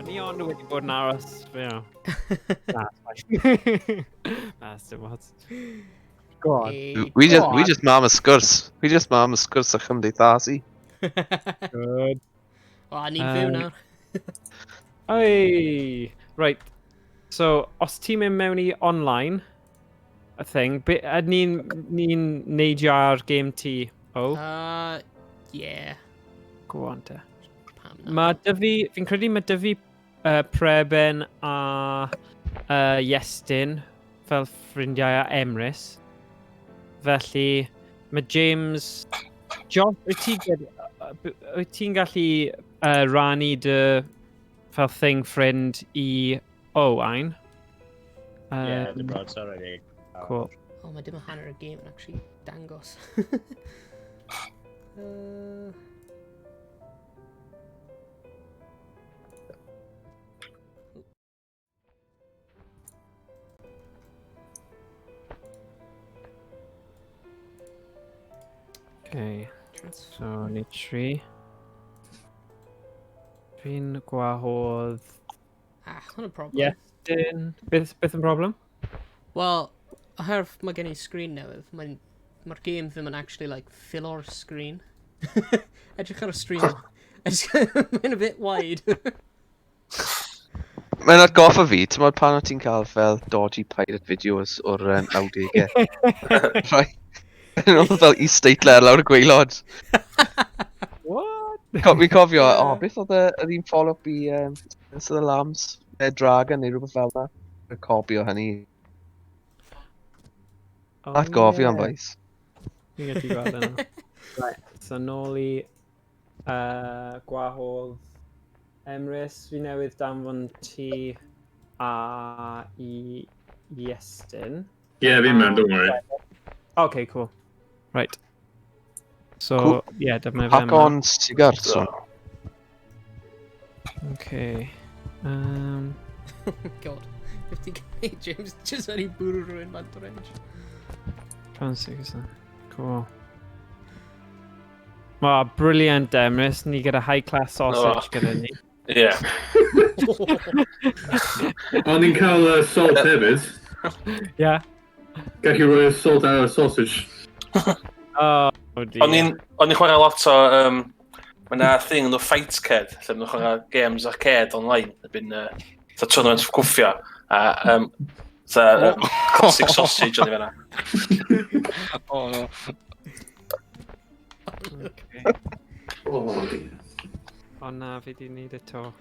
Ni ond wedi bod yn aros, you know. That's dim ots. Go on. We just mam y sgwrs. We just mam y sgwrs a chymdeithasu. Good. O, ni'n fyw nawr. Oi! Right. So, os ti'n mynd mewn i online, y thing, ni'n neidio ar game ti? Oh? Yeah. Go on te. Pam Mae dy fi, fi'n credu mae dy fi Preben a Iestyn fel ffrindiau a Emrys. Felly, mae James... John, wyt ti'n gallu rannu dy fel thing ffrind I Owain? Yeah, the broad's already. Cool. O, mae dim o hanner y game yn actually dangos. Okay, so ni tri. Fi'n gwahodd... Hwn y problem. Iestyn. Beth yn problem? Wel, oherwydd mae gen I screen newydd, mae'r game ddim yn actually like fill o'r screen. Edrych ar y stream. Mae'n a bit wide. Mae'n atgoffa fi, ti'n modd pan o ti'n cael fel dodgy pirate videos o'r 90au. Right. Yn fel is-statler lawr y gwaelod. What? Fi'n cofio, beth oedd yr un follow-up I Silence of the Lambs? Dragon neu rhywbeth fel yna. Y copi o hynny. Atgofio am boes. Fi'n gallu gweld yna. Right, so nôl I gwahodd Emrys. Fi newydd danfon ti a I Iestyn. Yeah, fi'n mewn, don't worry. Okay, cool. Right. So, Cool. yeah, dyma fe Pac on cigar, so. Okay. God. If ti'n gwneud James, just yn I bwrw rhywun fan o'r range. Fancy, cool. Oh, brilliant, Emrys. Ni gyda high-class sausage gyda ni. Yeah. Ond ni'n cael salt hefyd. Yeah. Gallai rhoi salt ar y sausage. Oh, dear. O'n i'n chwarae lot o... Mae yna thing yn o Fight Ced, lle maen nhw'n chwarae games arcade online. Byn tournament gwffio. A classic sausage o'n i fanna. Oh no. Okay. Oh, dear. O na, fi di neud y to.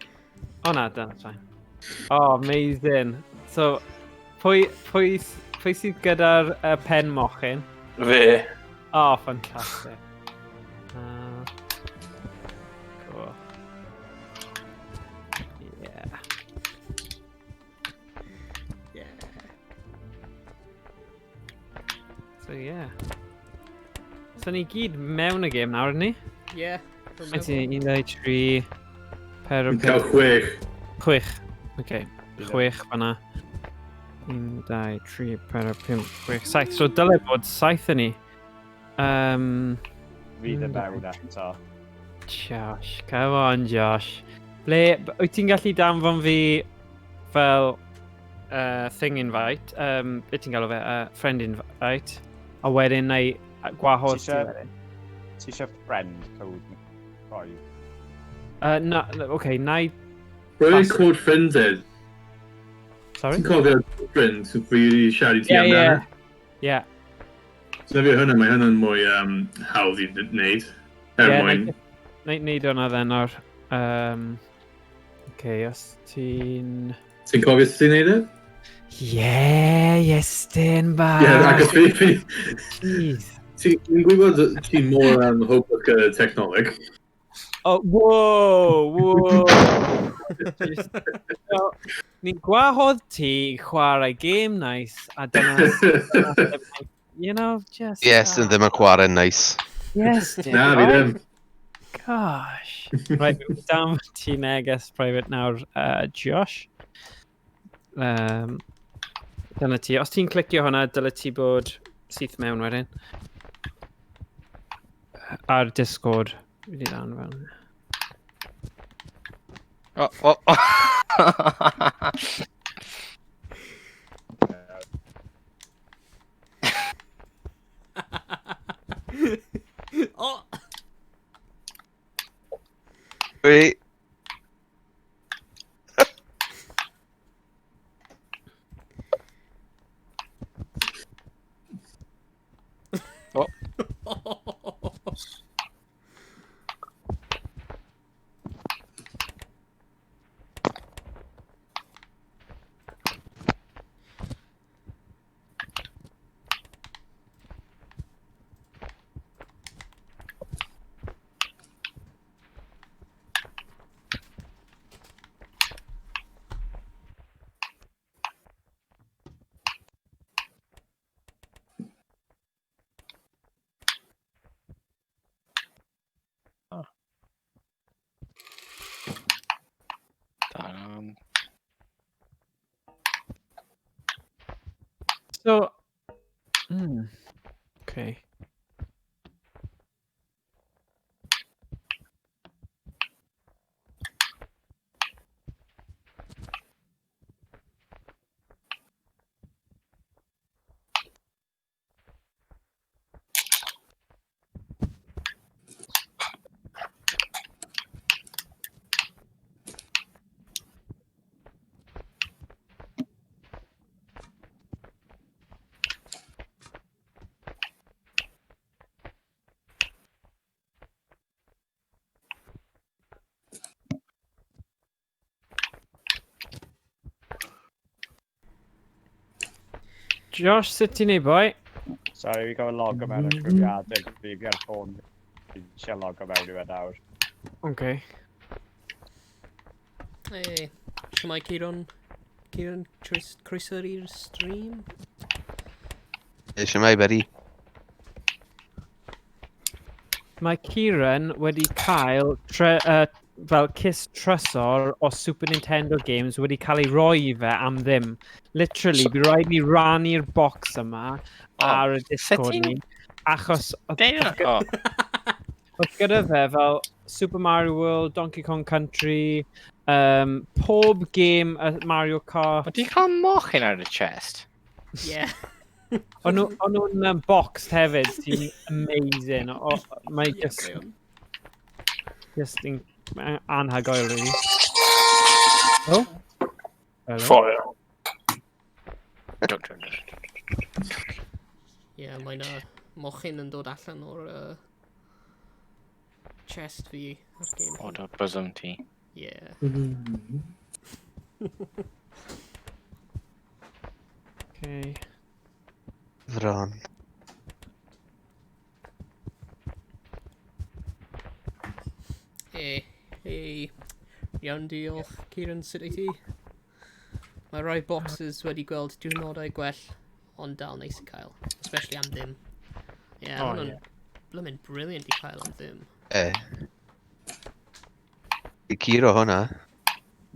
O na, that's fine. Oh, amazing. So, pwy sydd gyda'r pen mochyn? Fe. Oh, fantastic. Cool. Yeah. Yeah. So, yeah. So, ni gyd mewn y gêm nawr, ni? Yeah. Mae'n ti'n 1, 2, 3, 4, Ni'n cael 6. 6. Okay. 6 fanna. 1, 2, 3, 4, 5, 6, 7. So dylai bod 7 yn ni. Fydd y mewn eto. Josh, come on Josh. Wyt ti'n gallu danfon fi fel thing invite? Be ti'n galw fe? Friend invite. A wedyn neu gwahodd ti wedyn. Ti eisiau friend code rhoi? No, okay, na I... Rwy'n cod friend ed. Sorry? Ti'n cofio friend sy'n fi siarad I ti amdano? Yeah. So fi hwnna, mae hwnna'n mwy hawdd I wneud. Mwyn. Neud hwnna then o'r... Okay, os ti'n... Ti'n cofio sut ti'n neud e? Yeah, Iestyn bach. Yeah, ac o fi... Jeez. Ti'n gwybod ti'n mor hopeless gyda technoleg? Oh, whoa! So, ni'n gwahodd ti I chwarae game nice, a dyna... You know, just... Yes, yn ddim yn chwarae nice. Yes, Na, fi ddim. Gosh. Right, down ti neges private nawr, Josh. Dyna ti. Os ti'n clicio hwnna, dyle ti bod syth mewn wedyn. Ar Discord. Fi di dan fel... Oh! Wait. So, okay. Josh, sut ti'n ei boi? Sorry, fi gael log o mewn y cryfiadau fi ar ffôn. Fi'n siarad log o mewn i fe nawr. Okay. Hey, shwmai Ciaran? Ciaran, croeso i'r stream? Eisiau mai, Betty. Mae Ciaran wedi cael fel kiss trysor o Super Nintendo games wedi cael ei roi i fe am ddim. Literally, bi rhaid ni rannu'r box yma ar y Discord ni. Achos oedd gyda fe fel Super Mario World, Donkey Kong Country, pob game y Mario Kart. Wedi cael mochyn ar y chest? Yeah. O'n nhw'n boxed hefyd, sy'n amazing. Mae just anhygoel, really. Oh? Hello? Ffoio. Yeah, mae'n mochyn yn dod allan o'r chest fi ar game. O'r bosom ti. Yeah. Okay. Fron. Hey. Iawn, diolch. Ciaran, sut i ti? Mae rai boxes wedi gweld diwrnodau gwell, ond dal neis i cael. Especially am ddim. Yeah, hwnna'n blymyn brilliant i cael am ddim. I curo hwnna.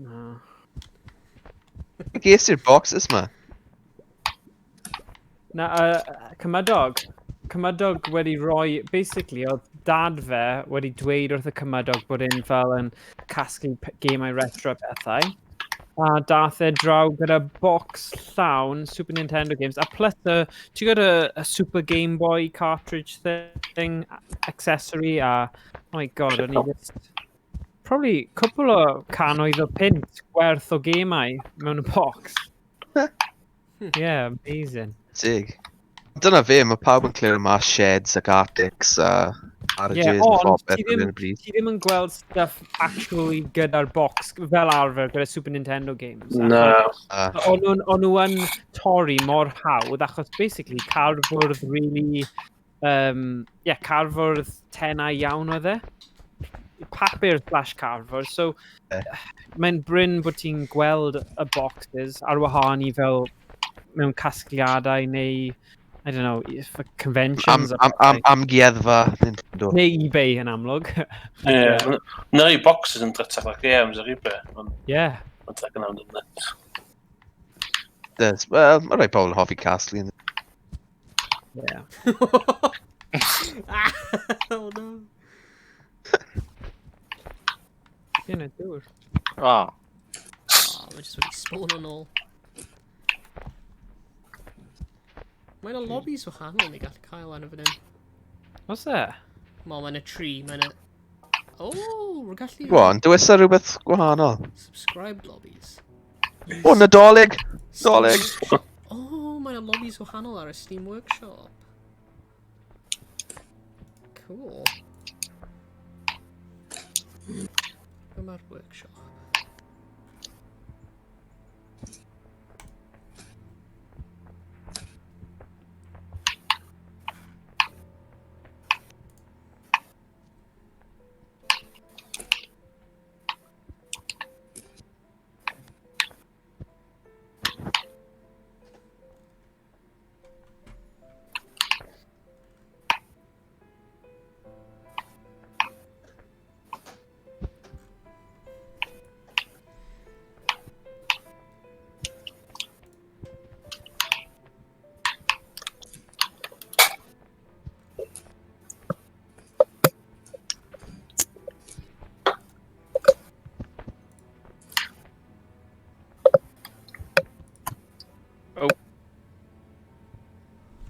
No. Ges i'r boxes ma. Na, Cymydog wedi rhoi, basically, oedd dad fe wedi dweud wrth y Cymydog bod e'n fel yn casglu gemau retro pethau. A dath e draw gyda box llawn Super Nintendo games. A plus, ti got a Super Game Boy cartridge thing, accessory, a oh my god, o'n i just... Probably cwpl o cannoedd o pint gwerth o gemau mewn y box. Yeah, amazing. Dig. Dyna fe, mae pawb yn clear mas sheds ac attics a garages a phobeth ar un bryd. Ti ddim yn gweld stuff actually gyda'r box fel arfer gyda Super Nintendo games. No. O'n nhw yn torri mor hawdd achos basically carfwrdd really... carfwrdd tenau iawn oedd e. Papur / carfwrdd, so mae'n bryn bod ti'n gweld y boxes ar wahân i fel mewn casgliadau neu, I don't know, for conventions. Amgueddfa Nintendo. Neu eBay yn amlwg. Na i boxes yn drytach like games ar eBay. Yeah. Ond ac yn amdyn net. Wel, mae rai pobl yn hoffi casglu. Yeah. Oh no. Yna, dŵr. O. mae jyst wedi spawn yn ôl. Mae'n y lobbies wahanol ni gallu cael yn y fan hyn. Oes e? Mae'n y tri, mae'n y... O, rwy'n gallu... Gwan, dywes e rhywbeth gwahanol. Subscribed lobbies. O, Nadolig! Nadolig! O, mae'n y lobbies wahanol ar y Steam Workshop. Cool. Dyma'r workshop.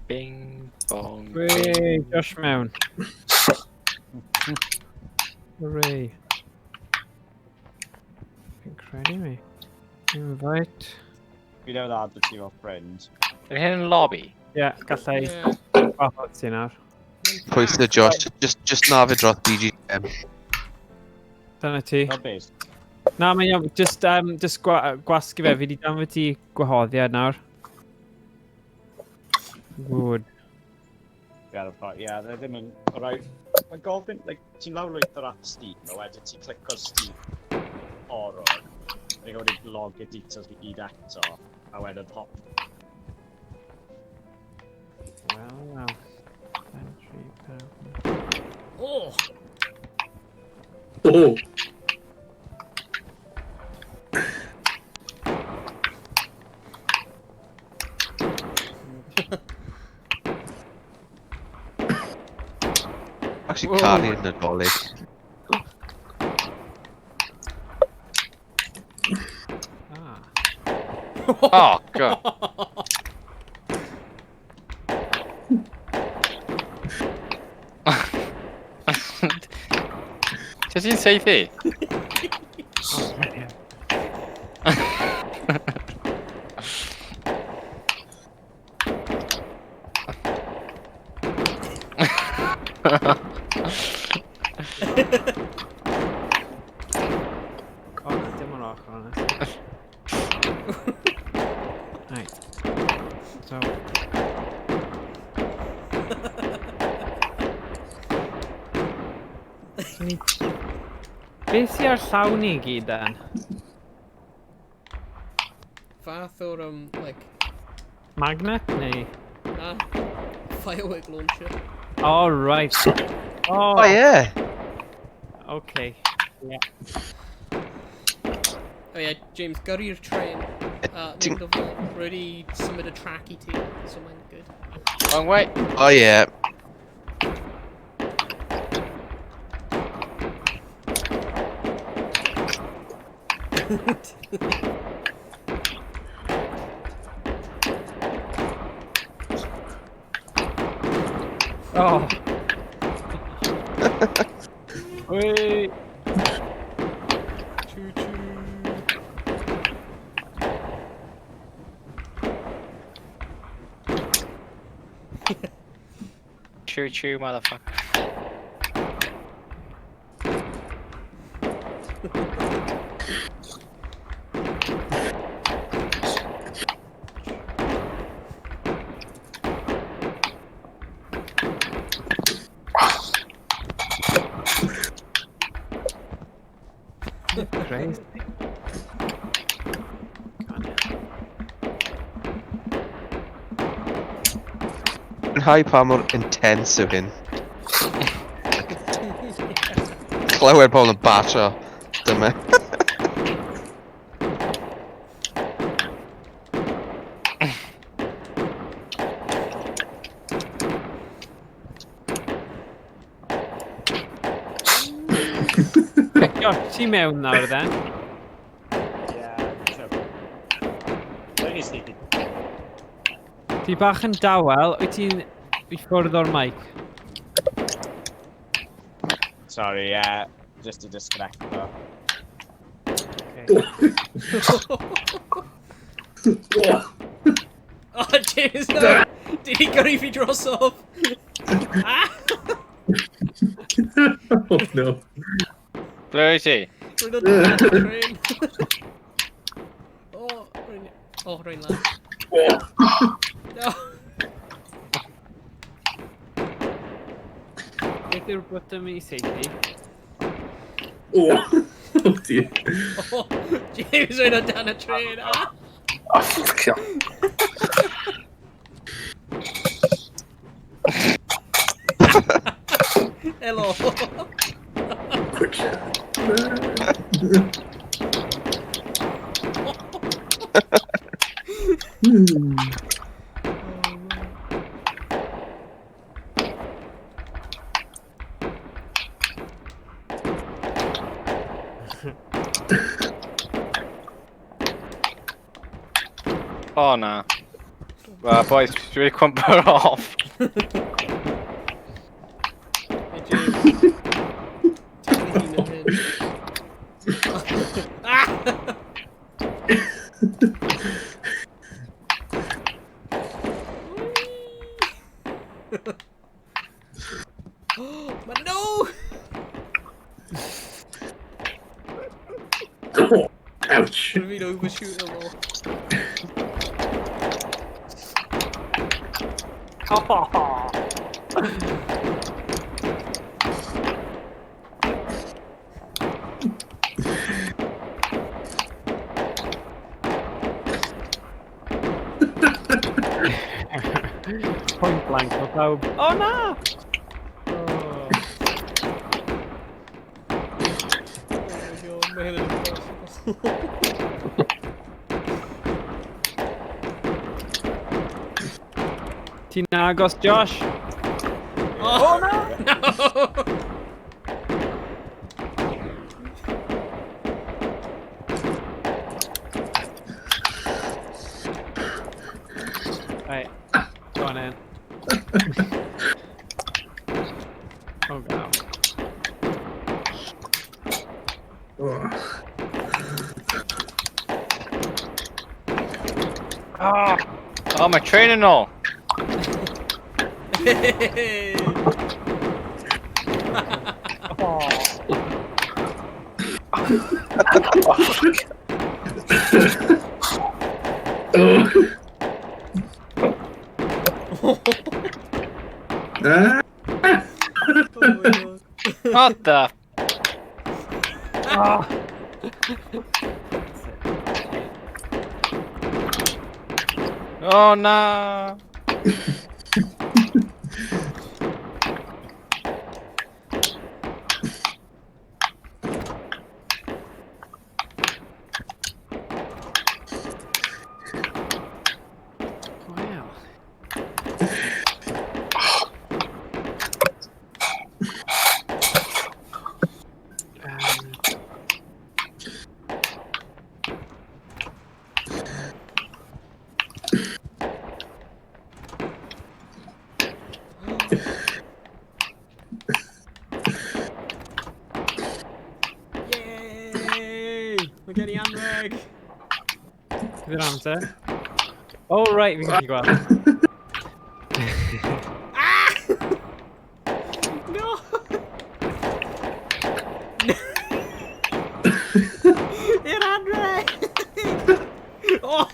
Bing bong. Hooray, Josh mewn. Hooray. Fi'n credu mi. Invite. Fi newydd add ti fel friend. Yn hyn yn lobby? Ie, gallai Ie. gwahodd ti nawr. Pwy sydd Josh? Just na fe droth DGM. Dyna ti. Fel beth? Na, mae'n iawn. Just gwasgu fe. Fi di danfod ti gwahoddiad nawr. Good. Ie, dde ddim yn... Alright, mae'n gofyn, ti'n lawrlwytho'r at Steam, a wedyn ti'n clico'r Steam horror. Mae'n gofyn i log y details i gyd eto, a wedyn pop. Well. Oh! Oh! Actually, caru Nadolig. Oh, god. Does he say thi? Oh, dim ond ochr hwnna. Right. So. Beth sy'n ar llaw ni i gyd then? Fath o'r, Magnet neu? na, firework launcher. Oh, right. Oh, Oh, yeah! okay. Yeah. O ie, James, gyrru'r tren. Ti'n- Mynd o fel, rwy'n i symud y track I ti, so mae'n good. Wrong way. Oh, yeah. Oh. Wait. Choo choo, motherfucker. Crazy. Mwynhau pa mor intense yw hyn. Clywed pobl yn batio. Dyma. Josh, ti mewn nawr then? Ie, Sorry, Stevie. Ti bach yn dawel, wyt ti'n i ffwrdd o'r mic? Sorry, just to disconnect though. Oh, James, no! Did he gyrru fi drosodd? Ah! Oh no. Ble wyt ti? Rwy'n dod yn train. Rwy'n lan. No! Beth yw'r bwtwm i seithi? Oh dear. Oh, James, rwy'n dod dan y train. Ah! Oh, fuck you. Hello. Oh, no. Well, boys, should we crumple off? Hey, James. Take the demon head. Ah! But no! Oh, ouch. Should have been overshootable. Point blank o pawb. O na! Oh my god, mae hyn yn impossible. Ti'n agos, Josh? Oh no! Right, go on in. Oh god. Oh, my training all. Hey! Ah. Oh my god. What the? Oh, no. Wow. Yay! Mae gen i anreg! Bydd amser. Oh, right, fi'n gallu gweld. Ah! No! I'r anreg! Oh!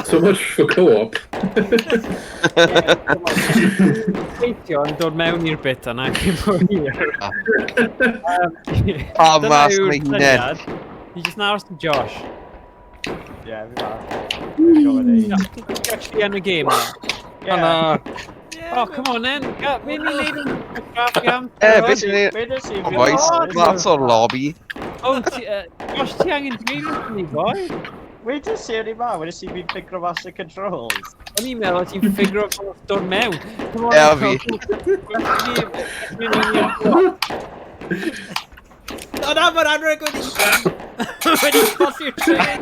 So much for co-op. Feitio yn dod mewn i'r bit yna cyn bod hir. Pa mas mae hunen. Ni jyst yn aros yn Josh. Yeah, we are. Actually yn y game na. Oh, no. Oh, come on then. Mae'n ni'n neud yn graffi am. Beth sy'n ei... Where does he Oh, boys, that's o'r lobby. Oh, Josh, ti angen dweud ni, boi? Where does he any man? Where does he been figure of the controls? O'n i'n meddwl ti'n ffigro o'r dod mewn. Come on, Ie, fi. No, na, mae'r anreg wedi... Wedi colli'r tren!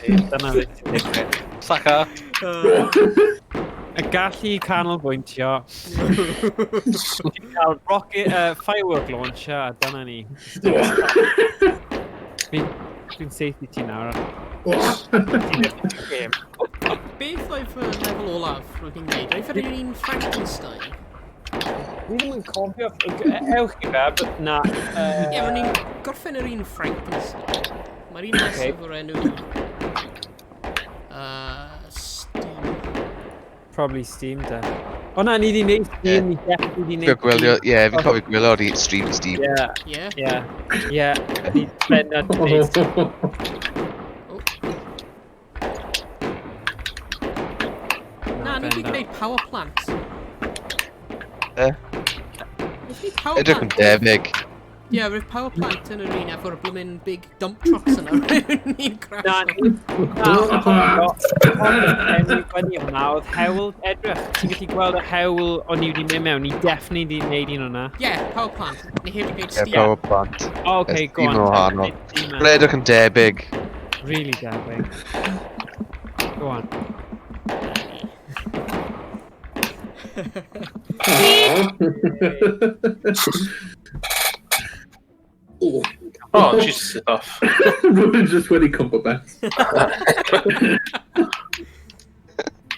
Dyna beth sy'n digwydd. Saka. Y gallu canolbwyntio. Ti'n cael rocket, firework launcher, a dyna ni. Dwi'n saith i ti nawr. Beth oedd y lefel olaf rwy'n ni'n gwneud? Oedd yr un Frankenstein? Dwi ddim yn cofio, ewch i fe, na... Ie, rwy'n ni'n gorffen yr un Frankenstein. Mae'r un nesaf o'r enw... Steam. Probably Steam, da. O na, ni di wneud Steam, ni definitely di wneud Gwylio, ie, fi'n cofio gwylio o'r stream Steve. Ie? Ie. Ni bennod di wneud Steam. Na, ni di gwneud power plant. Edrych yn debyg. Ie, roedd power plant yn yr un efo'r blwmin big dump trucks yna. Ni'n Na, crasio. ni oedd hewl edrych. Ti'n gallu gweld y hewl o'n i wedi mynd mewn, ni definitely di wneud un o'na. Ie, power plant. Ni heb i gwneud Ie, steam. power plant. Okay, go on. Steam o wahanol. Mae'n edrych yn debyg. Really debyg. Go on. Oh, Jesus, it's off. Rwy'n just wedi cwmpo beth.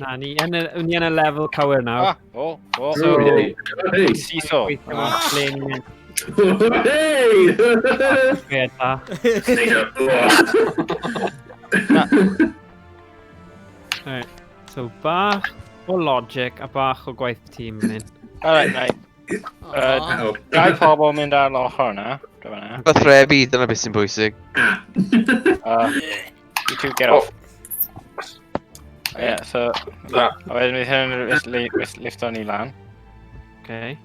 Na, ni yn y lefel cywir nawr. So, Hey! Seesaw. gweithio mewn lle ni'n mynd. Hey! Ie, da. Right. So, bach o logic a bach o gwaith tîm fan hyn. Alright, right. Gai pobl mynd ar l'ochr na. Bythrebu, dyna beth sy'n bwysig. You two get off. Yeah, so... A wedyn bydd hyn yn lifto ni lan. Okay.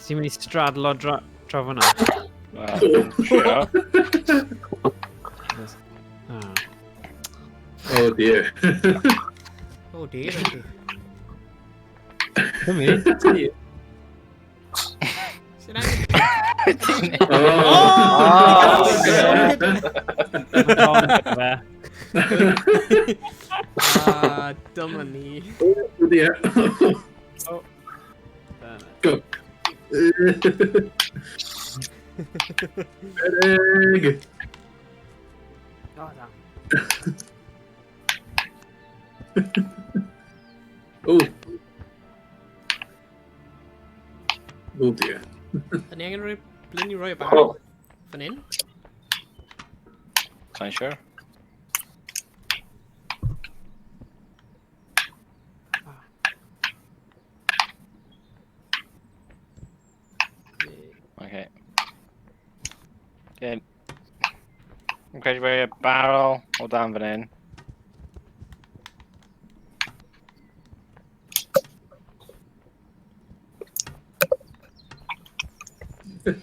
Ti'n mynd i stradlo dro fyna? Sure. Oh dear. Oh dear. Come here. See you. Should I... Dyma ni. Oh dear. Go. Edeg. Oh. Oh dear. Yn angen rhoi... Blyn i roi y barrel. Fan hyn? Sa'n sure? Okay. Good. Dwi'n credu bod y barrel o dan fan hyn. Yn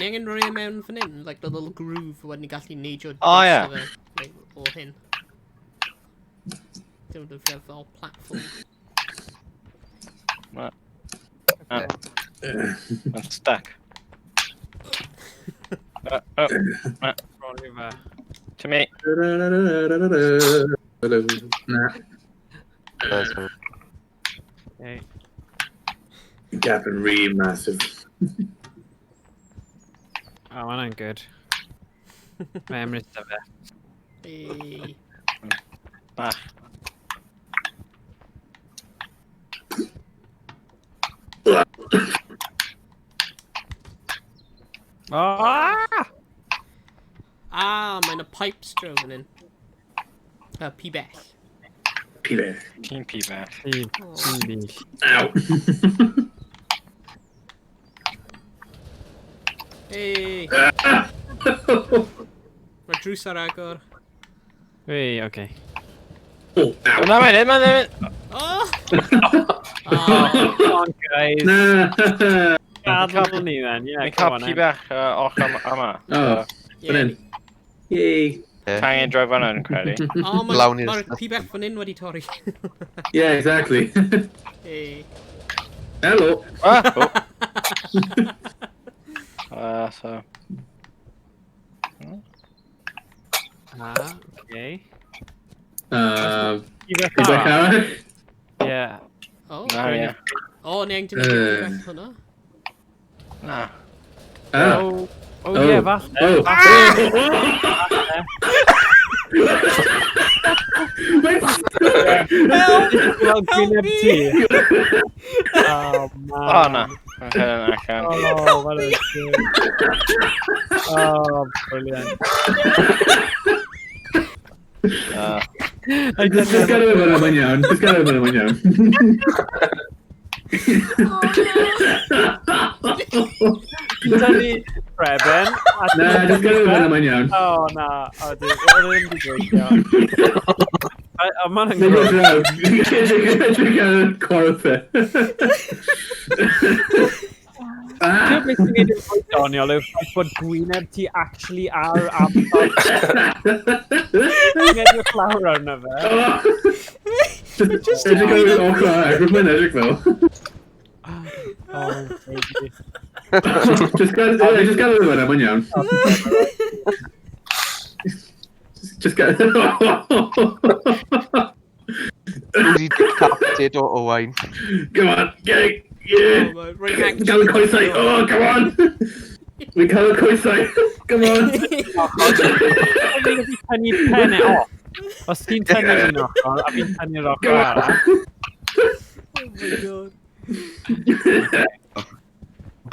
angen rhoi e mewn fan hyn? Like the little groove wedyn ni gallu neidio... Oh, ie. O hyn. Dim yn fel platform. Mae'n stuck. To me. Nah. Okay. Gap and really massive. Oh, hwnna'n good. Mae Emrys da fe. Hey. Bach. Mae'n y pipes draw fan hyn. Pi bell. Peter. Team P back. Tîm bill. Ow. Hey. Mae drws ar agor. Wei, okay. Oh, ow. Na, mae'n mynd. Oh! Come on, guys. Nah. Gadl ni then. Yeah, Mae'n go cael on P then. back och yma. Oh, fan hyn. Yay. Angen drive fan yn, credu. O, Lawn i'r mae'r stuff. pibell fan hyn wedi torri. Yeah, exactly. Hey. Hello. So... Okay. Cara? Yeah. O, Na, ie. o, ni angen defnyddio pibell hwnna. Na. Oh, yeah, falle. Oh. Well, gwyneb ti. Oh, man. O, na. Hyn allan. Oh, what a shame. Oh, brilliant. Just gadw fe fyna, mae'n iawn. Just gadw fe fyna, mae'n iawn. Dynnu Preben. Na, just gadw fe fyna, mae'n iawn. Oh, na. O, di. Oedd ddim di gweithio. O, ma'n yn Nid gwrdd. oes rawn. Dwi'n cael corff e. Ti'n beth sy'n gwneud yn fwy doniol yw ffaith bod gwyneb ti actually ar amser. Ti'n edrych lawr arno fe. Just edrych ar ôl ochr, rwy'n mynd edrych fel. Oh, baby. Just gadw fe fyna, mae'n iawn. Just gadw. Wedi decapitated o Owain. Come on, get it. Yeah. Cael y coesau. Oh, come on. Wi'n cael y coesau. Come on. Fi'n wedi tynnu pen e off. Os ti'n tynnu'r un ochr, a fi'n tynnu'r ochr arall. Oh my god.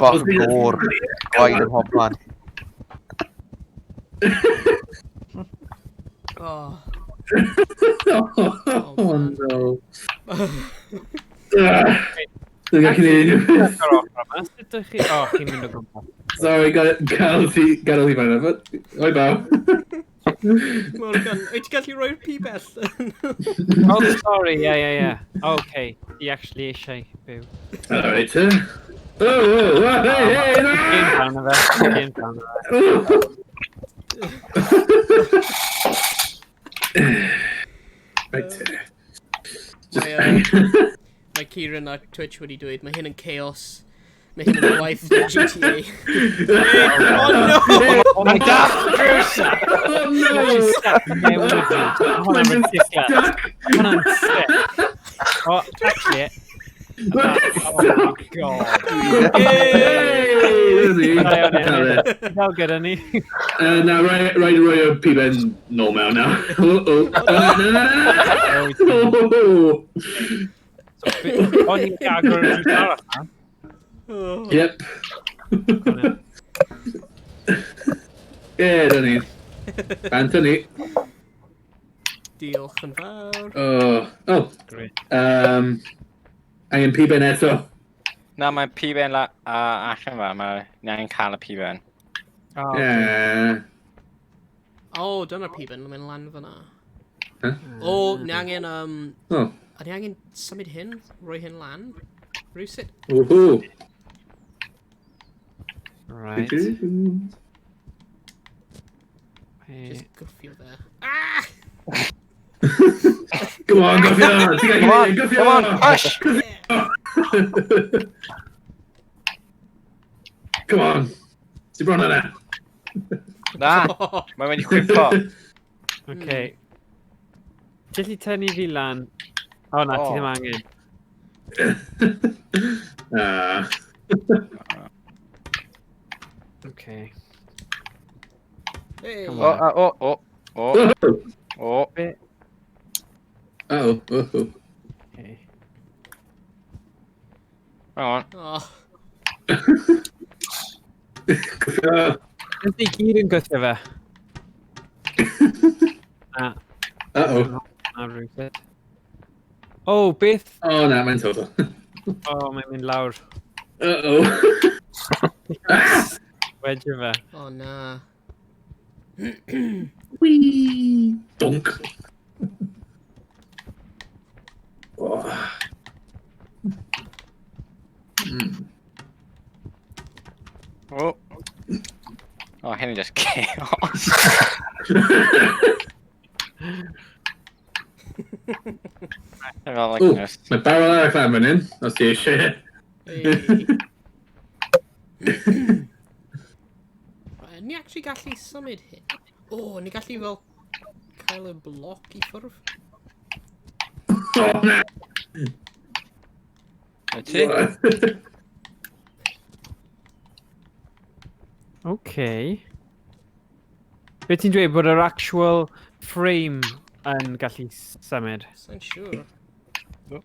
Bach yn bor. Owain yn hobman. Oh. Oh, no. Dwi'n gallu neud unrhyw. Sut ydych chi? O, chi'n mynd o gwmpas. Sorry, gadael ti fanna. Oi baw. Morgan, wyt ti gallu rhoi'r pibell? Oh, sorry, yeah. Okay, di actually eisiau byw. Alright, te. Oh, hey, no! Gyn fan o fe. Right, te. Mae Kieran ar Twitch wedi dweud, mae hyn yn chaos. Mae hyn yn waith GTA. Oh no! Oh my god, Bruce! Oh no! Hwna'n ridiculous. Hwna'n sick. Oh, actually, oh my god. Fel gyda ni. Na, rhaid rhoi o piben nôl mewn nawr. O'n i'n gagor yn rhywbeth arall na? Yep. Yeah, da ni. Anthony. Diolch yn fawr. Oh. Great. Angen piben eto. Na, mae'n piben allan fa. Ni angen cael y piben. Yeah. O, dyna'r piben, mae'n lan fyna. Huh? O, ni angen, Oh. a ni angen symud hyn, rhoi hyn lan. Rhywsut. Woohoo. Right. Just gwffio fe. Ah! Come on, gwffio! Ti'n gallu neud, gwffio! Come on, push! Come on. Ti'n bron yna? Na, mae'n mynd i chwipo. Okay. Jelly tynnu fi lan. O na, ti ddim angen. Okay. Hey. Oh. Bit. Oh. Okay. Hang on. Oh. Gwffio! Ys di gyd yn gwthio fe? Na. Uh-oh. Na rhywbeth. Oh, beth? Oh, na, mae'n total. Oh, mae'n mynd lawr. Uh-oh. Wedio fe. Oh, na. Whee! Donk. Oh. Oh, hyn yn just chaos. Hang on, like Ooh, this. mae barrel arall am fan hyn, os ti eisiau. Right, ni actually gallu symud hyn. O, ni gallu fel cael y bloc I ffwrdd. O, na! Ti? Okay. Be ti'n dweud bod yr actual frame yn gallu symud? Sa'n siŵr.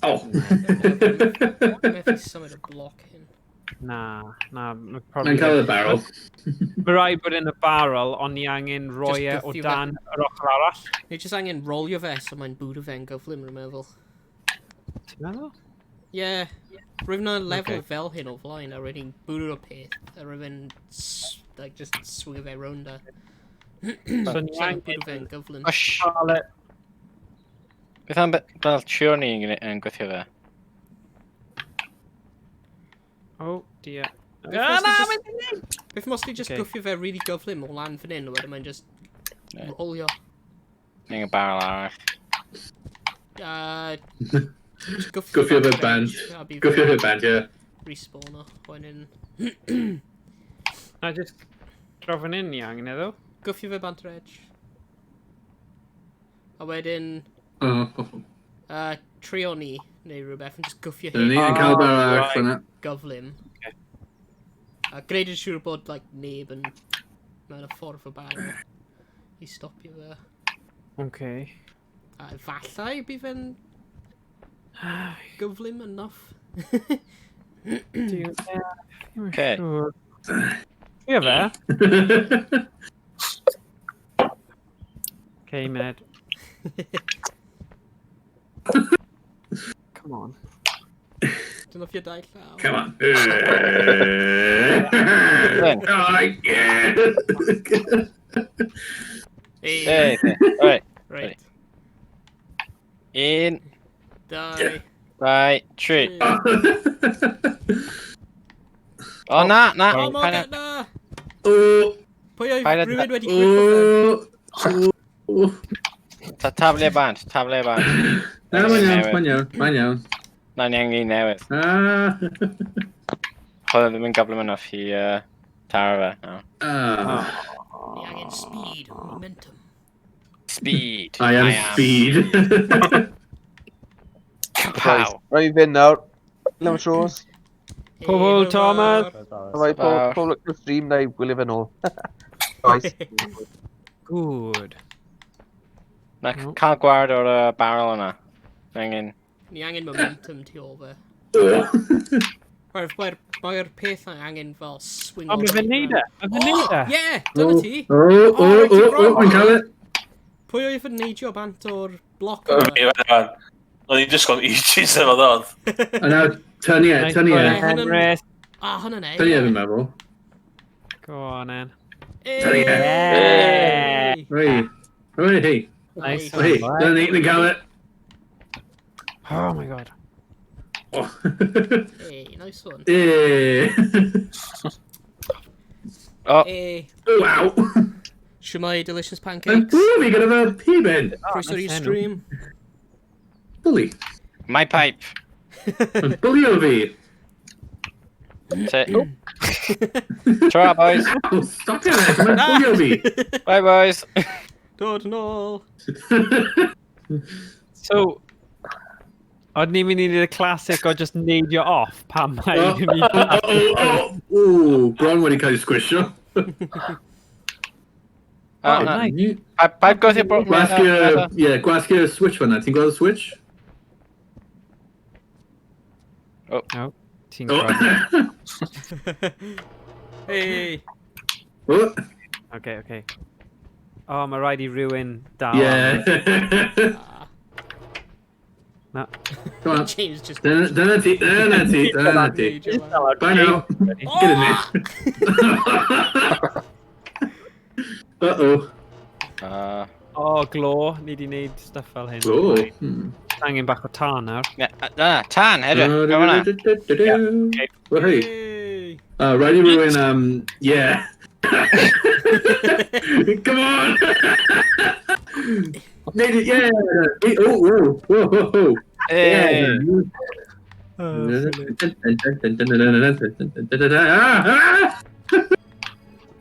O! Methu symud y bloc hyn. Na, Mae'n cael y barrel. Mae rhaid bod yn y barrel, ond ni angen roi e o gyffio fe. dan yr ochr arall. Ni jyst angen rolio fe, so mae'n bwyd o fe'n gyflym, rwy'n meddwl. Ti'n meddwl? Ie. Rwy'n na lefel Okay. fel hyn o flaen, a rwy'n bwyd o'r peth, a rwy'n like, just swing fe rownd a... So ni So mae'n angen bwyd o fe'n gyflym. Osh. cael e... Beth am fel trio ni yn gweithio fe? Oh, dear. Beth mos ni just Okay. gwffio fe really gyflym o lan fan hyn, a wedyn mae'n just Ie. rolio. Neu y barrel arall. Gwffio fe band. Gwffio fe band, ie. Respawn o, wedyn... Na, just drofyn in ni angen iddo. Gwffio fe band yr edge. A wedyn... O. trio ni, neu rhywbeth, yn just gwffio Dyna ni hyn yn cael barrel arall right. fyna. gyflym. A gwneud yn siŵr bod like, neb yn mewn y ffordd o barrel I stopio fe. Okay. A fallai bydd fe'n gyflym enough. Okay. Ie fe? Okay, Med. Come on. Dyna ffio dau llaw. Come on. Flint. Oh, yeah! Hey, alright. Right. 1, Dau. 2, 3. Tri. O, na. O, Morgan, na! Oh! Pwy oedd Paid â- rhywun wedi gwypo fe? Oh! Tafle band. Na, mae'n iawn. Na, ni angen un newydd. Oedd ddim yn gyflym enough I taro fe. No. Ni angen speed, momentum. Speed. I am speed. Kapow. Right, fynd nawr. Lem tros. Pobl, Thomas. Right, pob look the stream na I gwylio fe nôl. Right. Good. Na, cael gward o'r barrel yna. Angen. Ni angen momentum tu ôl fe. Mae'r peth na angen fel swing O, mae fe'n neud e. Mae fe'n neud e. Ie, dyna ti. Mae'n cael it. Pwy oedd yn neidio bant o'r bloc Fi, yma? wedyn. O'n i'n just gone eaches efo ddod. A nawr, tynnu e. Henrys. A, hwnna'n e. Tynnu e fi'n meddwl. Go on, then. Tynnu e. Hey! Hooray, hey. Nice. Oh, hey, dyna ni, ni'n cael it. Oh my god. Oh. Hey, nice one. Eh. O, Hey, Wow. shwmai delicious Mae'n pancakes. bwyd gyda fe p-ben. Croeso nice i'r enw. stream. Bully. my pipe. Mae'n bwlio fi. Try, boys. Oh, stop it, mae'n bwlio fi. Bye, boys. Dod yn ôl. So, oedden ni'n mynd I neud y classic o just neidio off pan mae Oh, un i Ooh, bron wedi cael ei sgwisio. Oh, nice. Pipe goes here, bro. Gwasgu'r switch fan'na. Ti'n gweld y switch? No, ti'n Oh. gwrdd. Hey. Oh, Okay. Oh, mae rhaid I rhywun dal. yeah. Na. Come on. James just... Dyna ti. Bye now. Get in there. Uh-oh. Oh, glo. Ni di wneud stuff fel hyn. Oh. Angen bach o tan nawr. Tan, Heddiw. Go on. Well, hey. Hey. Rhaid I rywun, yeah. Come on! Yeah! Oh, whoa! Hey!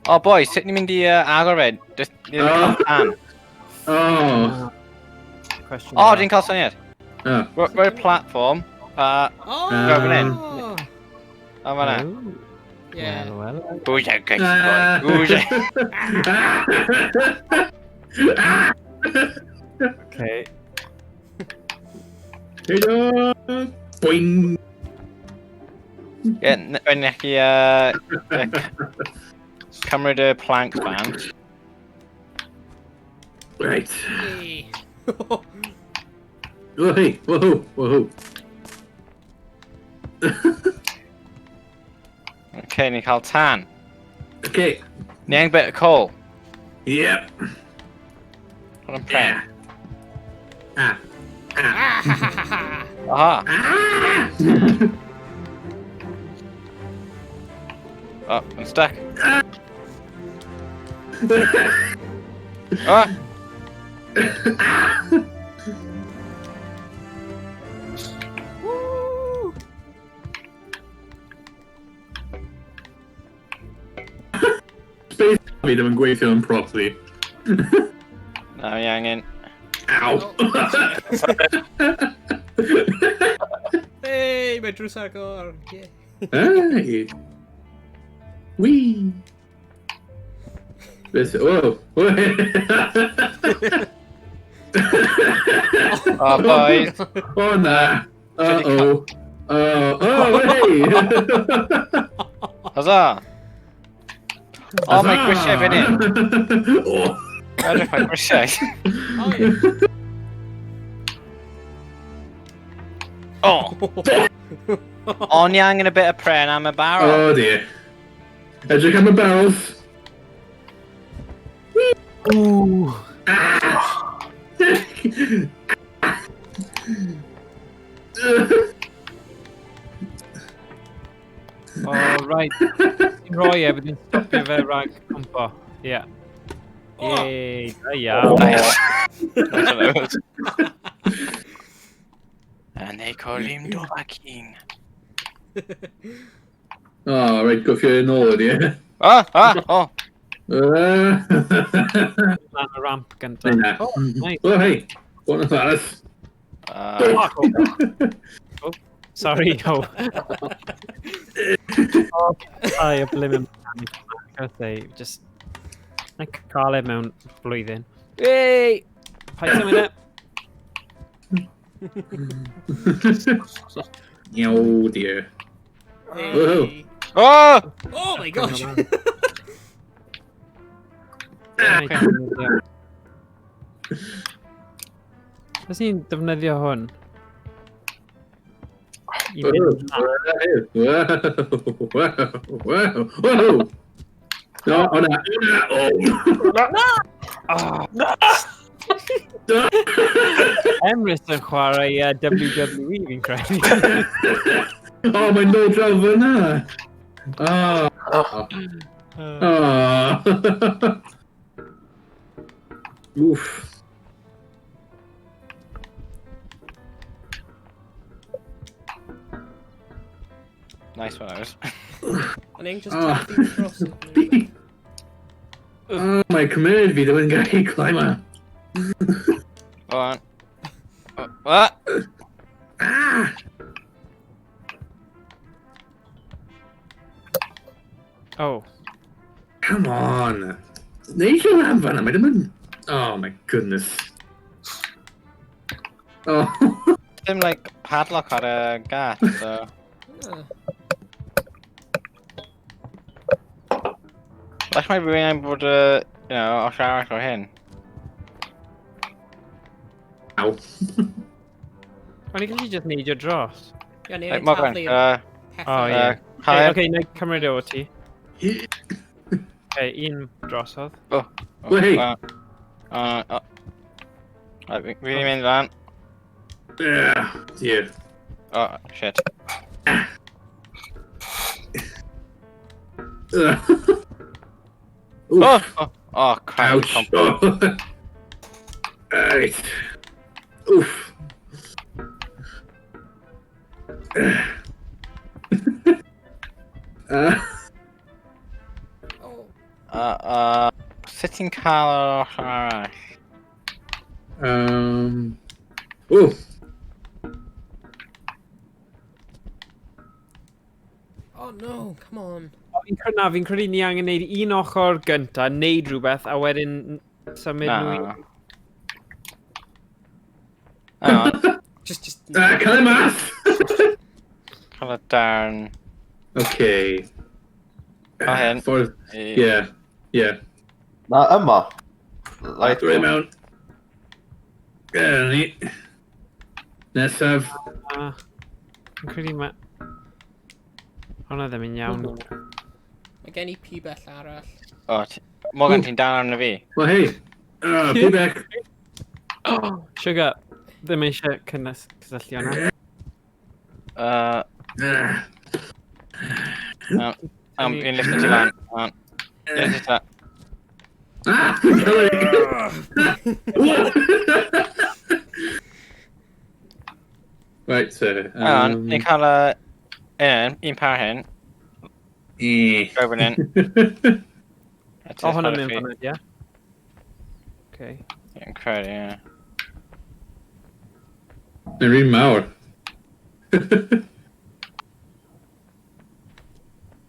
Oh, boys, sut ni'n mynd i agor fyd? Ni'n cael tan. Oh! Question. O, dwi'n cael syniad. Oh. Roi'r platform. Go fan hyn. O, fan'na. Yeah. Well. Who's that crazy boy? Who's that? Okay. Boing! Ie, rhaid ni chi cymryd y planks fan. Right. Hey. Oh, hey! Whoa! Okay, ni'n cael tan. Okay. Ni angen bit of coal. Yep. Hwn yn pren. Ah. Aha! Oh, I'm stuck. Ah! Woo! Space fi ddim yn gweithio yn properly. Na, ni angen. Ow! Hey, mae drws agor. Yeah. Hey! Wee! Whoa! Oh, boys. Oh, nah! Uh-oh! Oh, hey! Huzzah! Oh, mae grisiau fan hyn. Oh. Edrych mae grisiau. Oh, yeah. Oh! O, ni angen a bit of pren am y barrel. Oh dear. Edrych am y barrels. Ooh. Oh, right. Roi e, byddwn stopio fe rhag cwmpo. Ie. Yay, da iawn. And they call him Dora King. Oh, right, gofio yn ôl ydi, e? Oh! Lan y ramp gyntaf. Yna. Oh, nice. Oh, hey! One of us. Oh, sorry, oh. Oh, I blim mechanic. Just... Na cael e mewn blwyddyn. Hey! Paid symud e. Oh dear. Hey. Oh! Oh my gosh. Fes ni'n defnyddio hwn? I Whoa! mynd na. Whoa! No, oh, no. Emrys yn chwarae WWE fi'n credu. Oh, mae'n dod draw fyna. Oh. Oof. Nice one, Ows. And then just tapping across it. Oh, mae'n cymryd fi ddim yn gallu climber. Go on. What? Ah! Oh. Come on. Neis o ran fan'na, mae ddim yn... Oh my goodness. Oh. Dim, like, padlock ar y gath, so... Like mae rhywun yn bod, you know, os arall o hyn. Ow. O'n i gallu just neidio dros. Yeah, Like, Morgan, Oh, ie. Cael Okay, na cymryd o ti. Okay, un drosodd. Wei! Fi'n mynd lan. Dear. Oh, shit. Oof. Oh, crap. Ouch. Oh. Alright. Oof. Oh. Sitting color. Ooh. Oh no, come on. Fi'n credu ni angen neud un ochr gynta, neud rhywbeth, a wedyn symud nhw i... Hang on. Just. Cael ei mas! Colour down. Okay. O hyn. For... Yeah. Yeah. Na, yma. Like, Drwy mewn. Gael ni. Nesaf. Fi'n credu ma... Hwna ddim yn iawn. Mae gen i pi bell arall. O, Morgan, ti'n dal arno fi? Well, hey. Feedback. Sugar, ddim eisiau cysylltu hwnna. Fi'n lift ti lan. Lift ti lan. Right, so... Hang on, ni'n cael un par hyn. Go fan hyn. O, hwnna'n mynd fan hyn, ie? Okay. Yn credu, ie. Yn rhan mawr.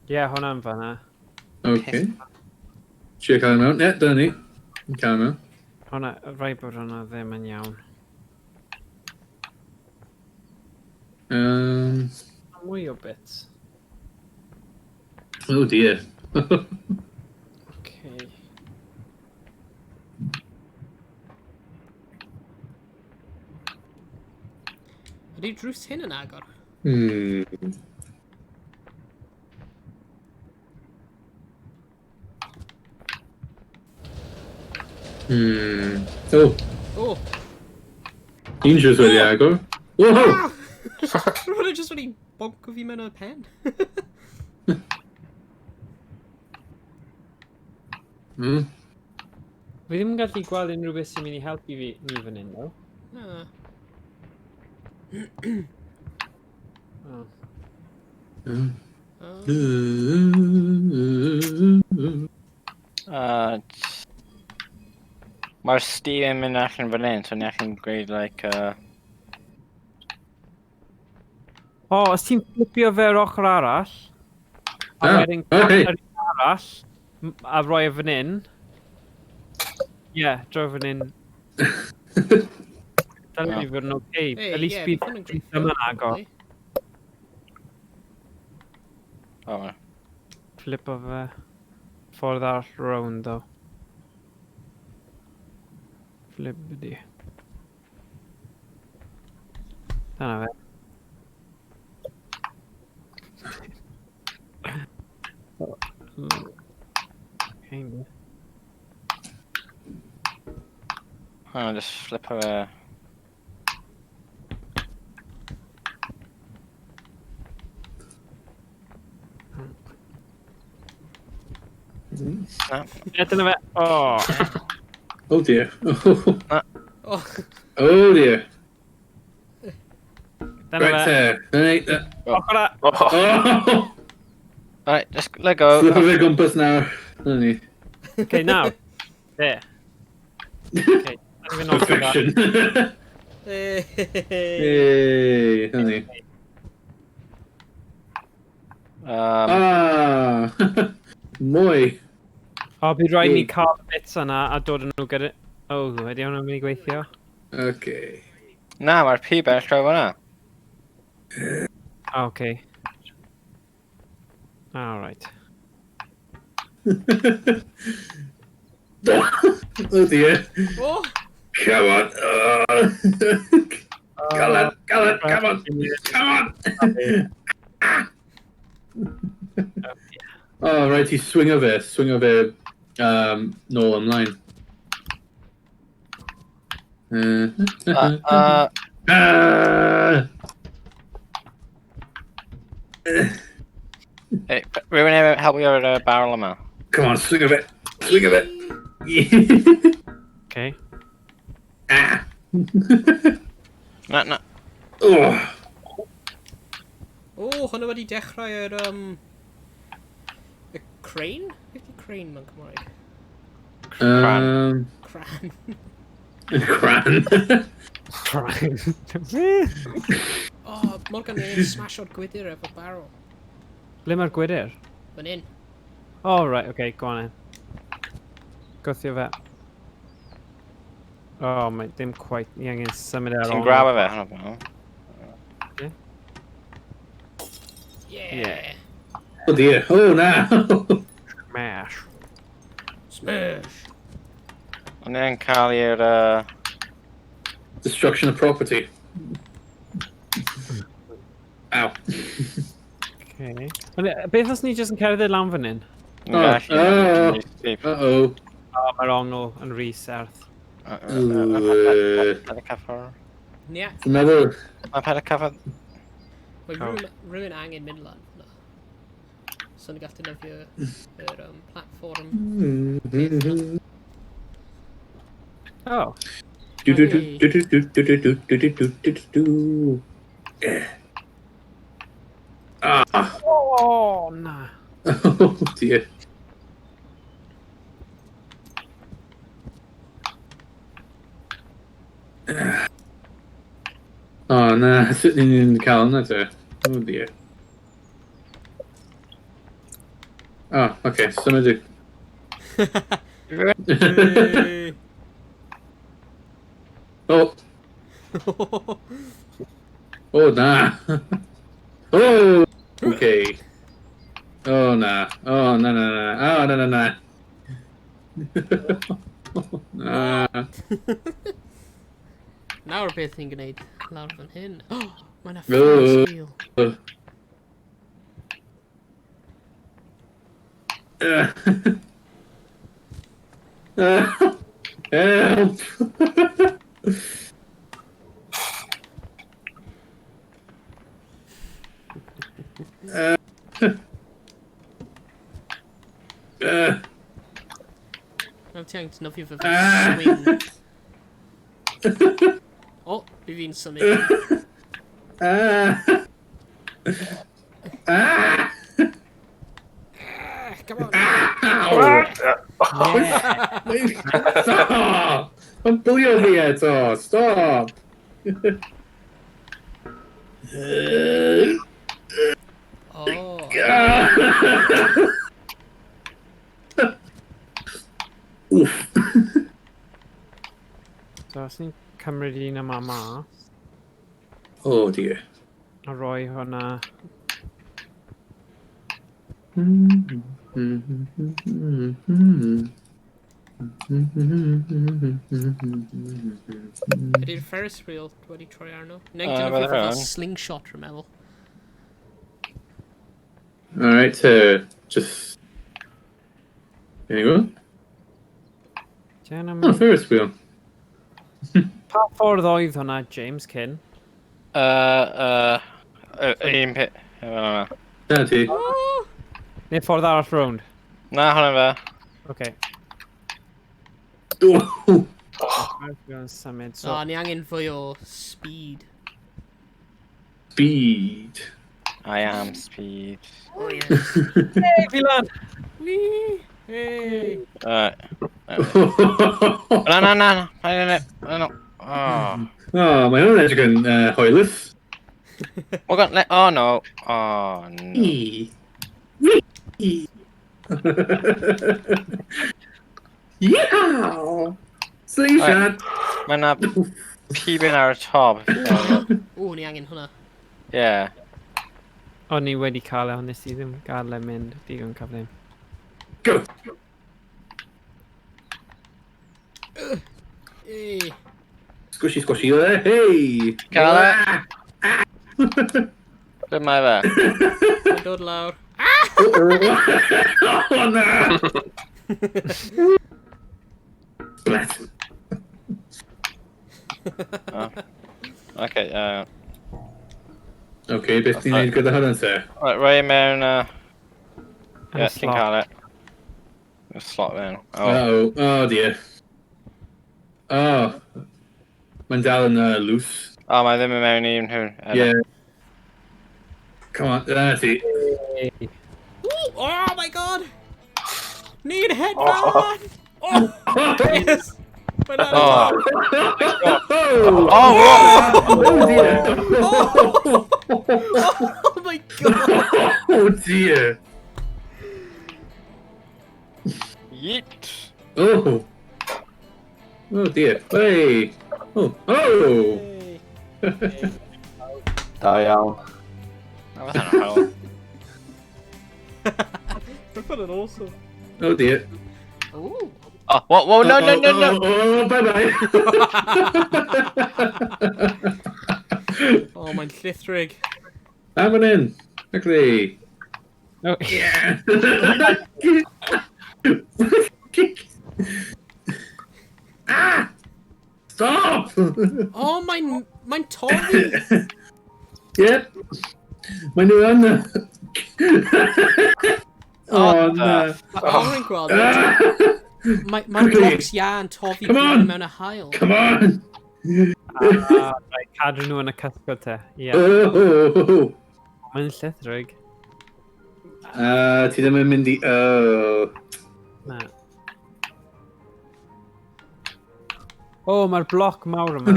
Ie, hwnna'n fan hyn. Okay. Trio cael ei mewn. Ie, dyna ni. Cael ei mewn. Hwnna, rhaid bod hwnna ddim yn iawn. Mwy o bits. Oh dear. Okay. Ydy drws hyn yn agor? Oh. Oh! Un drws wedi agor. Whoa! Rwy'n just wedi bonco fi mewn y pen. Fi ddim yn gallu gweld unrhyw beth sy'n mynd i helpu fi ni fan hyn, no? Mae'r Steve yn mynd allan fan hyn, so ni allan gweud, like, O, os ti'n flipio fe'r ochr arall, a wedyn yr un arall, a rhoi e fan hyn, ie, droi fan hyn. Dyna fi fod yn oce. At least bydd yma'n agor. O, Flip o fe. Ffordd arall round, o. Flip ydi. Dyna fe. Kind of. Hang on, just flip her. Ie, dyna fe. O! Oh dear. Oh. Oh dear. Dyna Right fe. there. Right. Ochr a... Oh! Right, just let go. Flip o fe gwmpas nawr. Dyna ni. Okay, now. There. Okay. Perfection. Hey. Hey, dyna ni. Mwy. O, bydd rhaid ni cael y bits yna a dod yn nhw gyda... O, wedi hwnna'n mynd i gweithio? Okay. Na, mae'r pi bell draw fan'na. Okay. Alright. Oh dear. Oh! Come on. Come on. Come on. Come on. Oh, right, he's swing of it, nôl ymlaen. Hey, rhywun efo helpu o'r barrel yma. Come on, swing of it. swing of it. Okay. Ah. Na. Oh. O, hwnna wedi dechrau'r, y crane? Beth yw crane mewn Cymraeg? Um, Cran. Cran. O, Morgan yn smasho'r gwydyr efo barrel. Ble mae'r gwydyr? Fan hyn. Oh, right, okay, go on then. Gwthio fe. Oh, mae dim quite, ni angen symud ar Ti'n ongl. grab fe, hwnna fel. Yeah. Oh dear. Oh no. Mash. Smash. Ond ni'n cael i'r... Destruction of property. Ow. Okay. Beth os ni jyst yn cerdded lan fan hyn? Uh-oh. Oh, mae'r ongl yn rhy serth. Pedd y cyffwr. Ie. Another. Mae pedd y cyffwr... Mae rhywun angen mynd lan hwnna. So ni gallu nefio yr platform. Oh. Ah. Oh, na. Oh dear. Oh no, sitting in the calendar. Oh dear. Oh, okay, somebody. Hey. Oh. Oh nah. Oh. Okay. Oh nah. Oh no no no. Oh no no no. Nah. Nawr beth ni'n gwneud lawr fan hyn. Oh, mae yna Ferris wheel. Help! Nawr ti angen nofio fy swing. O, fi fi'n symud. Come on. Stop! I'm bullying me eto! Stop! Oh. Oof. So, os ni'n cymryd un yma mas, Oh dear. a roi hwnna... Ydy'r Ferris wheel wedi troi arno? Neu Bydd nofio fy rhan. slingshot rwy'n meddwl. Alright, just... There you go. Jen am... Oh, Ferris wheel. Pa ffordd oedd hwnna, James, cyn? Un pit. Dyna ti. Neu ffordd arall rownd? Na, hwnna fe. Okay. Oh. Mae'n symud, So, so... ni angen fwy o speed. Speed. I am speed. Oh, yeah. Hey, fi lan! Whee! Hey! Na. No. Oh. Oh, my own edge gun, Hoyless. Oh no. Oh no. Yeah! Slingshot! Mae yna pibyn ar y top. O, ni angen hwnna. Yeah. O, ni wedi cael e, ond nes i ddim gael e mynd digon cyflym. Go! Hey! Squishy, squishy, hey! Cael e. Ble mae fe? Mae'n dod lawr. Oh no! Splat. Oh. Okay, Okay, beth ti'n neud gyda hwnna, te? Roi mewn... Yn y Ie, ti'n slot. cael e. slot then. Oh. Uh-oh. Oh, dear. Oh. Mae'n dal yn loose. Oh, mae ddim yn mewn i nhw. Yeah. Come on. See. Ooh, oh my god! Need headband! Oh! Yes! Banana Oh. Oh, Oh, dear. Oh my god! Oh, dear. Yeet. Oh. Oh, dear. Hey. Oh. Oh. Da iawn. That wasn't a hole. That's awesome. Oh, dear. Ooh. Oh, whoa, no. Oh, bye-bye. Oh, mae'n llithrig. Have an in. Quickly. Oh, Yeah. Ah! Stop! Oh, mae'n torri. Yep. Mae'n nhw yna. Oh, no. Mae'n gweld. Mae'n Quickly. blocs ia yn tofi Come on. mewn y hael. Come on! cadw nhw yn y cysgod te. Ie. Oh! Mae'n llithrig. Ti ddim yn mynd i... Oh. Na. O, mae'r bloc mawr yma.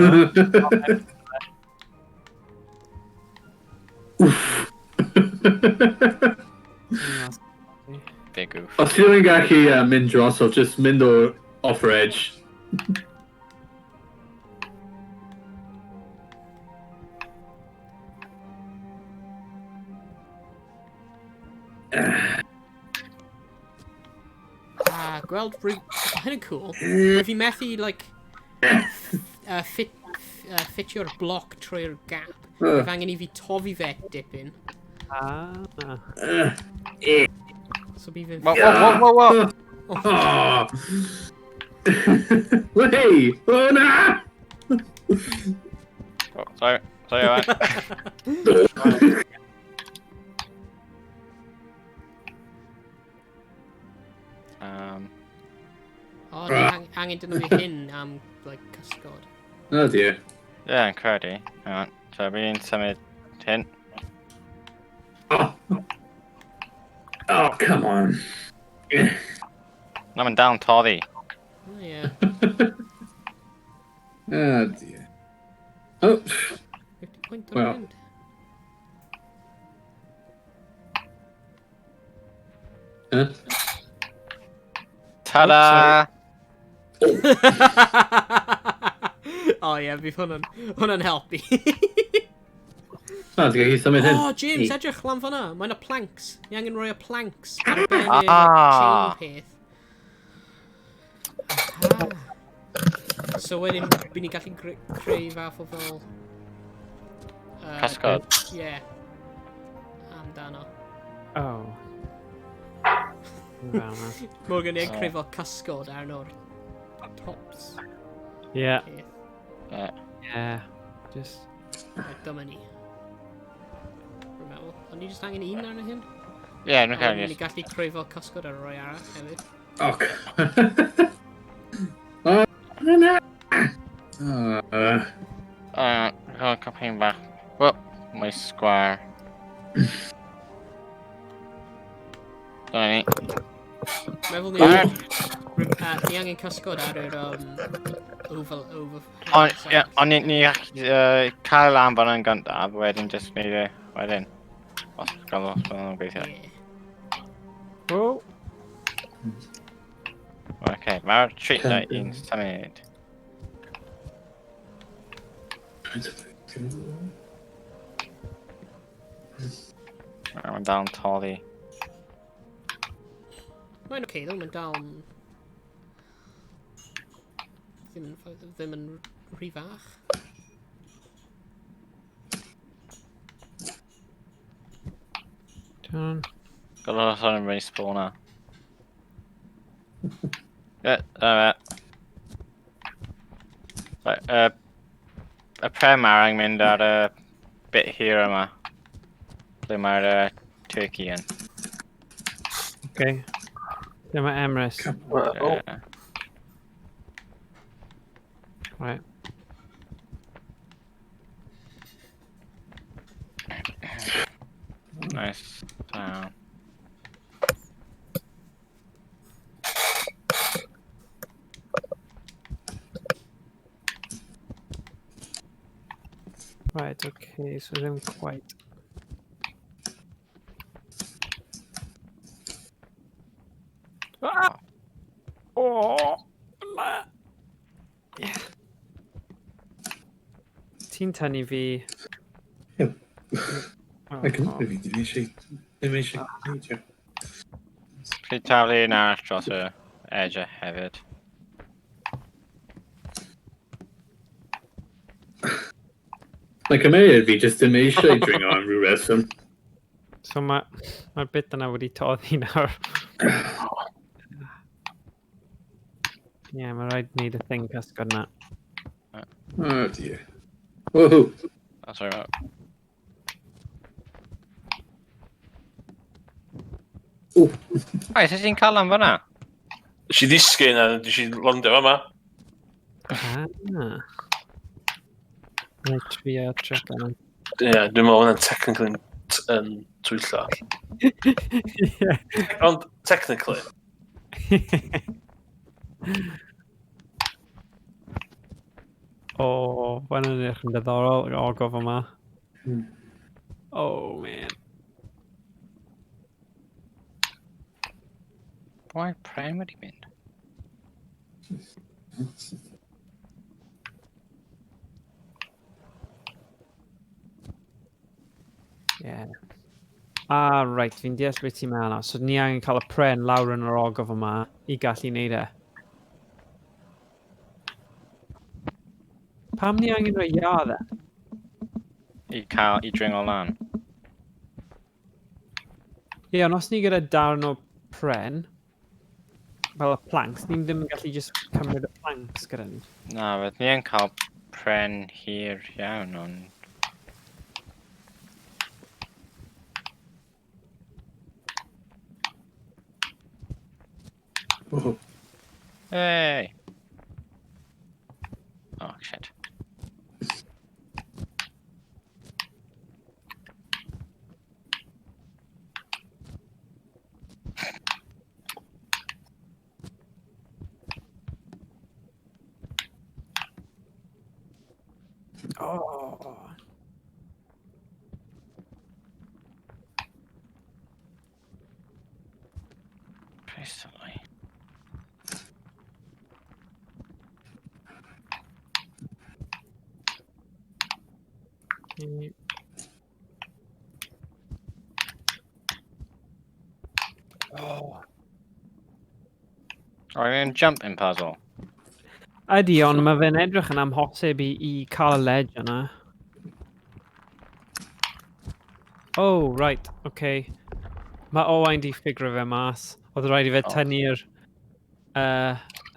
Big oof. Os ti ddim yn gallu mynd dros o, just mynd o'r off-yr edge. Gweld hyn yn cool. If you methu, like, ffitio'r bloc trwy'r gap, if angen I fi tofi fe dipyn. So bydd fi'n... Whoa. Oh. Hey! Oh, no! Oh, sorry, alright. Oh, angen dyn nhw hyn am, like, cysgod. Oh, dear. Yeah, yn credu. Alright, so fi'n symud hyn. Oh. Oh, come on. Na, mae'n dal yn toddi. Oh, yeah. Oh, dear. Oh. 50 point Well. on wind. Huh? Ta-da! Oh, yeah, bydd hwnna'n helpu. Oh, ti'n gallu symud hyn? Oh, James, edrych lan fan'na. Mae'n y planks. Ni angen rhoi y planks ar ben y Ah. chain peth. Aha. So wedyn, bydd ni gallu creu fath o fel... Casgod. Yeah. Amdano. Oh. Morgan, ni'n creu fel casgod ar nhw'r tops. Ie. peth. Ie. Just... Dyma ni. Rwy'n meddwl. Ond ni jyst angen un arno hyn? Yeah, nhw'n cael Ni just... gallu creu fel casgod ar y rhoi arall hefyd. Oh, oh, no. Cael campaign bach. Wel, my square. Dyna ni. Meddwl ni... Ni angen casgod ar yr over... Ond ni cael lan fan yn gyntaf, wedyn just neud e wedyn. Os gael os byddwn nhw'n gweithio. Oh. Okay, mae'r treat night i'n symud. Mae'n dal yn toddi. Mae'n oce, though, mae'n dal yn... Ddim yn rhy fach. John. Gael o'r son yn rhaid spawner. Ie, dyna fe. Y prem arang mynd ar y bit here yma. Ble mae'r turkey yn. Okay. Lle mae Emrys? Yeah. Right. Nice. Right, okay, so ddim quite. Ah! Oh! Ma! Yeah. Ti'n tynnu fi. Ie. Oh, I can oh. fi ddim eisiau neidio. Pryd taflu un arall dros y edge hefyd. Mae cymeriad fi jyst ddim eisiau dringo am rhyw reswm. So mae'r bit yna wedi toddi nawr. Ie, mae rhaid wneud y thing casgod yna. Oh dear. Whoa. That's all right. Ai, sut ti'n cael am fyna? Nes i ddisgyn a nes i landio yma. Ah. Rhaid trio trick yna. Ie, dwi'n meddwl hwnna'n technically yn twyllo. Ie. Ond, technically. O, mae'n edrych yn diddorol o gof yma. Oh, man. Why pren wedi mynd? Yeah. Right, fi'n deall beth ti'n meddwl nawr. So ni angen cael y pren lawr yn yr ogof yma i gallu neud e. Pam ni angen rhoi iad e? I dringo lan. Ie, ond os ni gyda darn o pren, fel y planks, ni ddim yn gallu just cymryd y planks gyda ni. Na, fydd ni yn cael pren hir iawn, ond... Whoa. Hey! Oh, shit. Oh. Presently. Oh. Are we in jumping puzzle? Ydy, ond mae fe'n edrych yn amhosib i cael y ledge yna. Oh, right, okay. Mae Owain di ffigro fe mas. Oedd rhaid i fe tynnu'r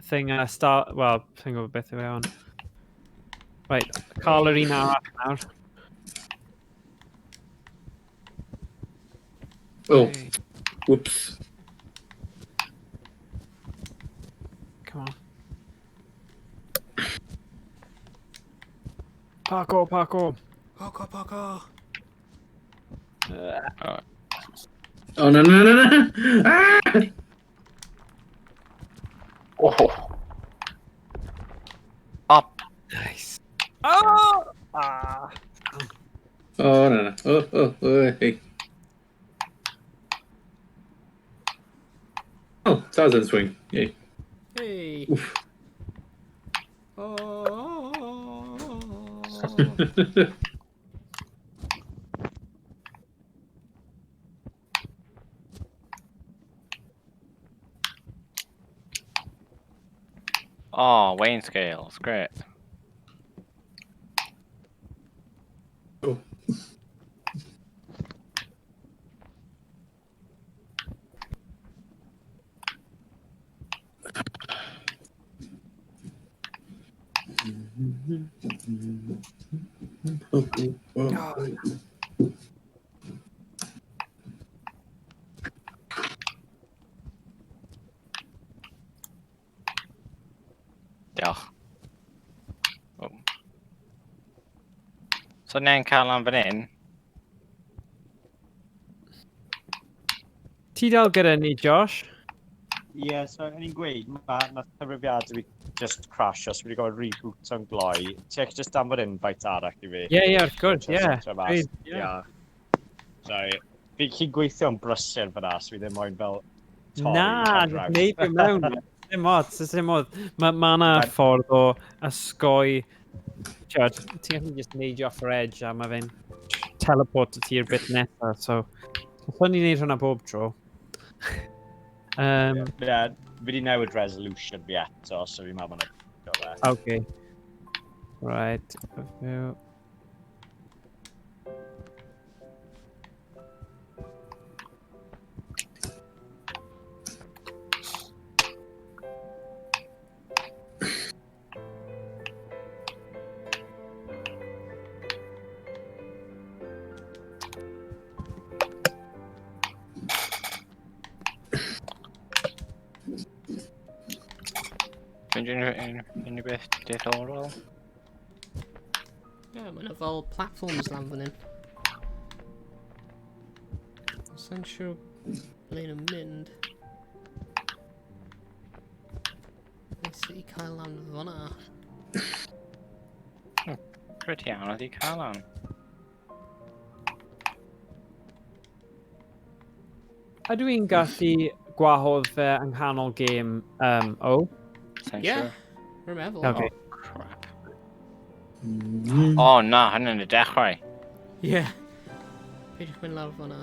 thing a start... Wel, fi'n gwybod beth yw e ond. Right, cael yr un arall nawr. Oh, Okay, whoops. come on. Parkour, parkour. Parkour, parkour. Oh, no, no, no, no. Ah! Oh, Up! Nice. Oh! Ah. Oh, no, no. Oh, hey. Oh, Tarzan swing. Yay. Hey. Oof. Oh. Oh, Wayne scales. Great. Oh. So ni'n cael lan fan hyn. Ti dal gyda ni, Josh? Ie, so yn i'n gweud, mae cyfrifiad fi just crasho, so fi wedi gofod reboot o'n gloi. Ti'n eich just danfod invite arall i fi? Ie, wrth gwrs, ie. Ie. So, fi chi'n gweithio'n brysur fyna, so fi ddim moyn fel torri Na, ar draws. neud fi mewn. Dim oed. Mae yna ffordd o ysgoi. Ti'n gallu just neidio off yr edge a mae fe'n teleport ti'r bit nesaf. So, o'n ni'n neud hwnna bob tro. Ie, fi wedi newid resolution fi eto, so fi'n meddwl hwnna. Okay. Right. Unrhyw beth diddorol? Ie, mae yna fel platforms lan fan hyn. Sa'n siŵr ble nhw'n mynd. Nes i cael lan fyna. Pretty iawn oedd i cael lan. Ydw i'n gallu gwahodd fe yng nghanol gêm o? Ie, rwy'n meddwl. Okay. Crap. O na, hynny'n y dechrau. Ie. Peidiwch mynd lawr fyna.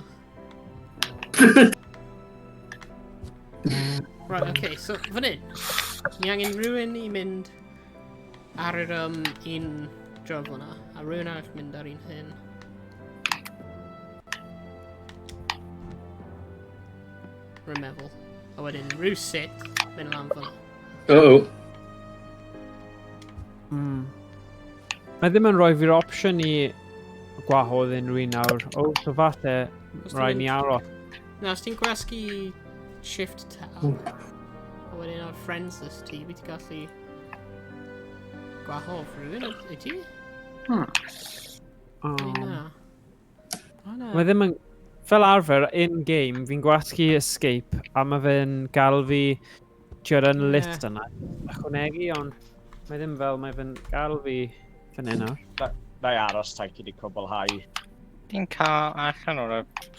Right, okay, so fan hyn. Ni angen rhywun i mynd ar yr un job fyna, a rhywun arall mynd ar un hyn. Rwy'n meddwl. A wedyn rhywsut mynd lan fyna. Mae ddim yn rhoi fi'r opsiwn i gwahodd unrhyw un nawr. So falle rhaid ni aros. Na, os ti'n gwasgu shift tab, a wedyn ar friends list ti, fi ti gallu gwahodd rhywun, i ti? Na. Mae ddim yn... Fel arfer, in-game, fi'n gwasgu escape, a mae fe'n gael fi tiwr yn list yna. Ychwanegu, ond mae ddim fel mae fe'n gael fi fan hyn nawr. Na i aros ta'n cyd i cwblhau. Di'n cael allan o'r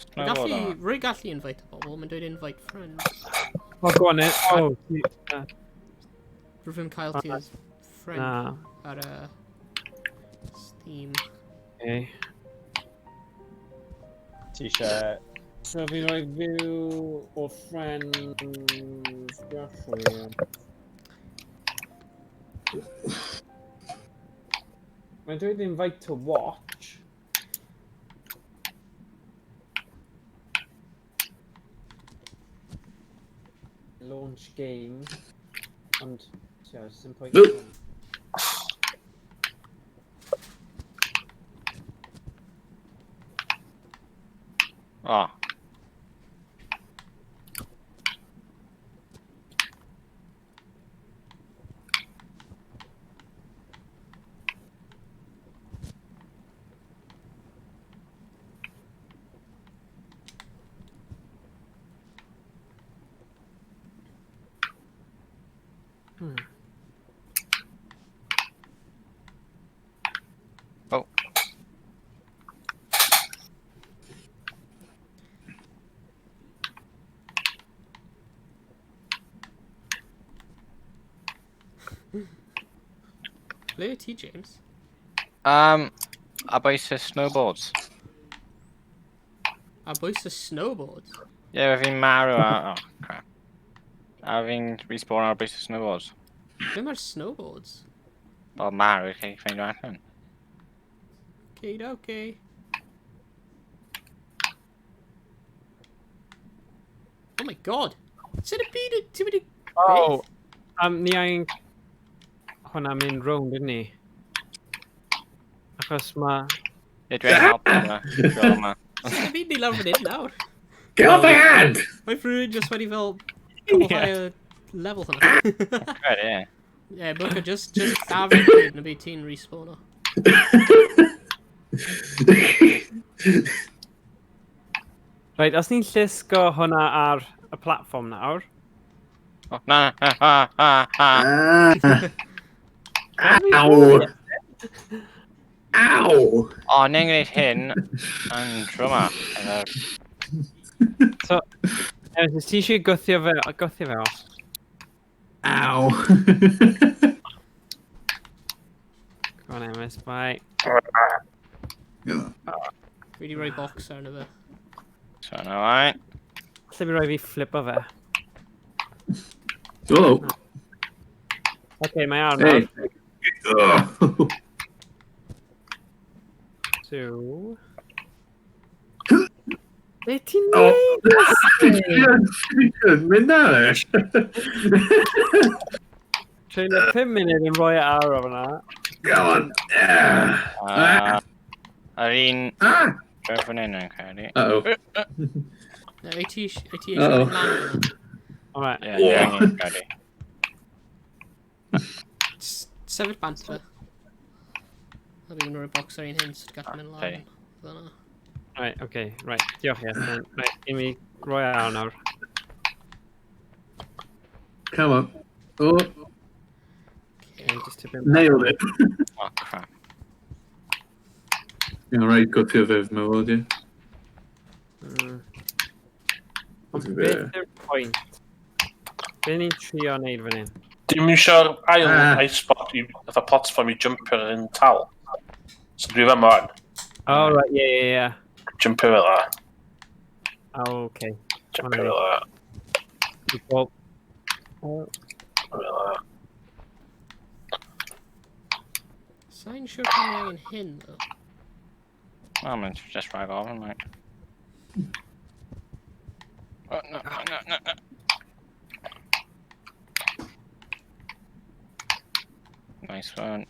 snowboard o? Rwy'n gallu invite bobl, mae'n dweud invite friends. O, go on it. O, Rwy'n cael ti as friend ar Steam. Okay. Ti eisiau... So fi'n rhoi fyw o friends... Mae'n dweud invite to watch. Launch game. Ond, sy'n pwynt. O. Oh. Ble yw ti, James? A bwys y snowboards. A bwys y snowboards? Ie, fi'n marw a... Oh, crap. A fi'n respawn ar bwys y snowboards. Ble mae'r snowboards? O, marw i chi ffeindio allan. Okay. Oh my god! Sut y byd ti wedi... O! Ni angen... Hwna mynd rownd, ydyn ni? Achos ma... Ie, dwi'n helpu yma. Sut y byd ni lawr fan hyn nawr? Get off my hand! Mae rhywun just wedi fel... cwblhau y level hwnna. Good, ie. Ie, Bwca, just dafod hyn na byd ti'n respawno. Right, os ni'n llusgo hwnna ar y platform nawr. O, na, Ow! Ow! O, ni'n gwneud hyn yn drwma. So, Ems, ti eisiau gwthio fe off? Ow! Go on, Ems, bye. Fi di rhoi box arno fe. So, na wain. Lle fi roi fi flip o fe. Oh! Okay, mae ar Hey! nawr. Oh. So... Be ti'n Oh! neud? Mynd na e! Treulio 5 munud yn rhoi e ar o fyna. Come on! Yr un... Ah! Rwy'n fan hyn yn cael Uh-oh. Wyt ti eisiau Uh-oh. mynd lan fyna? Alright. Ie, ni'n cael Sefyll bant fe. A fi'n rhoi box ar un hyn, so ti'n gallu mynd lan. Fyna. Right, okay, right. Diolch Iestyn. Right, i mi rhoi e ar nawr. Come on. Oh, Okay, just to be... nailed it. O, crap. You're right, go to the my world, yeah. Ond beth yw'r pwynt? Be ni'n trio neud fan hyn? Dim eisiau'r ail ice spot i fatha platform i jumpio yn tal. So dwi fe ma'n Oh, right, yeah. jumpio fel la. Oh, okay. Jumpio fel la. Well, Fel la. Sa'n siŵr pan ni angen hyn, ddo. Well, I'm just right off, I'm like... Oh, no. Nice one.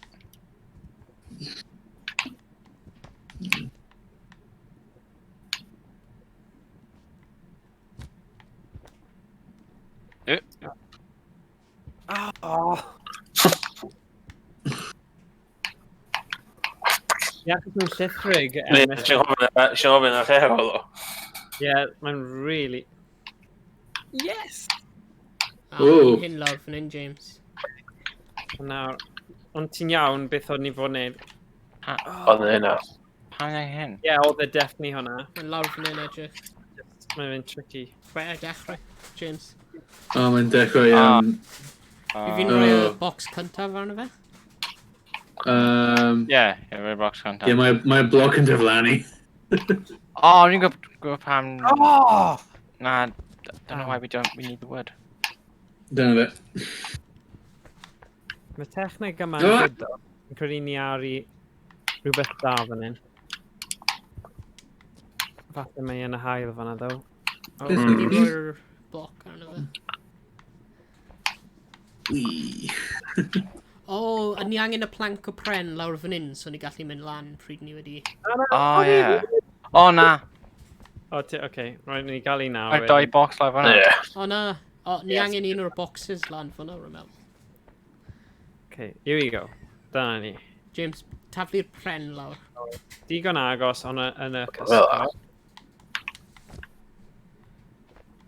oh. Ie, achos mae'n llithrig. Eisiau gofyn ar hero ddo. Ie, mae'n really... Yes! A Ooh. hyn lawr fan hyn, James. Nawr, ond ti'n iawn beth o'n ni fod wneud? Ond yna. Pam neu hyn? Ie, oedd e definitely hwnna. Mae'n lawr fan hyn edrych. Mae'n mynd tricky. Chwe dechrau, James. Oh, mae'n dechrau, Fi fi'n rhoi y box cyntaf arno fe. Yeah, rwy'n box contact. yeah, my block yn diflannu. O, ni'n gwybod pam... Oh! Nah, don't know why we need the wood. Dyna fe. Mae techneg yma Oh! yn gydo. Yn credu ni ar i rhywbeth da fan hyn. Falle mae yn y hael fanna, ddo. Fi di rhoi'r bloc arno fe. Wee. O, a ni angen y plank o pren lawr fan hyn, so ni gallu mynd lan pryd ni wedi... O, ie. O, na. O, oce, rhaid ni gael un nawr. Mae'r doi box lai fan'na. Ie. O na, ni angen un o'r boxes lan fyna, rwy'n meddwl. Okay, here we go. Dyna ni. James, taflu'r pren lawr. Digon agos yn y Fel cysgol. la.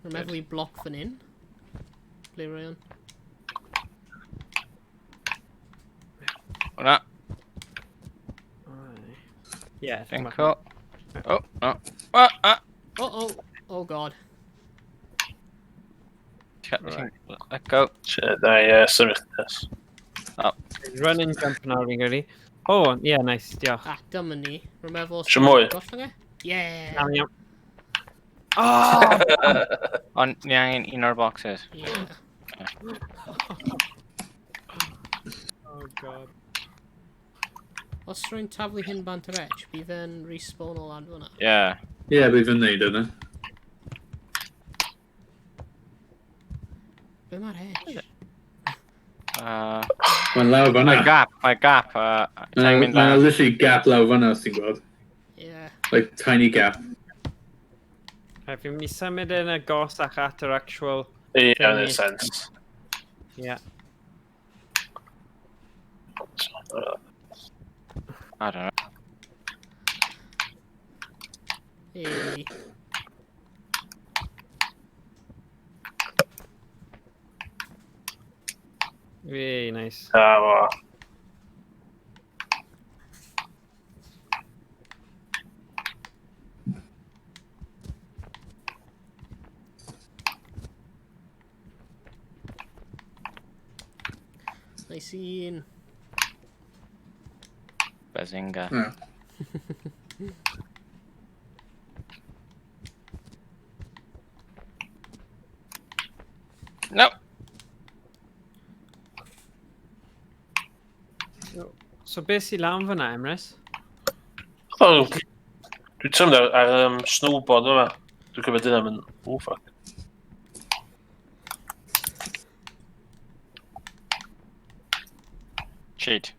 Rwy'n meddwl i bloc fan hyn. Ble rwy o'n? Hwna. Ie, Think o. Oh, no. Oh god. Let go. Da i symud this. Run and jump nawr fi'n gyrru. O, ie, nice, diolch. Dyma ni. Rwy'n meddwl... Isio mwy? Gollwng e? Yeah! Iawn, iawn. Oh! Ond ni angen un o'r boxes. Yeah. Oh, god. Os rwy'n taflu hyn bant yr edge, bydd fe'n respawn o lan fyna. Yeah. Yeah, bydd yn neud yna. Be mae'r edge? Mae'n lawr fan'na. Mae gap. Ta'n mynd Mae'n lan. literally gap lawr fan'na, os ti'n gweld. Yeah. Like, tiny gap. Fi'n mynd i symud yn agosach at yr actual... Ie, Thingy. yn y sens. Ie. I don't know. Hey. Very nice. Well. Nice scene. Bazinga. Oh. No. So beth sy'n lan fyna, Emrys? Oh, dwi'n teimlo ar snowboard yma. Dwi'n cymryd yna mynd... Oh, fuck. Cheat.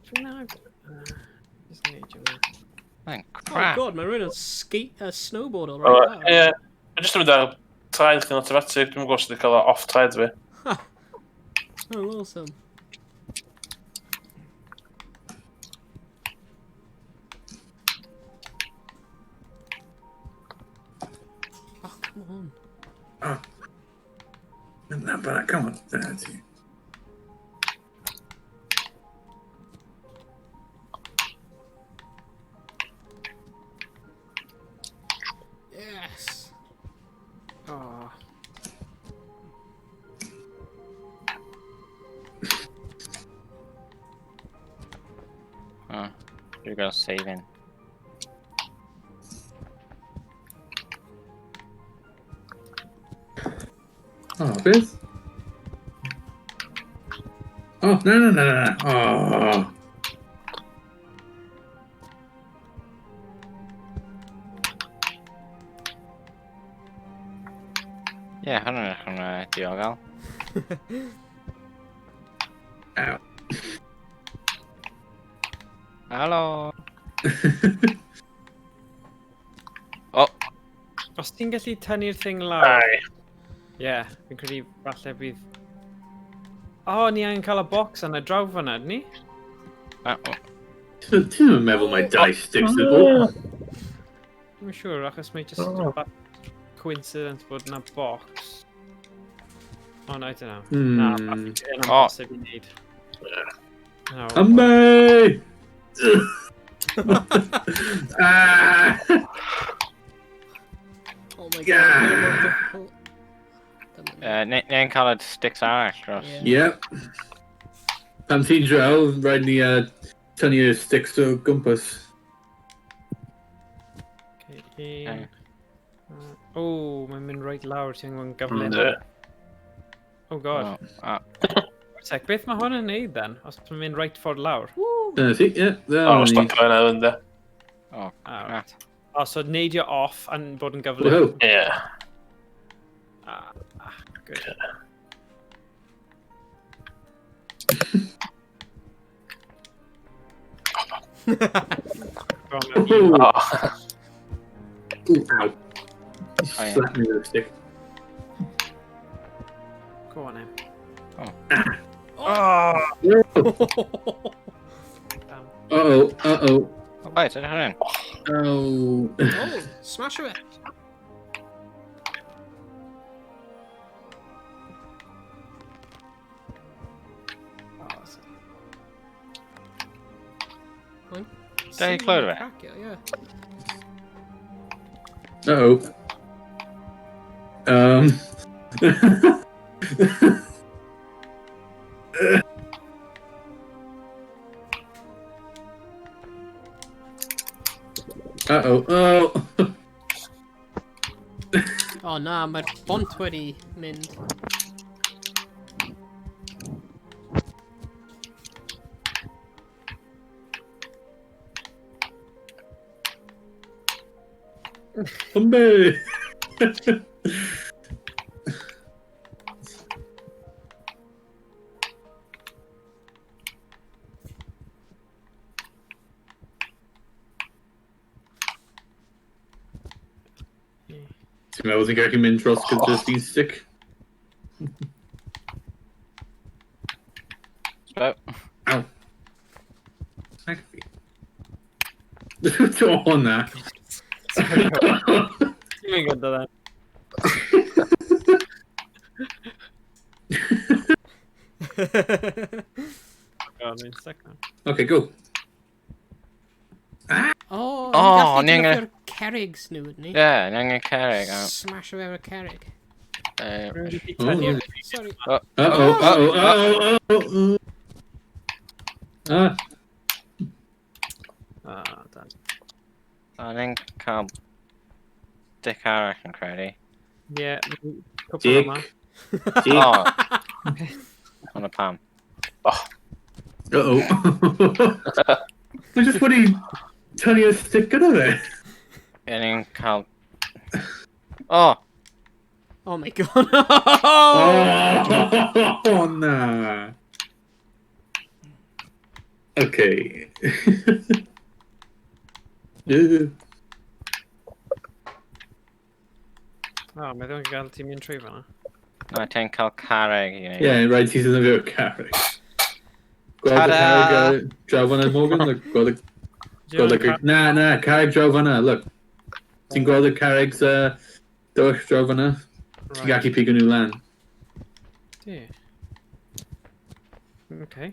Dwi'n nag... Just neidio fe. Mae'n Oh crap. god, mae'n rhywun yn snowboard all Oh, right now. ie. Dwi'n just yn mynd ar traed chi'n automatic. Dwi'n gwybod os ydych cael o off traed fi. Oh, awesome. Oh, come on. Oh. No, but come on. That's it. Yes. Oh. Oh, you go saving. Oh, Beth? Oh, no. Oh. Yeah, hwnna'n edrych yn diogel. Ow. Helo. Oh, Os ti'n gallu tynnu'r thing lawr... Ai. Ie, fi'n credu falle bydd... O, ni angen cael y box yn y draw fyna, ni? Ti'n meddwl mae dice sticks y ball? Dwi'n siŵr, achos mae just coincidence bod yna box. Oh, no, I don't know. Na, Hmm. yn amhosib i wneud. No. Amay! Ah! Oh my god, Yeah. they're more difficult. Ni'n cael y sticks arall dros. Yeah. Yep. Pan ti'n draw, rhaid ni tynnu y sticks o gwmpas. Okay, un. O, mae'n mynd reit lawr, ti'n gwybod gyflym. Ynddi. Oh god. Sec, beth mae hwn yn neud then? Os mae'n mynd reit ffordd lawr? Dyna ti, ie. O, stopio yna, ynddi. Oh, Right. O, so neidio off yn bod yn gyflym. Whoa. Ie. Good. Ooh, O. ow. yeah. Slap me with a stick. Go on, Em. Oh. Damn. Uh-oh. Right, edrych ar hyn. Oh. Oh, smash it. Don't you close it? Crack it, yeah. Uh-oh. Uh-oh. Oh. Oh na, mae'r bont wedi mynd. Humbe. Ti'n meddwl ti'n gallu mynd dros gyda ti'n stick? So, Ow. Smack me. O, na. Ti'n gwybod dda? Okay, go. O, O, ni'n ni'n gallu gonna- defnyddio'r cerrigs nhw, ydyn ni? Ie, ni'n angen Cleric. Smash o efo'r cerrig. Sorry. Uh-oh. Ni'n cael stick arall yn credu. Ie, cwpl Dick. yma. O! Hwna pam. Uh-oh. I just want to tell you a stick gyda fe. Ie, ni'n cael... O! Oh my god. Oh, na. Okay. O, mae ddim yn gael ti'n mynd trwy fanna. Na, ti'n cael carreg i ni. Yeah, right, he's in the video carreg. Gweld y carreg draw fanna, Morgan? Look, gweld y... Na, carreg draw fanna, look. Ti'n gweld y carregs dywch draw fanna? Ti'n gallu pigo nhw lan. Di. Okay.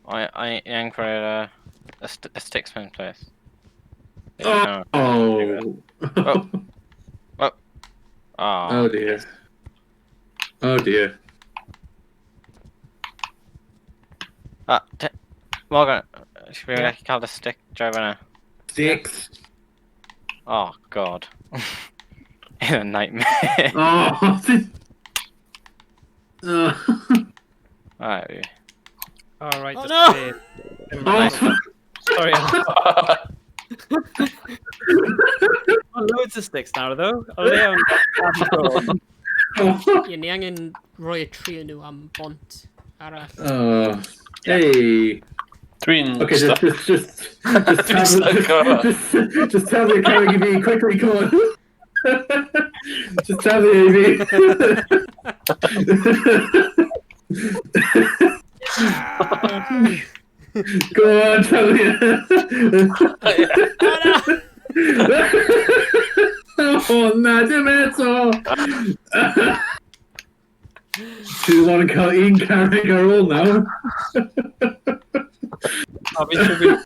YnChwarae a sticksman place. Oh! Oh dear. Oh dear. Morgan, should we gallu cael the stick draw fanna? Sticks! Oh, God. It's a nightmare. Oh! Alright. Alright, Oh, just no! play. Oh! Sorry. Oh, loads of sticks now, though. O le am... Ie, ni angen rhoi y tri nhw am bont arall. Oh, hey. Dwi'n... Okay, just tell me, Carrie, give me quickly, come on. Just tell me, Amy. Go on, tell me. Oh, na, dim eto. Ti'n want to cael un carreg ar ôl nawr? A fi'n siŵr fi'n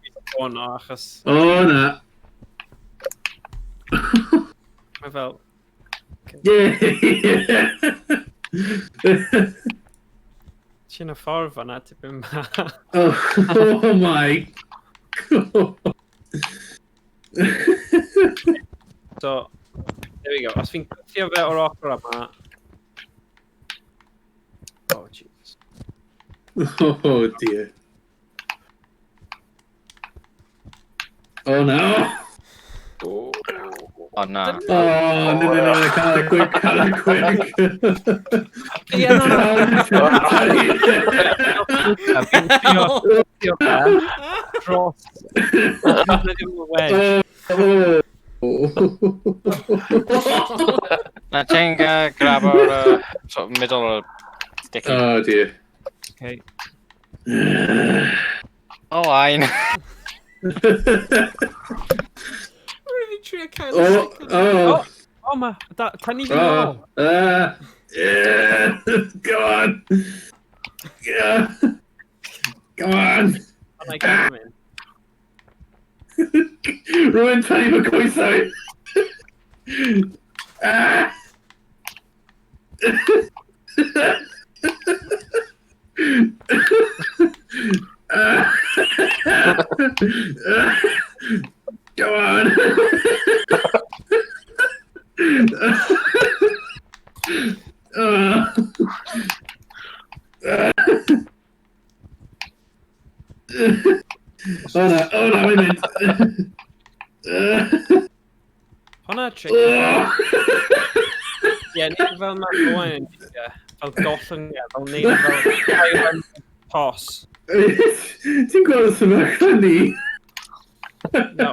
o'n o, achos O, na. mae fel... Yeah. Ti'n y ffordd fanna, tipyn ma. Oh my god. So, there we go. Os fi'n cyffio fe o'r ochr yma... Oh, jeez. Oh dear. Oh no. Oh, no. Oh, no, cael ei quick. Ie, no. Fi'n cyffio fe dros... Dwi'n ddim yn wedge. Na, ti'n grab o'r sort of middle o'r sticky. Oh dear. Okay. Oh, ein. Rwy'n fi'n trio cael y Oh. O, ma, tynnu fi Oh. nôl. Yeah. Go on. Yeah. Come on. Ond I gael mynd. Rwy'n tynnu fy coesau. Ah. Go on. Oh no, wait a minute. Hwna trick. Ie, nid fel mae rwan yn fel gollwng, fel neud fel Highland toss. Ti'n gweld y sefyllfa ni? No.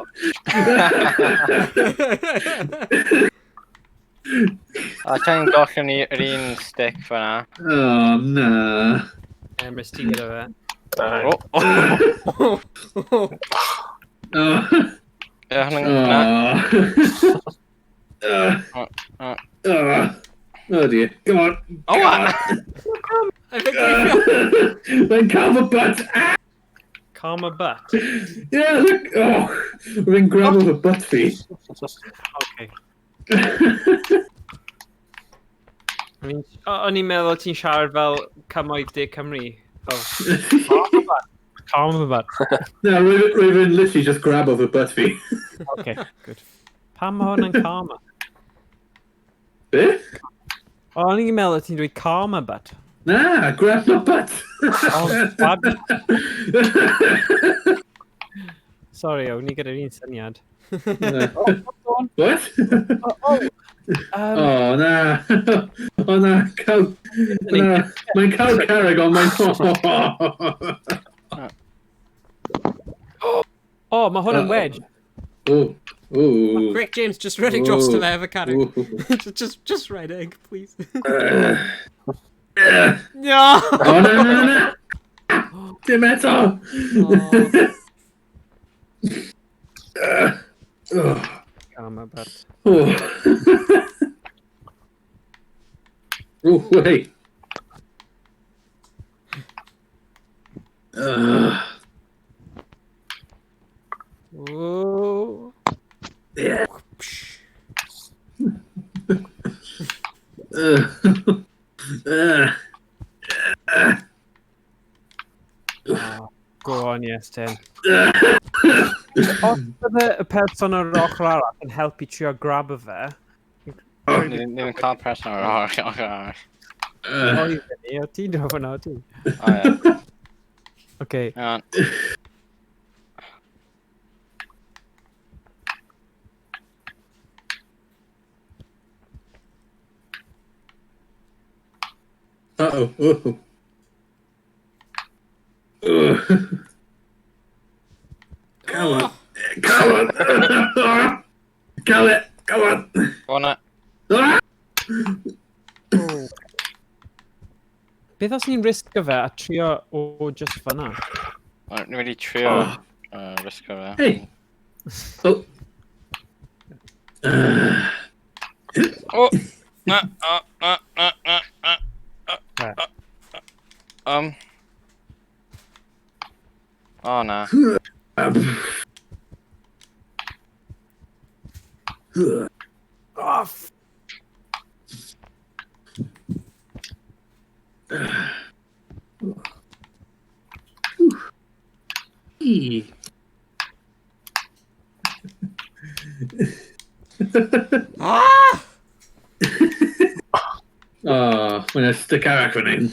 A ti'n gollwn i'r un stick fyna. Oh, na. Mis ti gyda fe. Oh. Oh. Yeah, na. Oh dear. Come on. Oh, what? I think we Then carve a butt. Ah! Karma butt. Yeah, look. Oh, we're in grab of a butt feet. Okay. I mean, o'n i'n meddwl ti'n siarad fel cymoedd De Cymru. Oh. Karma butt. No, we're in literally just grab of a butt feet. Okay, good. Pam mae hwn yn karma? Eh? O'n i'n meddwl ti'n dweud karma butt. Nah, grab my butt. Sorry, o'n i gyda'r un syniad. What? Oh, nah. Oh, nah. Cow. Nah. My cow carrot on my... Oh, mae hwn yn wedge. Oh. Ooh. Quick, James, just running dros to there, the carrot. Ooh. just right egg, please. No! Oh, no. Dim eto! Karma butt. Oh, wait. Oh. Yeah. Go on, yes, Tim. Os bydde y person o'r ochr arall yn helpu trio grab y fe... Ddim yn cael person o'r ochr arall. O, i fyny, o ti'n dod fyna, o ti? O, ie. Okay. Iawn. Uh-oh. Come on. Come on. Come it. Come on. Go on, Beth os ni'n risgo fe a trio o just fyna? Ni wedi trio risgo fe. Hey. Oh. Oh! Na! Oh, na. Off! Ah! Oh, when I stick out acronym.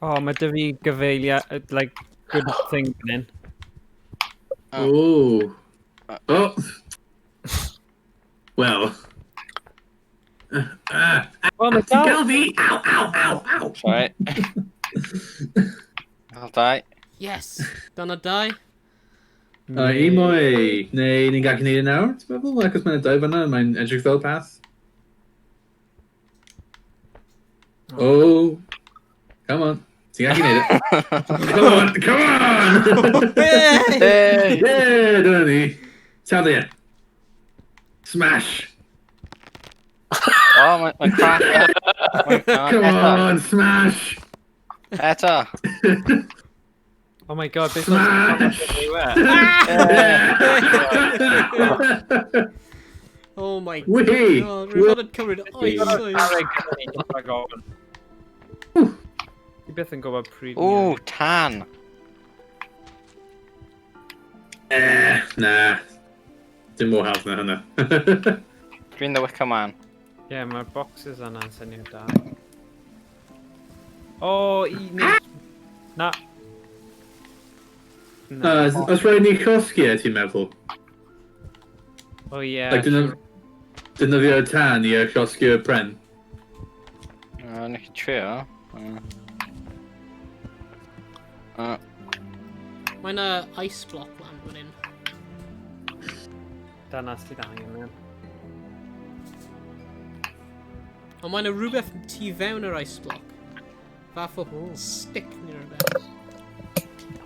Oh, mae dy fi gyfeiliad, like, good thing fan hyn. Oh. Oh. Well. Wel, mae dal... Galfi! Ow! Sorry. I'll die. Yes, dyna dau. Un mwy. Neu ni'n gallu neud e nawr, ti'n meddwl? Ac os mae'n dau fan'na, mae'n edrych fel path. Oh. Come on. Ti'n gallu neud e. Come on! Hey! Yeah, dyna ni. Tell you. Smash. Oh, mae'n crack. Come on, smash. Eto. Oh my god, beth Smash! Oh my Wee! god, we've got it covered. Ti beth yn gwybod pryd Ooh, tan. Nah. Dim more health na hynna. Dwi'n the Wicker Man. Ie, mae'r boxes yna'n syniad da. O, Na. Os rhaid ni chosgi e, ti'n meddwl? O ie. Dynyddio tan i chosgi y pren. Ni chi trio. Mae'n ice block lan fan hyn. Dyna sydd angen mewn. Ond mae'n rhywbeth tu fewn yr ice block. Fath o stick neu rhywbeth.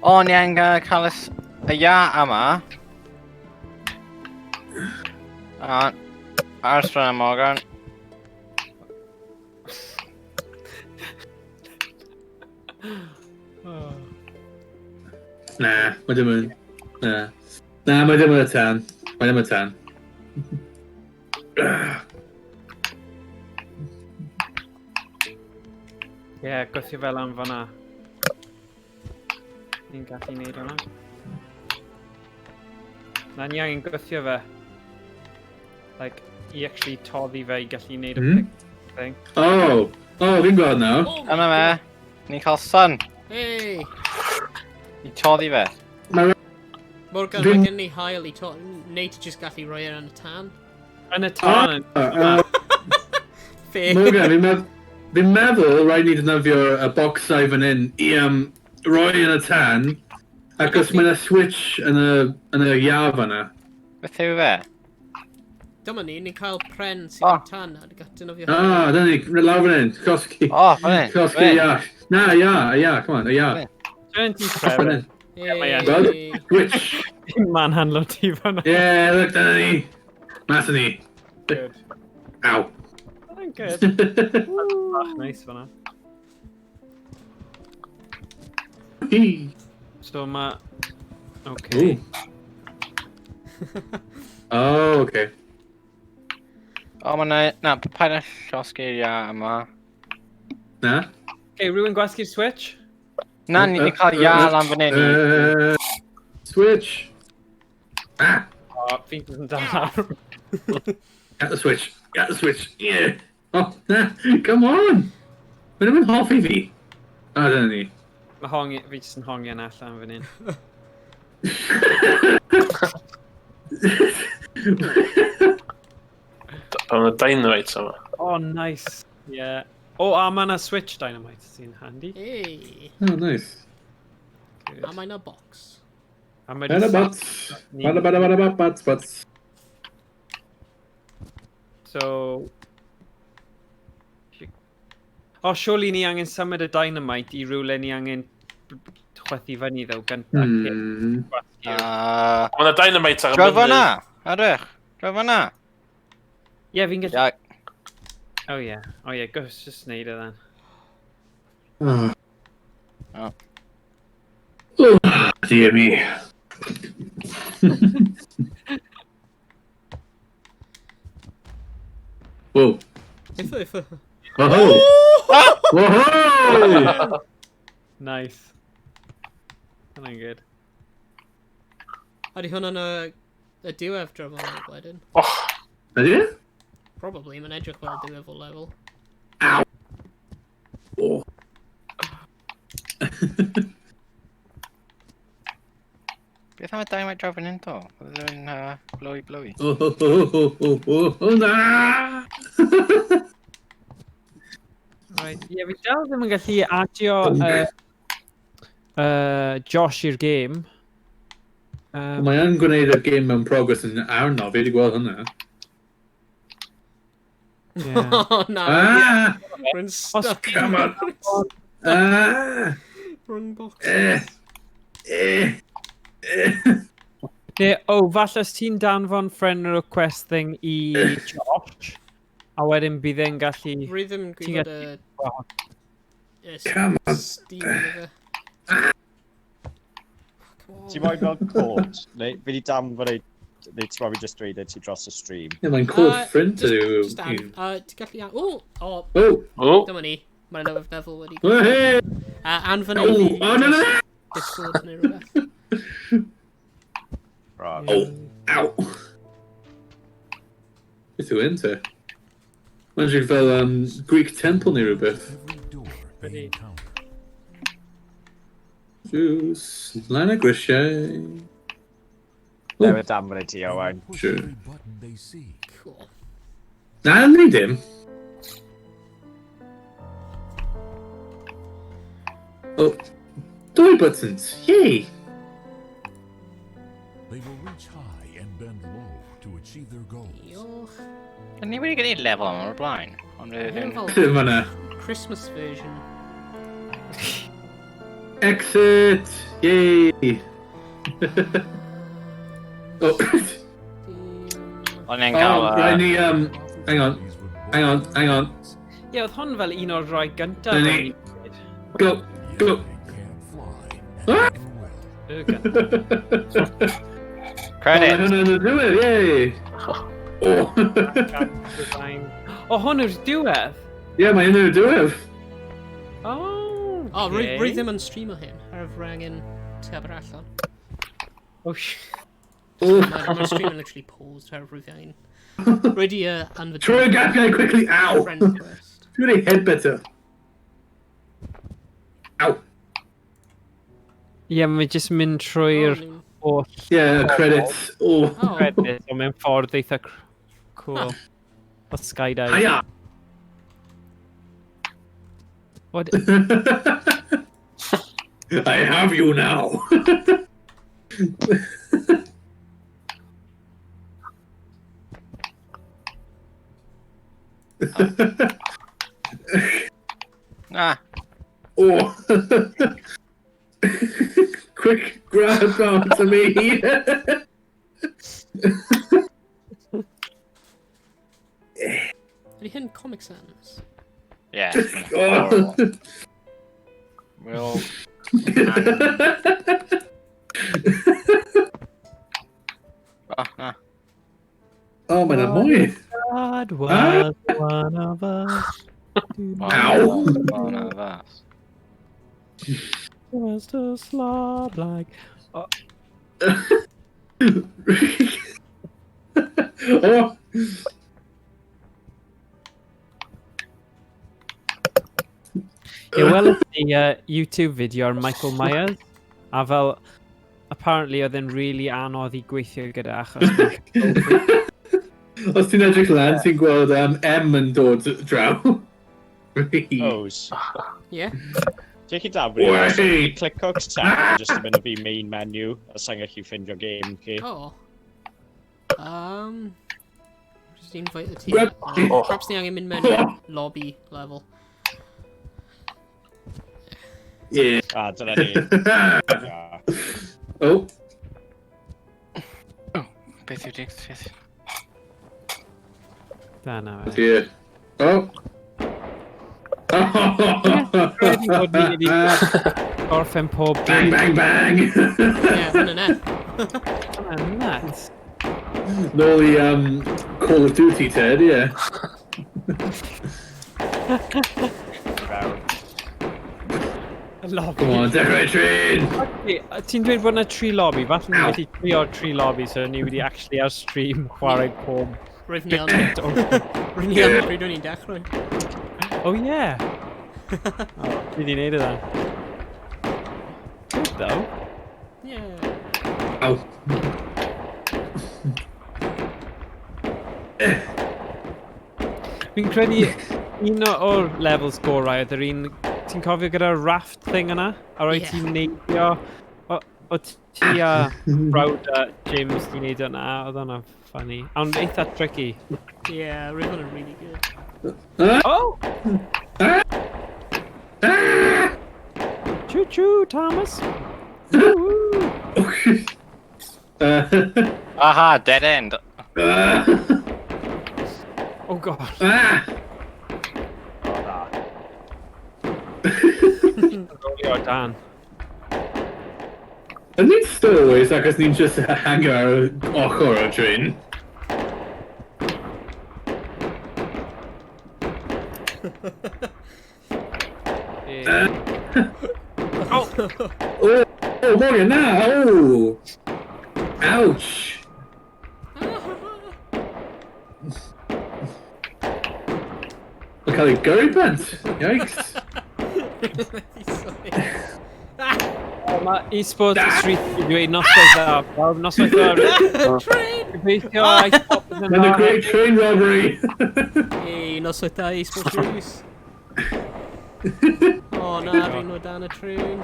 O, ni angen cael y ia yma. Ar stran y Morgan. Na, mae dim yn... Na, mae dim yn y tan. Mae dim yn y tan. Ie, gwythio fel am fan'na. Ni'n gallu neud hwnna. Na, ni angen gwythio fe. Like, I actually toddi fe I gallu neud y pick thing. Oh, fi'n gweld nawr. Yna fe. Ni'n cael sun. Hey! I toddi fe. Morgan, mae gen ni hael I neu ti just gallu rhoi yn y tan. Yn y tân. Fe. Morgan, fi'n meddwl rhaid ni defnyddio y bocsau fan hyn I roi yn y tan, ac os mae'n switch yn y ia fan'na. Beth yw fe? Dyma ni, ni'n cael pren sy'n yn tan a defnyddio. Dyna ni, lawr fan hyn, cosgi. O, fan hyn. Cosgi ia. Na, ia, come on, ia. Dwi'n ti Fan preben. hyn. Hey. Switch. Manhandlo ti fan'na. Yeah, look, dyna ni. Mas ni. Good. Ow. That's good. Bach nice fan'na. So ma... Okay. Oh, okay. O, mae'n... Na, pa'n y llosgi'r ia yma. Na? Okay, rhywun gwasgu'r switch? Na, ni wedi cael ia lan fan hyn I... Switch. Ah, O, fi'n dod yn dal. got the switch. Got the switch. Yeah. Oh, nah, come on. Mae'n ddim yn hoffi fi. O, dyna ni. Fi jyst yn hongian allan fan hyn. Yn y dynamite yma. Oh, nice. Yeah. Oh, a ma' 'na switch dynamite sy'n handy. Hey. Oh, nice. A mae'n y box. A mae Bada bats. Bada bats. So... O, surely ni angen symud y dynamite I rywle ni angen chwethu fyny ddaw gyntaf. Mae yna dynamite ar y Draw fan'na! Arrych! Draw fan'na! Ie, fi'n gallu... Ia, Oh, ie. Oh, ie, gos, just neud e then. Oh. Oh, dear me. Whoa. If Whoa! Whoa! Nice. Hwnna'n good. Ydy hwnna'n y diwedd drum o'n wedyn? Ydy? Probably, mae'n edrych fel diwedd o level. Ow! Oh. beth am y dau mae draw fan hyn to? Oedd yn blowy. Oh, na! Right. Ie, fi dal ddim yn gallu adio Josh i'r game. Mae yn gwneud y game mewn progress yn arno, fi wedi gweld hynna. Yeah. Oh, no. Ah! Rwy'n stuck. Come on! Ah! Wrong box. Ne, falle os ti'n danfon friend request thing I Josh, a wedyn bydd e'n gallu... Rwy ddim yn Ti'n gwybod Come on. Steam iddo. Ti'n moyn fel cod? Neu fi di danfon ei... Neu ti'n moyn fi just dweud e ti dros y stream? Yeah, mae'n cod ffrind yw. Ti'n gallu... O! Oh! Dyma ni. Mae'n newydd meddwl wedi... Oh, hey! Anfon Oh, ei oh, no, no! Discord neu rhywbeth. Right. Oh, ow! Beth yw hyn te? Mae'n rhyw fel Greek temple neu rhywbeth. Juice, lan y grisiau. Newid danfon ei ti, Owain. Sure. Cool. Na, ni dim. Oh, dwy buttons, yay! They will reach high and bend low to achieve their goals. Diolch. Ni wedi gwneud lefel yma o'r blaen. Ond wedyn... Dim yna. Christmas version. Exit! Yay! Oh. Ond ni'n cael... Rhaid ni, hang on. Ie, oedd hon fel un o'r rhoi gyntaf. Rhaid ni... Go! Ah! Credit! Oh, hwnna'n y diwedd, yay! Oh! O, hwn yw'r diwedd? Ie, mae hyn yw'r diwedd. Oh, O, rwy ddim yn streamo hyn. Ar y frengen teber allan. Oh, shit. Mae'r stream yn literally paused ar rwy fein. Rwy di anfod... Trwy y gapiau quickly, ow! Friend request. Trwy ei headbutter. Ow! Ie, mae jyst mynd trwy'r holl Yeah, credits. Oh. credit, ond mewn ffordd eitha cool. O skydive. Hiya! What? I have you now. Ah, Oh. Quick grab onto me. Ydy hyn Comic Sans? yeah. Oh. We'll... Oh, na. Oh, mae'n mwy. God was one of us. Ow. One of us. Was to slob like... Oh. Ie, wel, YouTube video ar Michael Myers, a fel, apparently oedd e'n really anodd i gweithio gyda achos... Os ti'n edrych lan, ti'n gweld M yn dod draw. Oes. Ie. Jake i Dabri, os ydych clic o'ch tab, jyst yn mynd o fi main menu, a sa'n gallu ffindio game chi. O. Just invite the team. Grab- Perhaps ni angen mynd mewn lobby level. Yeah. A dyna ni. Ia. Oh. Beth yw Dick's fifth? Da na fe. Dear. Oh. Credu bod ni wedi gorffen pob Bang, bang, bang. Ie, hwn yn e. Hwnna'n nuts. Nôl i Call of Duty, Ted, yeah. Lobby. Come on, decorate train. Ti'n dweud bod yna 3 lobby, falle ni wedi trio 3 lobby, so ni wedi actually ar stream chwarae pob Rwy'n ni ond. bit o... Rwy'n ni ond pryd o'n i'n dechrau. Oh yeah! Ni wedi neud yna. Good though. Ie. Ow. Fi'n credu un o'r levels gorau oedd yr un... Ti'n cofio gyda'r raft thing yna? A roedd ti'n neidio... O ti a Brawd a James ti'n neud yna, oedd hwnna funny. Ond eitha tricky. Ie, rwy'n hwn yn really good. Oh! Choo choo, Thomas! Woo-hoo. Aha, dead end. Oh god. Rolio Dan. Yn ni'n stowaways ac os ni'n just hangio ar y ochr o'r train. Oh, Morgan, na! Oh! Ouch! Mae'n cael ei gyrru bant! Yikes! Mae eSports Street wedi dweud noswaith dda. Wel, noswaith dda. Gobeithio ice pop yn Mae'n a great train robbery! Ei, noswaith da i sports rhywys. O na, rwy'n o dan y trwyn.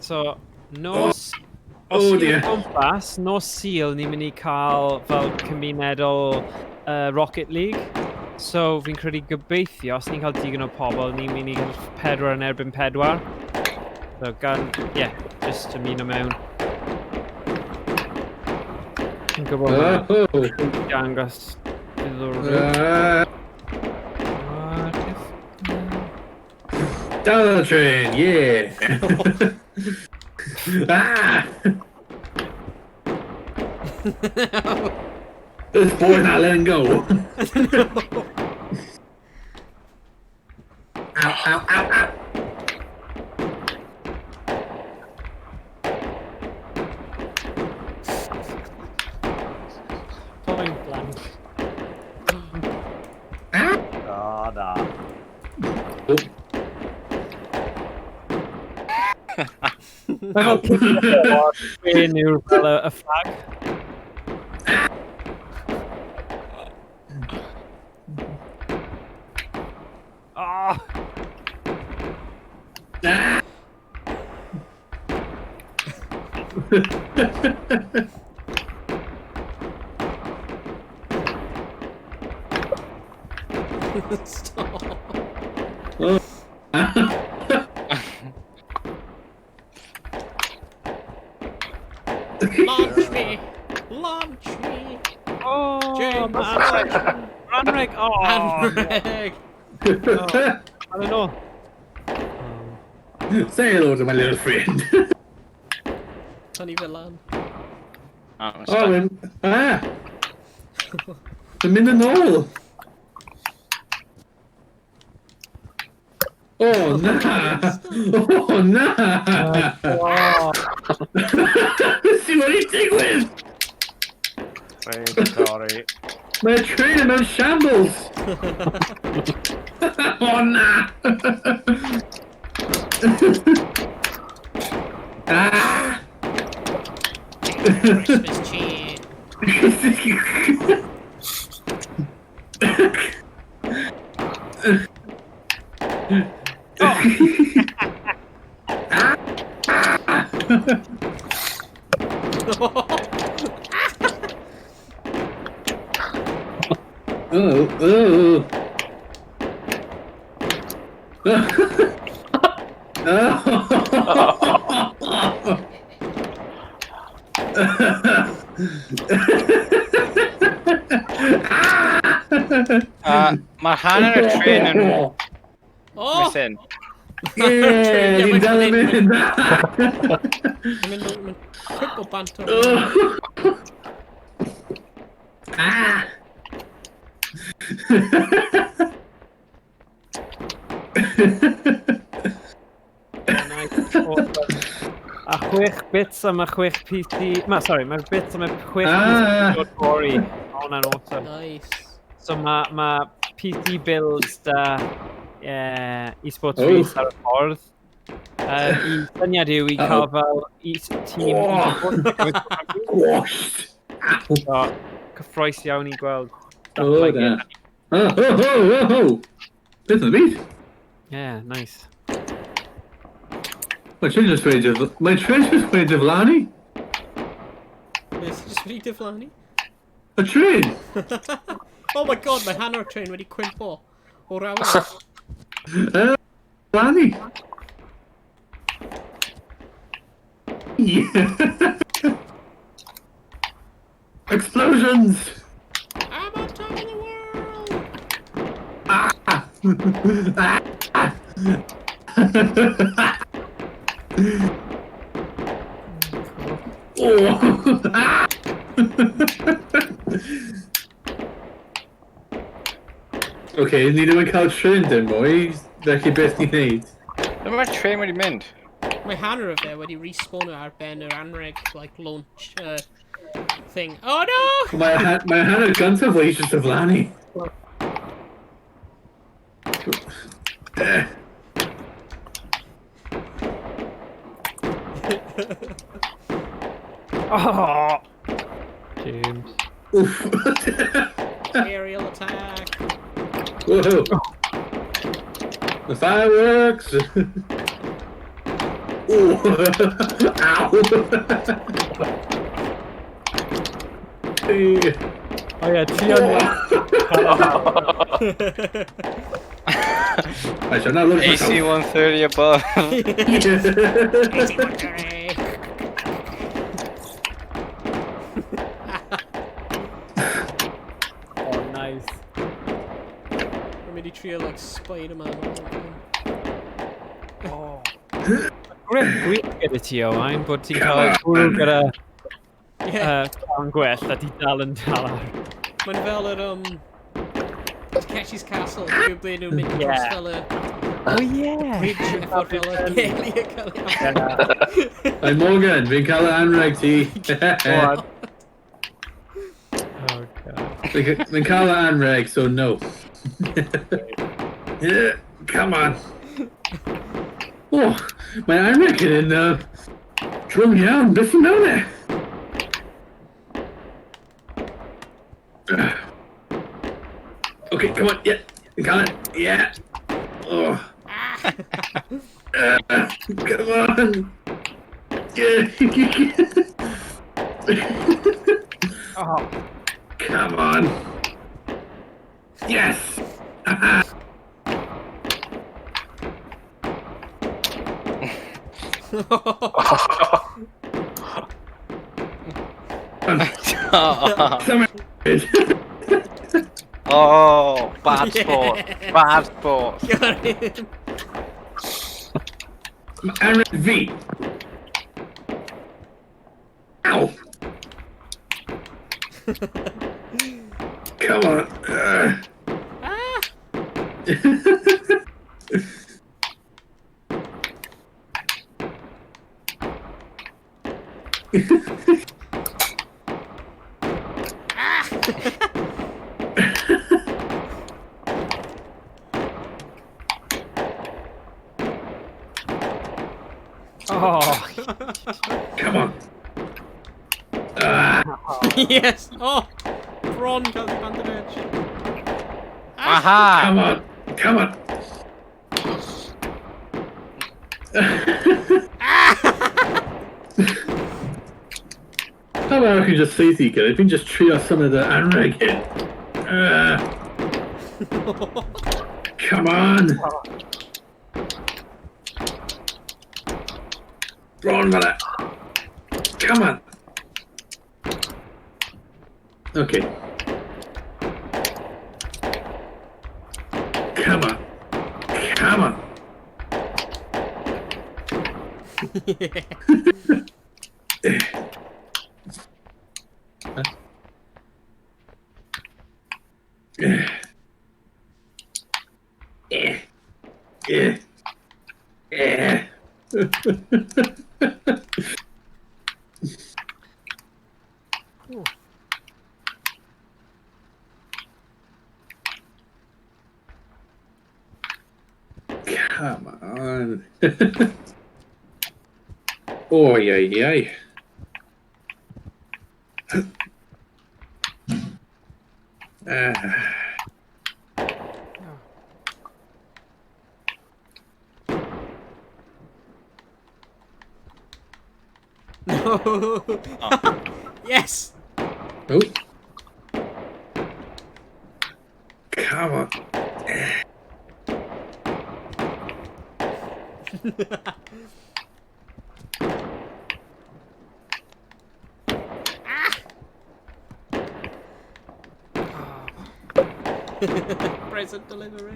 So, nos Oh Os dear. yw'n gwmpas, nos Sul, ni'n mynd I cael fel cymunedol Rocket League. So fi'n credu gobeithio, os ni'n cael digon o pobl, ni'n mynd I cael 4 yn erbyn 4. So just ymuno mewn. Fi'n gwybod hwnna'n dangos Down the train, yeah. This boy's not letting go. Ow, ow, ow, ow. point blank. O, na. Mae fel yw'r fel y fflag. Oh! Stop. Launch me! Launch me! Oh, James! Ranreg! Oh, Anreg! I don't know. Say hello to my little friend. Tony Villan. Oh, I'm in the knoll. Oh, nah. Oh, nah. Oh, See what he's doing. Sorry. My train in shambles. Oh, nah. Ah. Christmas cheer. Mae'r hanner y tren yn Oh! missing. Yeah, Yeah, he's my in. I'm in triple banter. Ah. a 6 bits am a 6 PC... Mae'r bits am y 6 Ah. PC Dory. Hwna'n awesome. Nice. So mae PC builds da eSports Oh. Race ar y ffordd. I syniad yw I cael fel tîm Washed. So, cyffroes iawn I gweld. Oh, da. Oh. Beth yn y byd? Yeah, nice. My treasure's wage of Lani? Yes, just really Flanny. A train? Oh my god, my hanner train wedi cwympo. O rawn. Lani? Yeah. Explosions! I'm on top of the world! Ah! Oh! Ah! Okay, ni ddim yn cael tren dim mwy, felly beth ni'n neud? Dyma mae'r tren wedi mynd. My hanner of there wedi respawn ar ben yr anreg, like, launch thing. Oh no! Mae hanner gyntaf o eisiau syflanu. Oh! James. Oof. Aerial attack. Whoa. The fireworks. Oh! Ow! Hey. Oh yeah, trio. I shall not look AC myself. 130 above. Oh, nice. Mini trio like Spider-Man. Oh. Gwych gyda ti Owain, bod ti'n Come cael on. gwrw gyda Yeah, can gwell a di dal yn dal ar. mae'n fel yr Takeshi's Castle. Dwi'n ble nhw'n mynd dros Yeah. fel y Oh yeah! bridge efo fel y geli yn cael ei Hey Morgan, fi'n cael y anreg ti. Oh god. Fi'n cael y anreg, so no. Yeah, come on. Oh, mae anreg yn drwm iawn, beth yn mewn e? Okay, come on, yeah, fi'n cael it, yeah. Oh. Come on. Yeah. Oh. Come on. Yes. Oh, bad sport. Bad sport. Got him. Aaron V. Ow. Come on. Oh. Come on. Yes. Oh, Bron cael ei bandage. Aha! Come on. Come on. How about I can just say to you, I can just trio some of the anreg in. Come on. Ron, man. Come on. Okay. Come on. Come on. Come on. Oh, yeah. No. Yes. Oh. Come on. Present delivery.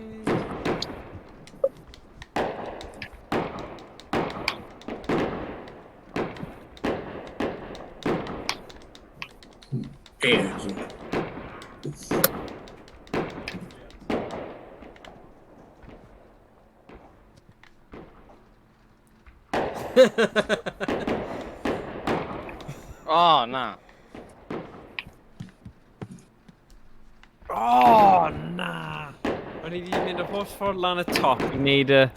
Oh, no. Oh, na! O'n i wedi mynd y holl ffordd lan y top i wneud y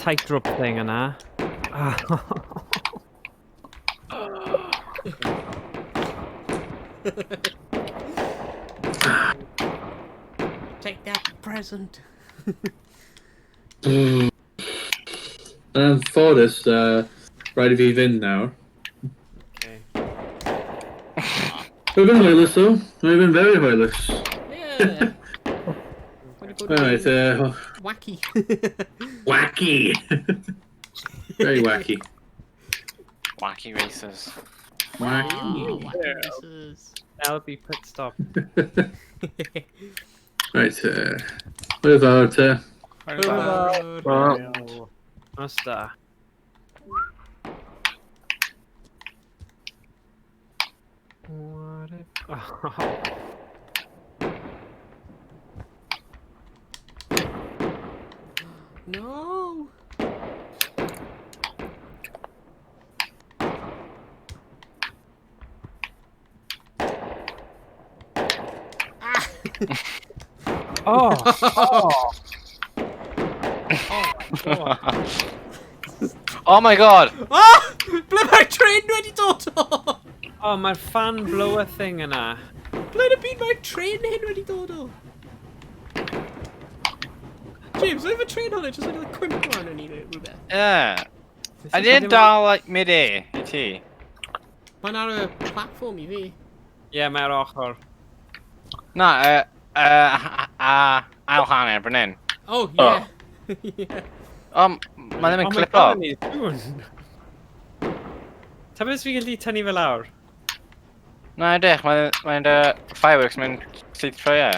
tightrope thing yna. Take that present. Yn ffodus, rhaid I fi fynd nawr. Okay. Mae'n fynd hwylus though. Mae'n fynd very hwylus. Yeah. Alright, Wacky. wacky. Very wacky. Wacky races. Wacky. Wacky races. LB pit stop. Right, what about, What's that? What if... Oh. No. Oh! Oh my god! Oh my god! Ah! Ble mae'r tren wedi dod o? Oh, mae'r fan blower thing yna. Ble na byd mae'r tren hyn wedi dod o? James, oedd y tren hwnna jyst wedi cwymp lan yn ni rhywbeth? Yeah. I didn't dal like mid-air, I ti. Mae'n ar y platform I fi. Ie, mae'r ochr. Na, ail hanner, fan hyn. Oh, yeah. Yeah. Mae ddim yn Oh my clip god, o. he's doing. Ta beth fi gallu tynnu fel lawr? Na, edrych, mae'n fireworks mynd sydd trwy e.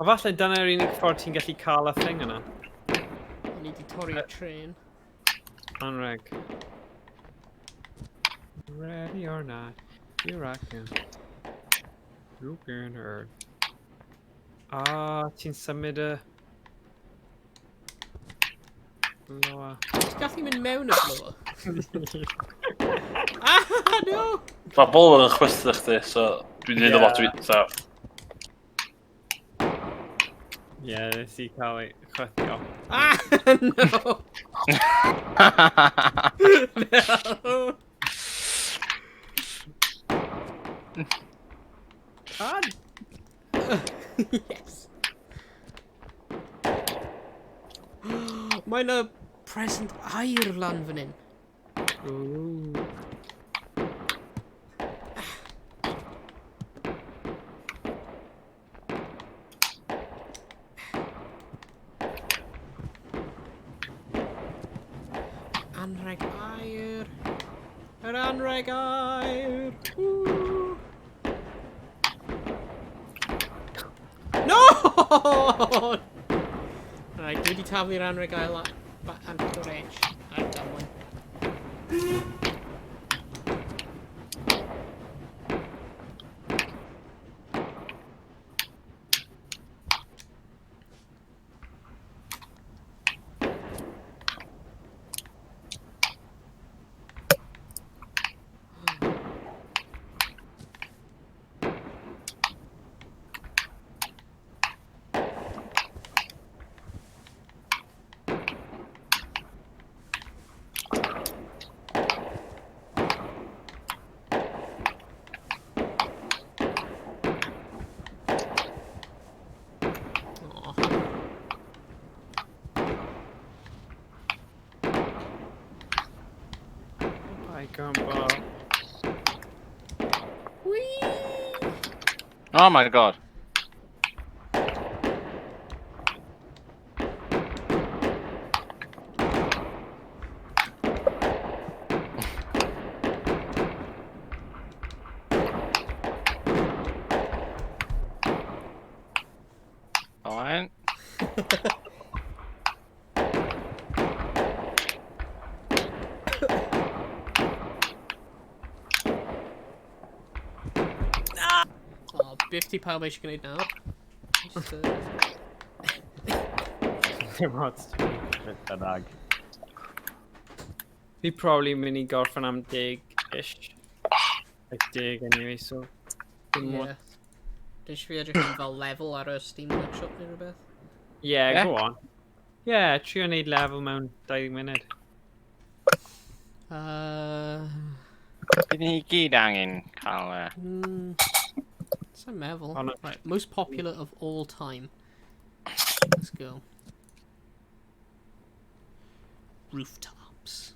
O falle dyna'r unig ffordd ti'n gallu cael y thing yna. Ni wedi torri'r tren. Anreg. Ready or not, here I come. You can hurt. Ah, ti'n symud y... blower. Ti'n gallu mynd mewn y blower? Ah, no! Mae bol yn chwystio chdi, so dwi'n neud o lot o so. Ie, nes I cael ei chwythio. Ah, no! No! God! Yes. Mae'n y present air lan fan hyn. Ooh. Anreg air. Yr anreg air. Woo. No! Right, dwi wedi taflu'r anreg ail am o'r edge. Ar damwain. Gumbo. Whee! Oh my god. Alright. Oh, 50 pawb eisiau gwneud nawr. Just, Dim ots to me. Beth bynnag. Fi probably mynd I gorffen am 10-ish. Like 10 anyway, so... dim yeah. more. Dwi'n fi edrych yn fel level ar y Steam Workshop neu rhywbeth. Yeah, Yeah? go on. Yeah, trio wneud level mewn 20 munud. Bydd ni gyd angen cael Sa'n meddwl. Oh, no. Right, most popular of all time. Let's go. Rooftops.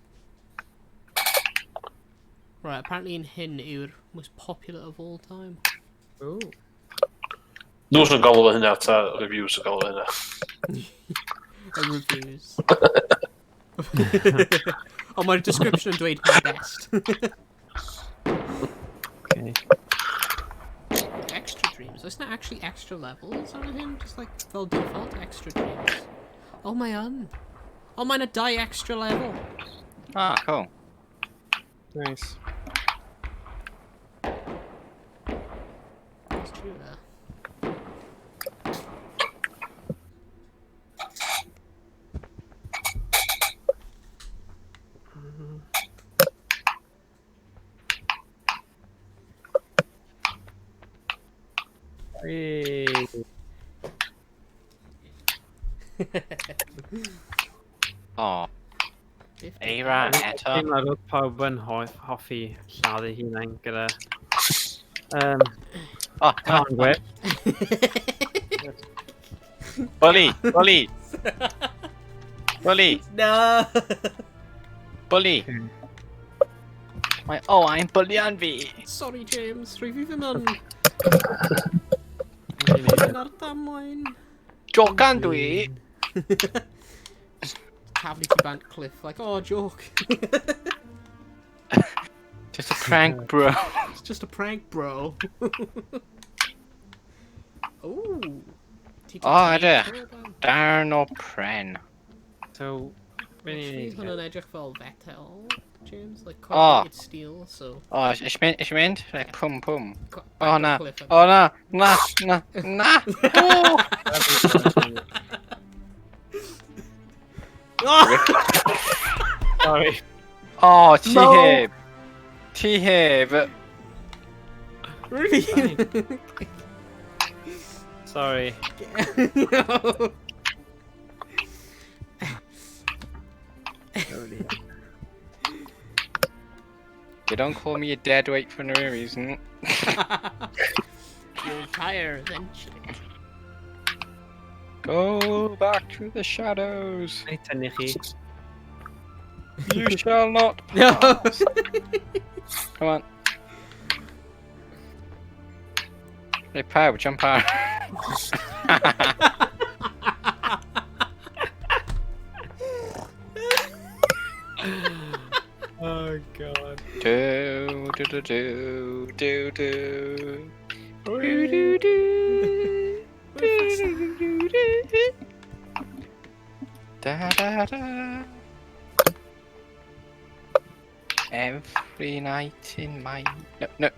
Right, apparently in hyn yw'r most popular of all time. Ooh. Nhw sy'n galw hynna, ta reviews yn galw hynna. Y reviews. Ond mae'r description yn dweud best. Okay. Extra dreams. Oes na actually extra levels on hyn? Just like fel default extra dreams. Oh, mae yn. Oh, mae'n a 2 extra level. Ah, cool. Nice. Let's do that. Hey. O, 50. eira eto. Dwi'n meddwl pawb yn hoffi lladd eu hunain gyda... O, Can gweb. bully, bully. Bully, No! bully. Mae Owain bullian fi. Sorry, James. Rwy fi ddim yn... Yn ar damwain. Jocan dwi. Taflu ti bant cliff, like, oh, joke. Just a prank, bro. It's just a prank, bro. Ooh. Oh, ydych. Darn o pren. So, Actually, hwnna'n edrych fel fetal, James, like Oh. corrugated steel, so... O, is mynd? Like, pwm pwm. Back O, the na. cliff, O, na. Na, na, na. sorry. O, ti No. heb. Ti heb. Really? Sorry. No. You don't call me a dead weight for no reason. You'll retire eventually. Go back to the shadows. Ei, tynnu chi. You shall not No. pass. Come on. Hey, pawb, jump out. Oh, God. Do do do do do do. Do do do. Do do do. Da da da. Every night in my no.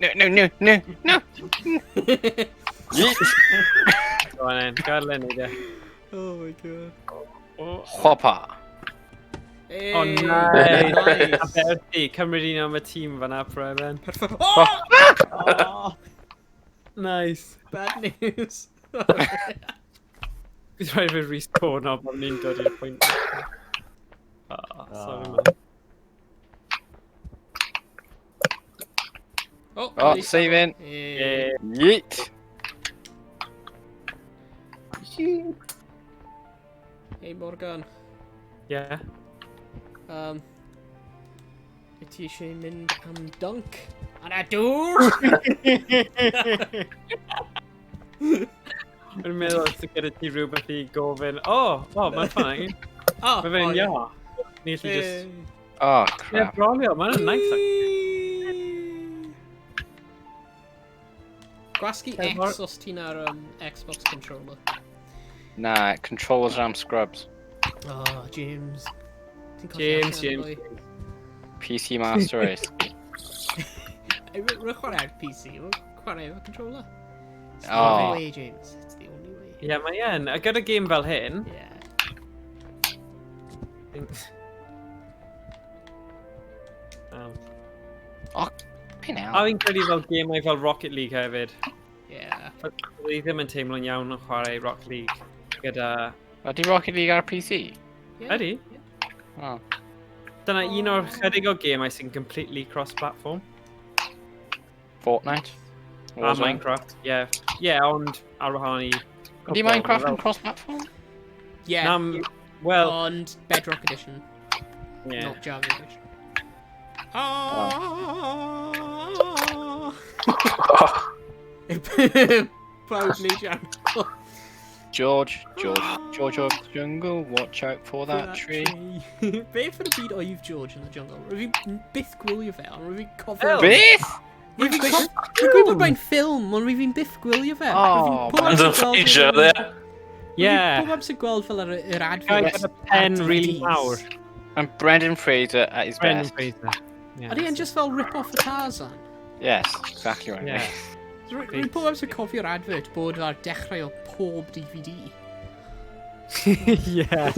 Yeet. Go on then. Gadael ni de. Oh my god. Oh, Hopper. Hey, oh nice. nice. Aberti, cymryd un am y tîm fan'na, Preben. Oh! Oh, nice. Bad news. Bydd rhaid fi respawn o bod ni'n dod i'r pwynt. Oh, sorry man. Oh, Oh, nice. saving. Hey. Yeah. Yeet. Hey, Morgan. Yeah. Wyt ti eisiau mynd am dunk? Yn y dŵr? Dwi'n meddwl os gyda ti rhywbeth i gofyn. Oh, mae'n ffain. Oh, Mae fe'n oh, ia. Ni allu just... Oh Ie, crap. brolio, mae'n nice. Gwasgu Hey, X Mark. os ti'n ar Xbox controller. Nah, controllers are scrubs. Oh, James. Ti'n colli James, allan, James. boi. PC Master Race. Rwy'n chwarae ar PC, rwy'n chwarae efo controller. It's the Oh. only way, James. It's the only way. Ie, mae yn. A gyda gêm fel hyn... Yeah. Pin A out. fi'n credu fel gemau fel Rocket League hefyd. Yeah. Dwi ddim yn teimlo'n iawn o chwarae Rocket League gyda... Ydy Rocket League ar PC? Yeah. Ydy. Oh. Dyna un o'r chydig o gemau sy'n completely cross-platform. Fortnite? A Minecraft, ie. Ie, ond ar wahan i... Ydy Minecraft yn cross-platform? Yeah. Wel, And Bedrock Edition, ie. not Java Edition. Proudly Jungle. George of the jungle, watch out for that tree. Be for y byd oedd George in the jungle? Rwy'n fi byth gwylio fe, ond rwy'n fi cofio... Beth? Rwy'n gwybod bod mae'n ffilm, ond rwy'n fi'n gwylio fe. Brendan Fraser, there. Ie. Pob amser gweld fel yr advert. Guy gyda pen really mawr. And Brendan Fraser at his Brendan best. Fraser. Ydy e'n just fel rip-off o Tarzan? Yes, exactly right. Yeah. Rwy'n pob amser cofio'r advert bod ar dechrau o pob DVD. Yeah.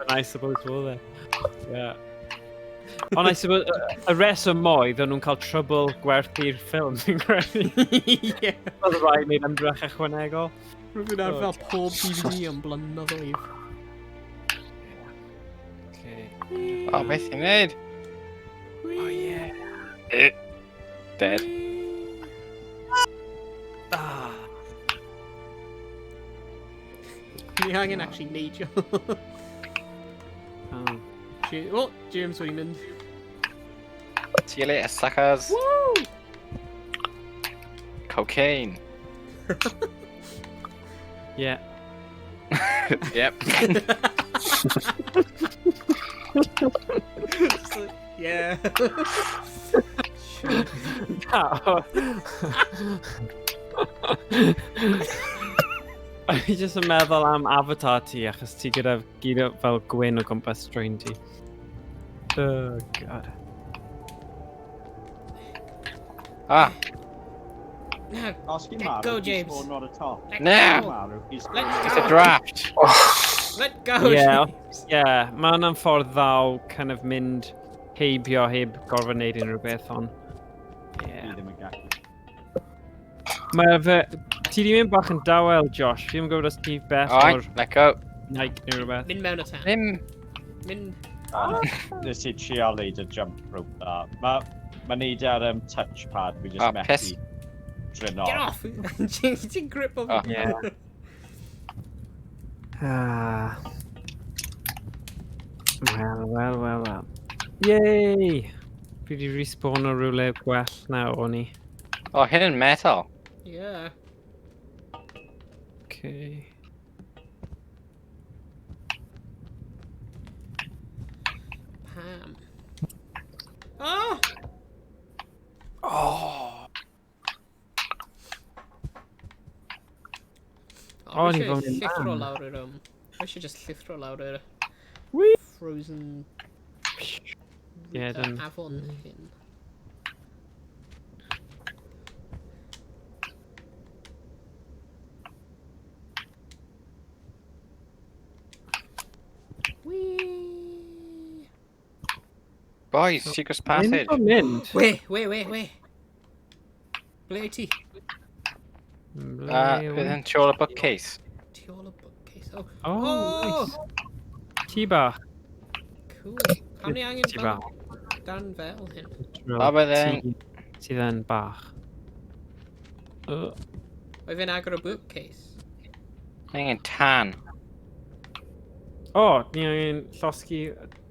I suppose will they? Yeah. Ond I suppose y reswm oedd o'n nhw'n cael trwbl gwerthu'r ffilm, fi'n credu. Ie. Oedd y rai wneud ymdrech ychwanegol. Rwy'n ar fel pob DVD yn blynyddoedd. Oh, beth i'n neud? Oh yeah. Dead. Ah. Ni angen actually neidio. Oh. Oh, James wedi mynd. See you later, suckers. Woo! Cocaine. Yeah. Yep. Yeah. Fi jyst yn meddwl am avatar ti achos ti gyda gyd fel gwyn o gwmpas strain ti. Oh god. Ah, No, Os chi'n Let marw, go, he's James. sworn not at all. let No. go. Marw, he's Let it's go. a draft. Let go. Yeah, yeah. Mae hwnna'n ffordd ddaw kind of mynd heibio heb gorfod wneud unrhyw beth ond. Yeah. ddim yn gallu. Mae fe... Ti di mynd bach yn dawel, Josh. Fi ddim yn gwybod os ti beth o'r Alright, let go. Nike neu rhywbeth. Mynd mewn o tan. Him. Mynd... Nes i trio leid y jump rope da. Mae neud ar touchpad, fi Oh, just piss. methu drino. Get off! Ti'n grip o Oh. fi. Yeah. Ah. Well. Yay! Fi di respawn o rhywle gwell na o'n i. Oh, hidden metal. Yeah. Okay. Pam. Oh! Oh! Oh, ni fi fod eisiau yn llithro am. lawr yr Fi eisiau just llithro lawr yr Whee! frozen... Yeah, done. Afon hyn. Whee! Boys, secret passage. Mynd. Wait. Ble i ti? Bydd yn tiol y bookcase. Tu ôl y bookcase. Oh, Oh, nice. Ti bach. cool. Pam ni angen Ti fel bach. dan fel hyn? A bydden- Sydd yn bach. Mae fe'n agor y bookcase. Angen tan. O, ni angen llosgi...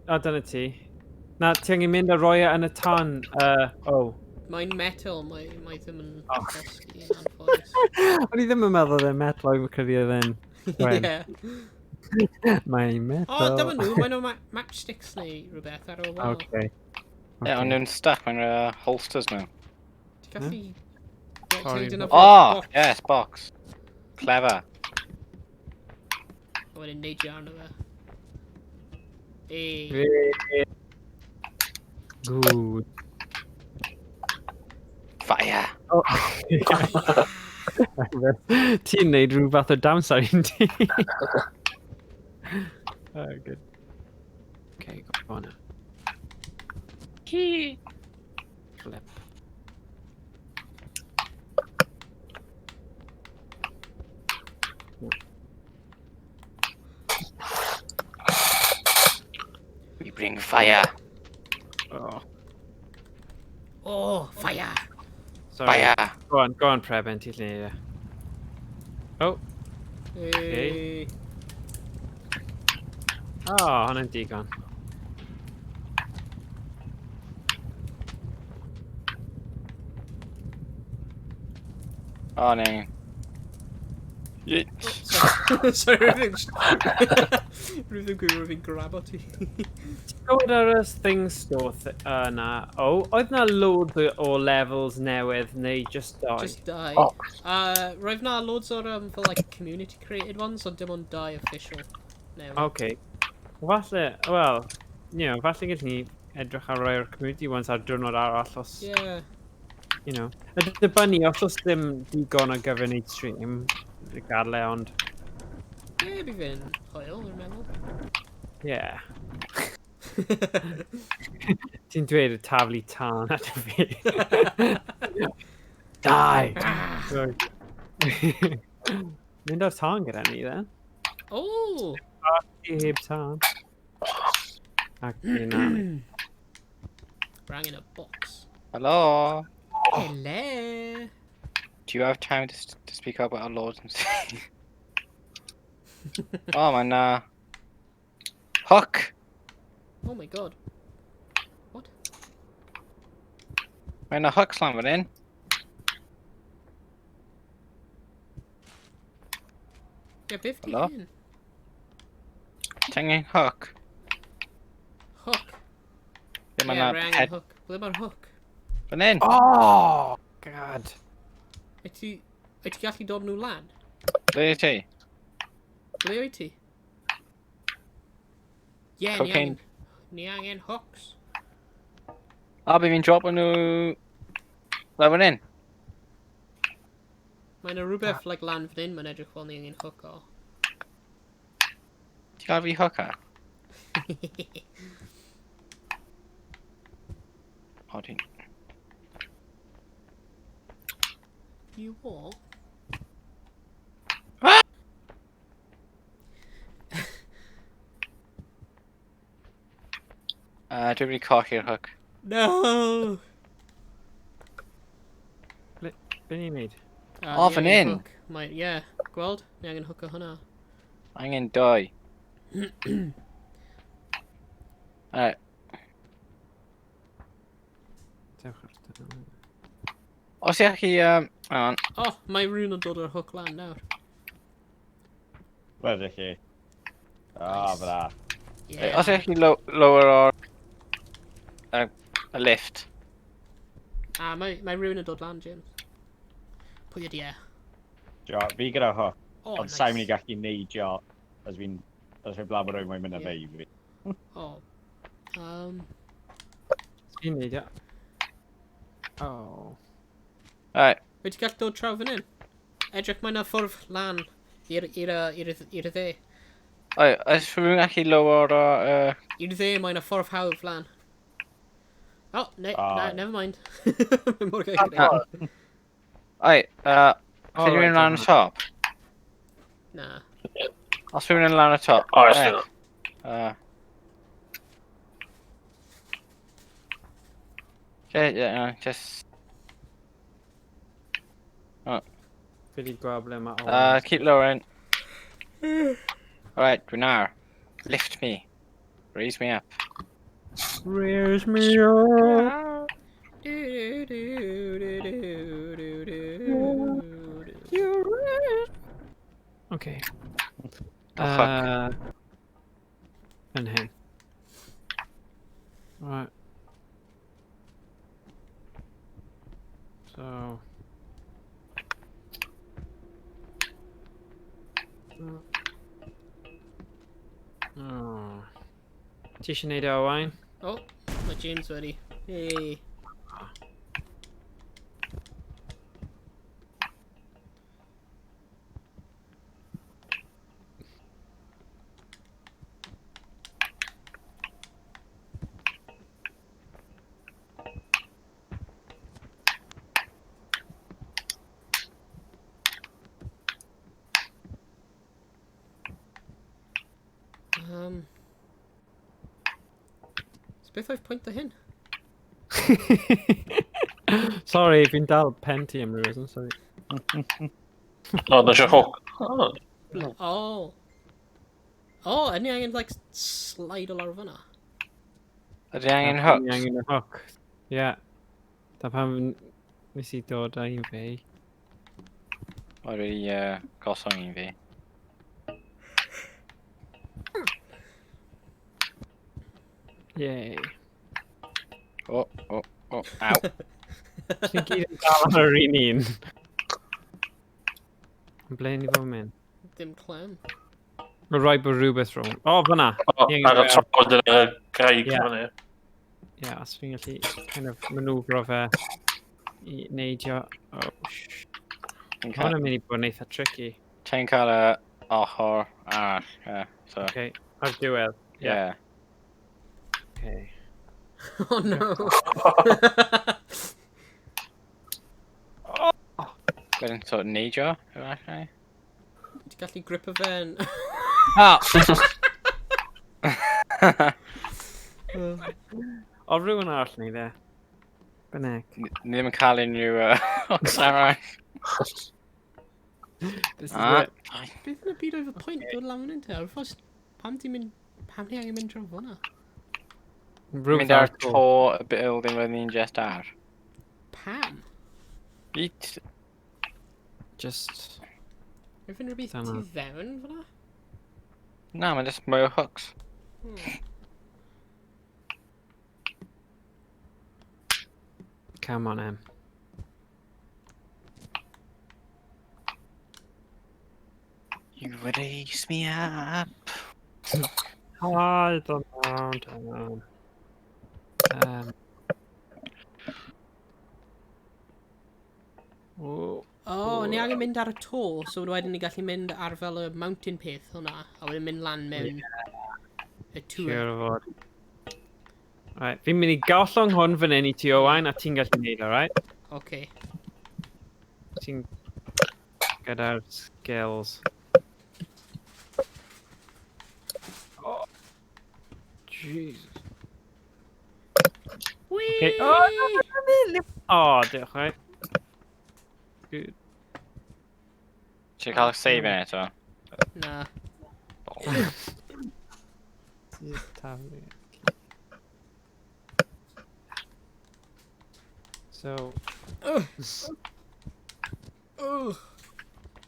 A dyna ti. Na, ti angen mynd a roi e yn y tan. Mae'n metal, mae ddim yn Oh. cosgi yn anffodus. O'n i ddim yn meddwl oedd e'n metal o'n credu oedd e'n... Wen. Yeah. Mae'n O, metal. dyma nhw, mae nhw matchsticks neu rhywbeth ar ôl wal. Okay. Ie, ond nhw'n stuck mewn holsters nhw. Ti'n gallu... Sorry. Right, Oh, yes, box. Clever. A wedyn neidio arno fe. Good. Fire. Oh. Ti'n neud rhyw fath o downside ti. Oh, good. Okay, go on. Flip. We bring fire. Oh, Oh, fire! sorry. Fire. Go on, Preben, ti'n neud e. Oh, Hey. hwnna'n digon. O, ne. Sorry, rwy'n gwybod fi'n grab o ti. Gwyd ar y thing store yna. Oedd na loads o levels newydd, neu just dau? Just die. Oh. Roedd na loads o'r fel like community created ones, ond dim ond die official newydd. Okay. Falle, wel, falle gallwn ni edrych ar roi'r community ones ar diwrnod arall os, Yeah. you know. Y dibynnu, os oes ddim digon o gyfer wneud stream, gadle, ond, Ie, bydd fi'n hwyl, dwi'n meddwl. yeah. Ti'n dweud y taflu tân at y fi. Die! Mynd o'r tân gyda ni, then. Oh! I heb tân. Ac yna. Rang in a box. Hello. Hello! Do you have time to speak up about lords and stuff? Oh, man, Hook! Oh my god. What? Mae'n hook slamming in. Yeah, 50 Hello? in. Tinging hook. Hook. Dim Yeah, yna rang in head. hook. Ble mae'r hook? Fan in. Oh, God. Wyt ti gallu dod nhw lan? Ble i ti? Ble wyt ti? Yeah, Cocaine. ni angen hooks. A, bydd fi'n dropo nhw... Lefyn in. Mae yna rhywbeth like lan fan hyn, mae'n edrych fel ni angen hook o. Ti'n gael fi hooker? O, ti'n... You what? Dwi'n mynd i colli'r hook. No! Be ni'n neud? O, fan hyn? Yeah, gweld? Ni angen hook o hwnna. Angen doi. Alright. Dewch ar dyn. Os ydych chi... Hang on. Oh, mae rhywun yn dod o'r hook lan nawr. Wedd chi. Ah, fydda. Yeah. Os ydych chi lower o'r... y lift. Mae rhywun yn dod lan, James. Pwy ydi e? Jo, fi gyda ho. Oh, Ond sa'n mynd i gallu neidio as fi'n... As fi'n blabod rwy'n mynd â fe i fi. Oh. Ti'n neud, ia? Oh. Alright. Wyt ti gallu dod traw fan hyn? Edrych mae yna ffwrdd lan i'r dde. Oi, os rhywun gallu lower o... I'r dde mae yna ffwrdd hawdd lan. Oh, never mind. Mae'n mor gael gyda. Oi, os rhywun yn lan y top? Na. Os rhywun yn lan y top? O, yes, yna. Just... Fi di gweld ble mae keep lowering. Alright, dwi'n ar. Lift me. Raise me up. Raise me up. Okay. Yn hyn. Right. So... Oh. Ti eisiau neud e o wain? Oh, mae James wedi. Hey. So beth oedd pwynt o hyn? Sorry, fi'n dal pen ti am rhywbeth, sorry. O, na eisiau hook. O, Oh. Oh, and ni angen, like, slide o lawr fyna. Ydy angen Ni hooks? angen y hook. Ie. Da pam nes i dod â un fi. O, wedi gosong i fi. Yay. O, aw. Ti'n gyd yn dal ar yr un un. Yn ble ni fod mynd? Dim clem. Mae'n rhaid bod rhywbeth rhwng. O, fyna! ar y trod yn y graig Ie. fyny. Ie, os fi'n gallu kind of manwfro fe i neidio. Oh, Ti'n hwn yn mynd i bod yn eitha tricky. cael y ochr arall, ie. So, Okay, ar diwedd. ie. Okay. Oh no. Wedyn, so, neidio, efallai. Ti'n gallu grip y fe'n... O! O, rhywun arall ni dde. Bynnag. Ni ddim yn cael unrhyw hooks arall. This is Ah, it. Beth yn y byd oedd y pwynt dod lan yn te? Pam ni angen mynd draw fyna? Rhywbeth mynd ar arall. to y building roedd ni'n just ar. Pam? Eat. Just... Rwy'n fynd rhywbeth Dunno. ti fewn fyna? Na, mae'n just mwy o hooks. Come on, Em. You raise me up. I don't know. Oh, O, ni angen mynd ar y to, so wedyn ni gallu mynd ar fel y mountain peth hwnna, a wedyn mynd lan mewn y tŵr. siwr o fod. Right, fi'n mynd i gawllong hwn fan hyn i ti Owain, a ti'n gallu neud o, right? Oce. Ti'n gyda'r skills. Oh, Jesus. Whee! Okay. Oh, diolch, right? Good. Ti'n cael save in eto? Na. Just taflu. So,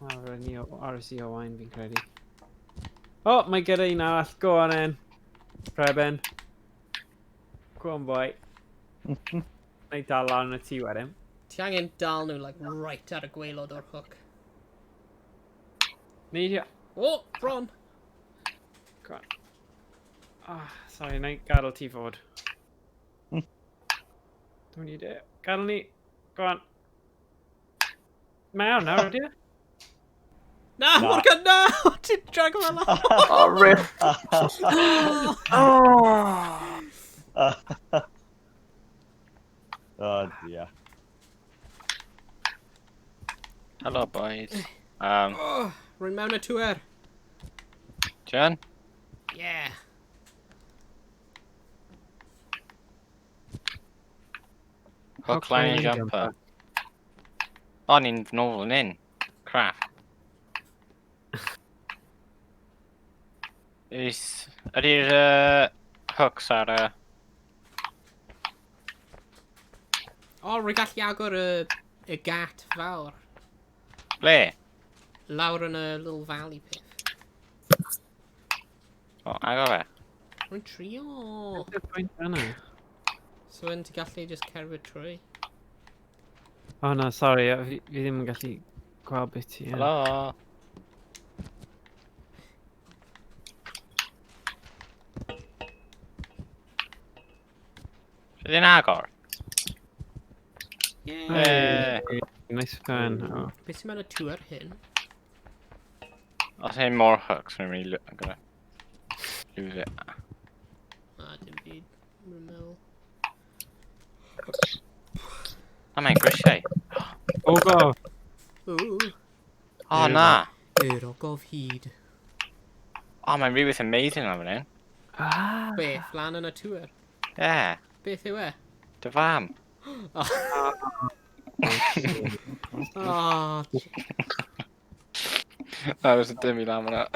rhaid ni RC Owain fi'n credu. Oh, mae gyda un arall. Go on in. Preben. Go on, boy. Neu dal lan y ti wedyn. Ti angen dal nhw, like, right ar y gwaelod o'r hook. Neidio. O, bron! Go on. Ah, sorry, na i gadael ti fod. Don't need it. Gadael ni. Go on. Mae'r nawr, ydy e? Na, Morgan, na! Ti'n drag o fel O, rip. Oh dear. Hello, boys. Rwy'n mewn y tŵr. Jan? Yeah. Hook, line and jumper. O, ni'n nôl yn un. Crap. Ydy'r hooks ar y... O, rwy'n gallu agor y gat fawr. Ble? Lawr yn y little valley pit. O, agor fe. Rwy'n trio. Yw'r pwynt yna? So yn ti gallu just cerfyd trwy. O na, sorry, fi ddim yn gallu gweld beth ti. Helo. Ydy'n agor? Yeah. Nice fan. Oh. Beth sy'n mewn y tŵr hyn? Os ein more hooks, I'm gonna lose it. A dim byd. Rwy'n meddwl. O, mae'n grisiau. Oh, go! Ooh. O, na. Yr ogof hyd. O, mae'n rhywbeth amazing am hynny. Ah! Beth, lan yn y tŵr? Ie, Beth yw e? dy fam. Oh, That was a dim I lan fyna.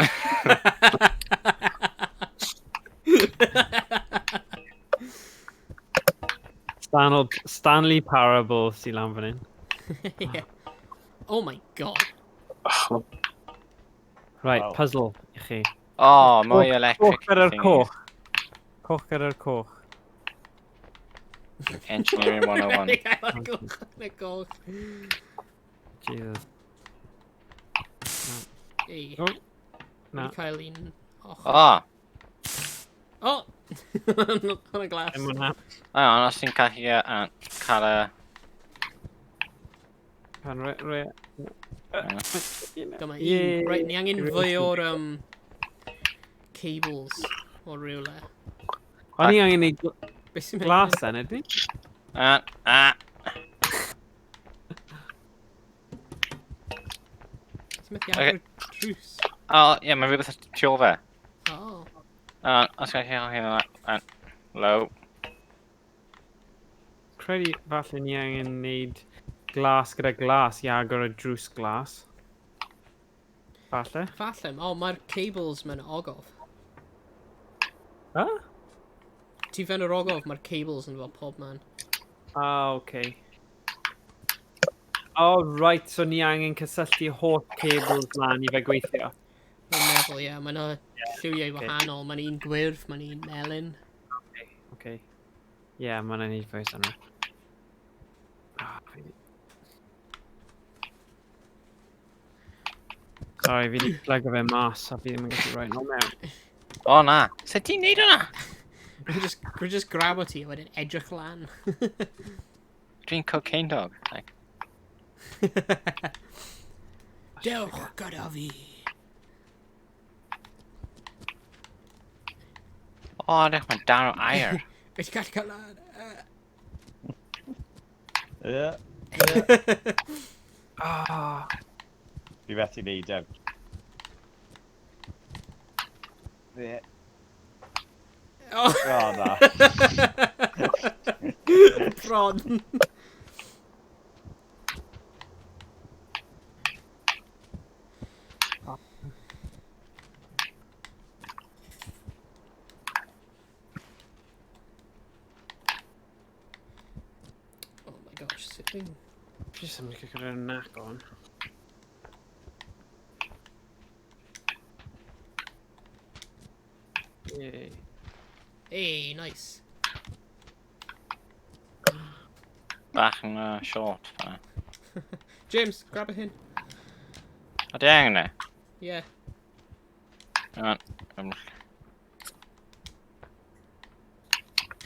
Stanley Parable sy'n lan fan hyn. yeah. Oh my god. Right, Wow. puzzle i chi. O, mwy electric Coch gyda'r thingies. coch. Coch gyda'r coch. Engineering 101. Goch. Jesus. Ei. Oh, Na. na. Cael un... O, Oh! On a glas. Dim hwnna. hang on, os ti'n gallu cael y... Pan Dyma Yay. un. Right, ni angen fwy o'r cables o rhywle. O'n i angen neud Beth sy'n glas then, ydyn? Ti'n methu agor y drws? O, ie, mae rhywbeth tu ôl fe. Oh. Os gallu cael hynny... Low. Credu falle ni angen neud glas gyda glas i agor y drws glas. Falle. Falle. Oh, mae'r cables mewn ogof. Ah? Ti fewn yr ogof, mae'r cables yn fel pob man. Ah, okay. Oh, right, so ni angen cysylltu holl cables lan i fe gweithio. Mae'n meddwl, ie. Mae'n lliwiau wahanol. Mae'n un gwyrdd, mae'n un melyn. Okay. Ie, mae'n neud fwy sy'n Sorry, fi wedi plygo fe mas a fi ddim yn gallu rhoi nôl mewn. O, na. Sut ti'n neud hwnna? Rwy'n just grab o ti a wedyn edrych lan. Dwi'n cocaine dog. Like. Dewch gyda fi. O, edrych mae'n dan o air. Beth ti'n gallu cael lan? Ie. Ah, Fi fethu neud e. Ie. Oh, O, na. bron. Oh my gosh, sut dwi'n... just yn mynd gyda'r nac on. Yay. Hey, nice. Bach yn short. James, grab a hyn. O, di angen e? Yeah. Hang on.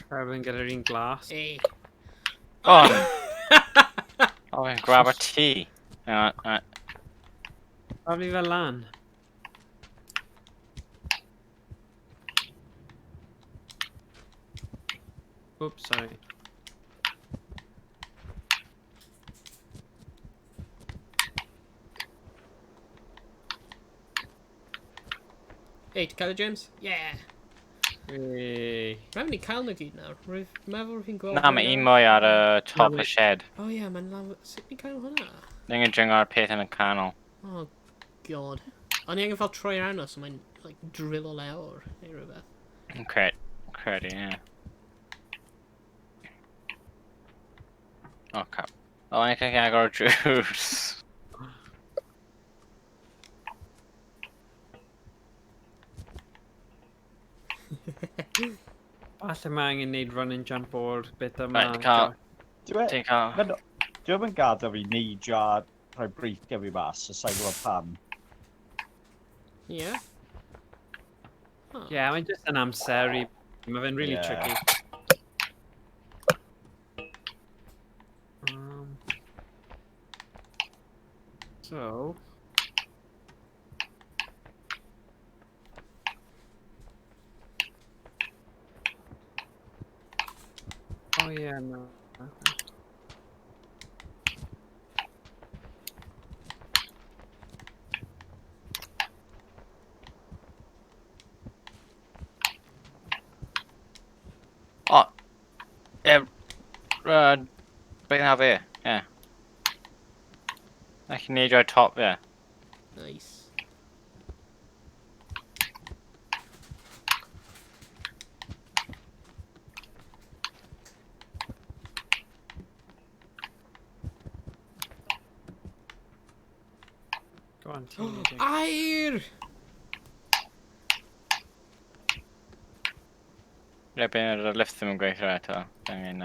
Carbon gyda'r un glas. Hey. O! O, fi'n grab a tea. Hang on. Pa fi fel lan? Oops, sorry. Hey, ti'n cael y James? Yeah. Yay. Rhaid ni cael nhw gyd nawr. Rwy'n meddwl rwy'n gweld... Na, mae un mwy ar y top y shed. Oh yeah, mae'n law... Sut ni'n cael hwnna? Ni'n gyn ar peth yn y canol. Oh god. O'n i angen fel troi arno, so mae'n like, drill o lawr neu rhywbeth. Credu, ie. O, cap. O, ni'n cael agor y drws. Falle mae angen neud run and jump o'r bit yma. Right, cael... Ti'n Ti'n cael... Dwi'n mynd gadael fi neidio a rhoi briefio fi mas, so sa'n gwybod pam. Yeah? Oh. Yeah, mae'n just yn amser i... Mae fe'n really Yeah. tricky. So... Oh yeah, no. O! fi, ie. Na chi neud o'r top fi. Nice. Go on, teenager. Air! Ie, byn yr lift ddim yn gweithio eto. Angen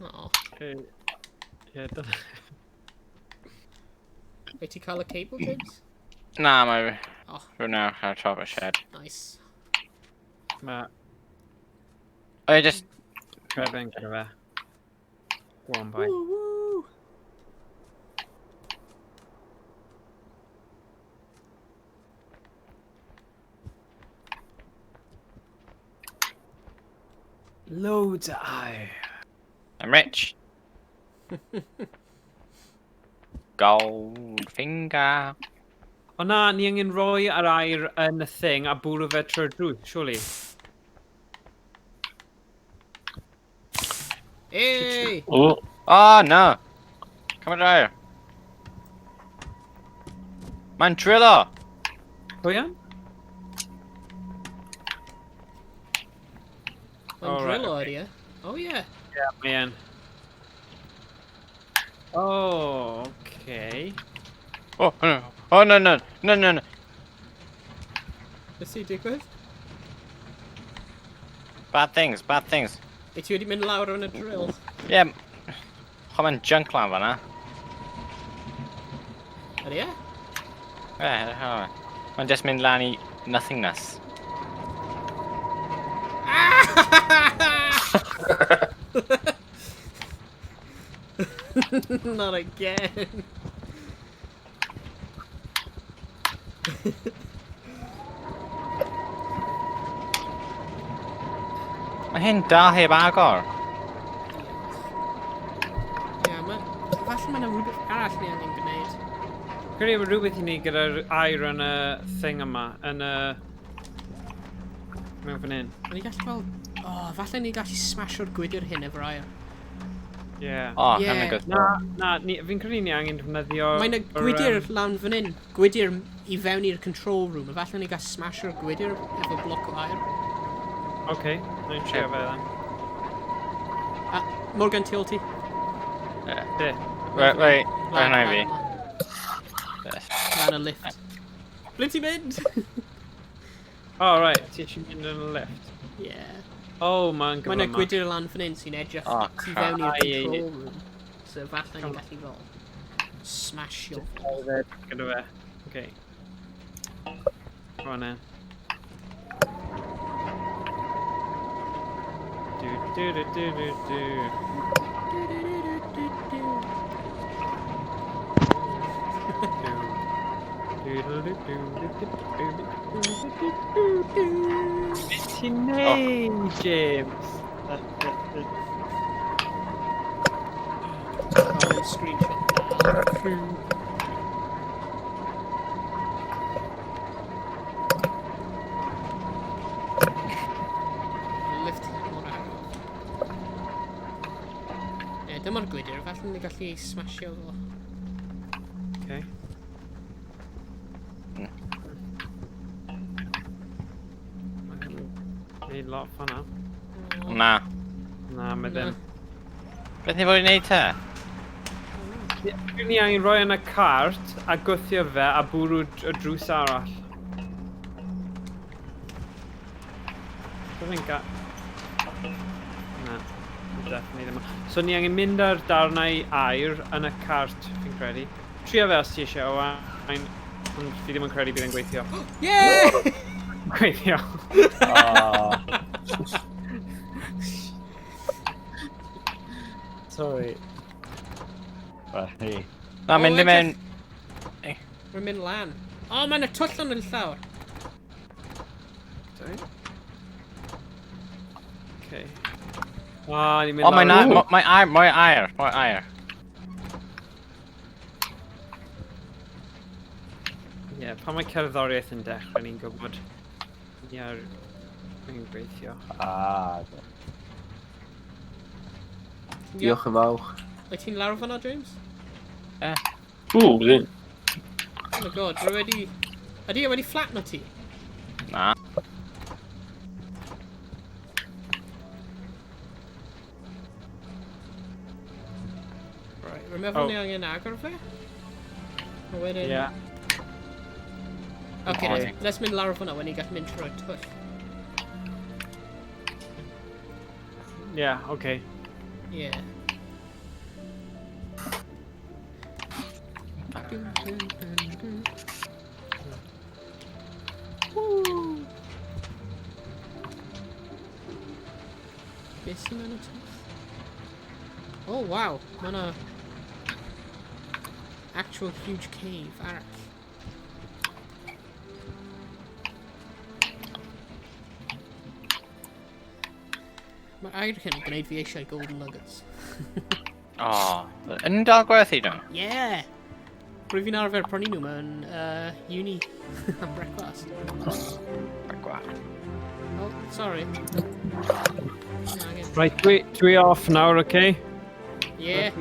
Oh. Ie, dyna. Wyt ti cael y cable, James? Na, mae Oh. rhywun ar top y shed. Nice. Mae O, ie, just... Preben gyda fe. Go on, boi. Woo, woo. Loads o air. I'm rich. Gold finger. O na, ni angen rhoi yr air yn y thing a bwrw fe trwy'r drws, surely. Hey! O, Oh, no. Come on, drive. Man, driller. Pwy am? Mae'n Oh, right, drill o'r ie. Oh, yeah. Ie, mae yn. Oh, okay. Oh, no. Oh, no, no. No, no, no. Beth sy'n digwydd? Bad things, bad things. Ei ti wedi mynd lawr yn y drill? Yeah. Chom yn junk lan fan'na. Yr ie? Mae'n just mynd lan I nothingness. Not again. Mae hyn dal heb agor. Ie, falle mae'n rhywbeth arall ni angen gwneud. Credu mae rhywbeth I ni gyda'r air yn y thing yma, yn y... Mewn fan hyn. O'n i gallu gweld... O, falle ni gallu smasho'r gwydr hyn efo'r air. Ie. Oh, Ie. hyn yn good. Na, fi'n credu ni angen defnyddio... Mae'n y gwydr lan fan hyn. Gwydr I fewn i'r control room. A falle ni gallu smasho'r gwydr efo bloc o air. Oce, na'n trio fe then. A, Morgan, tu ôl ti. De. Wait, Lan, hwnna I lan, fi. lan. Lan y lift. Ble ti'n mynd? Oh, right, ti eisiau mynd yn y lift. Ie. Oh, mae'n Mae'n y gyflym gwydr lan fan hyn sy'n edrych Oh, tu fewn i'r Ie, ie, ie. control room. So falle ni gallu fel smashio. gyda fe. Oce. Go on then. Do. Beth ti'n neud, James? Oh, screenshot. Lift mor agor. Ie, dyma'r gwydr, falle ni gallu smashio fo. Okay. Need lot of fun now. Na. Na, mae ddim. Beth ni fod I wneud te? Ni angen rhoi yn y cart a gwthio fe a bwrw y drws arall. Dwi'n ga... Na, definitely ddim. So ni angen mynd ar darnau air yn y cart, fi'n credu. Trio fe os ti eisiau o ein... Ond fi ddim yn credu bydd yn gweithio. Yeah! Gweithio. Sorry. Right. Na, mynd I mewn... Rwy'n mynd lan. O, mae'n y twll yn llawr. Sorry. Okay. O, ni'n mynd O, mae'n lawr. air. Ie, pan mae cerddoriaeth yn dechrau, ni'n gwybod. Ni ar... Ni'n gweithio. Ah. Diolch yn fawr. Wyt ti'n lawr fan'na, James? Ww, ddyn. Oh my god, rwy wedi... Ydy e wedi flatno ti? Na. Right, rwy'n meddwl ni angen agor fe? A wedyn... Yeah. Okay, let's mynd lawr fan'na when ni gallu mynd trwy'r twll. Yeah, okay. Yeah. Woo! Beth sy'n mewn y twll? Oh wow, ma' 'na actual huge cave arall. Mae'r air hyn yn gwneud fi eisiau golden nuggets. O, yn dal gwerthu nhw? Yeah! Rwy fi'n arfer prynu nhw mewn uni am brecwast. Bagwa. Oh, sorry. Right, dwi off nawr, okay? Yeah.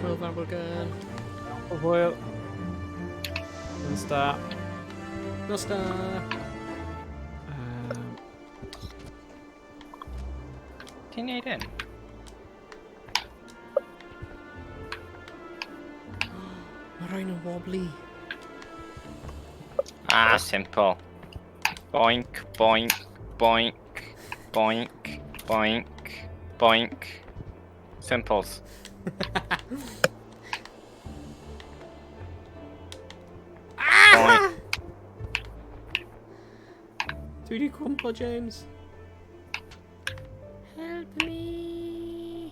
Hwyl fan bwrgan. Hwyl. Yn sta. Nos da. Ti'n neud hyn? Mae rhain yn wobbly. Ah, simple. Boink, boink, boink, boink, boink, boink. Simples. Boink. Dwi wedi cwmpo, James. Help me.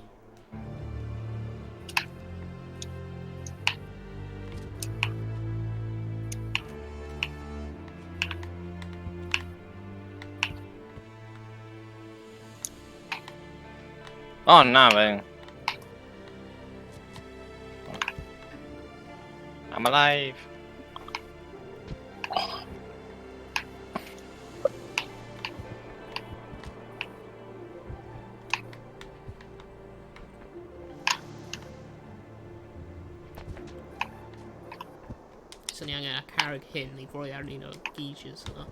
Oh, na, fe. I'm alive. So ni angen a carreg hyn i roi ar un o'r gauges yna.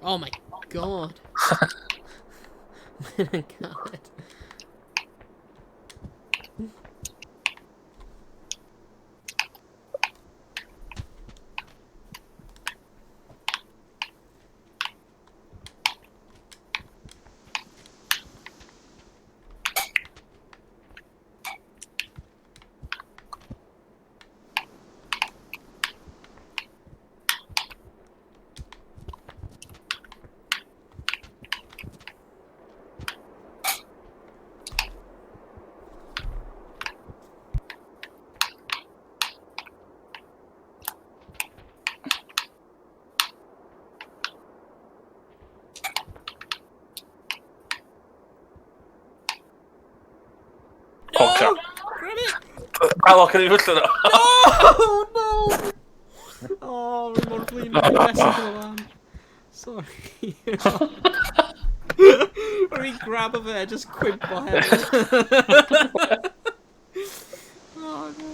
Oh my god. Mae'n galed. Pocio. Grab it! Halo, can you hwyllo nhw? Oh no! Oh, rwy mor blin yn gwestiwn o fan. Sorry. Rwy'n grab o fe, just cwympo hefyd. Oh no.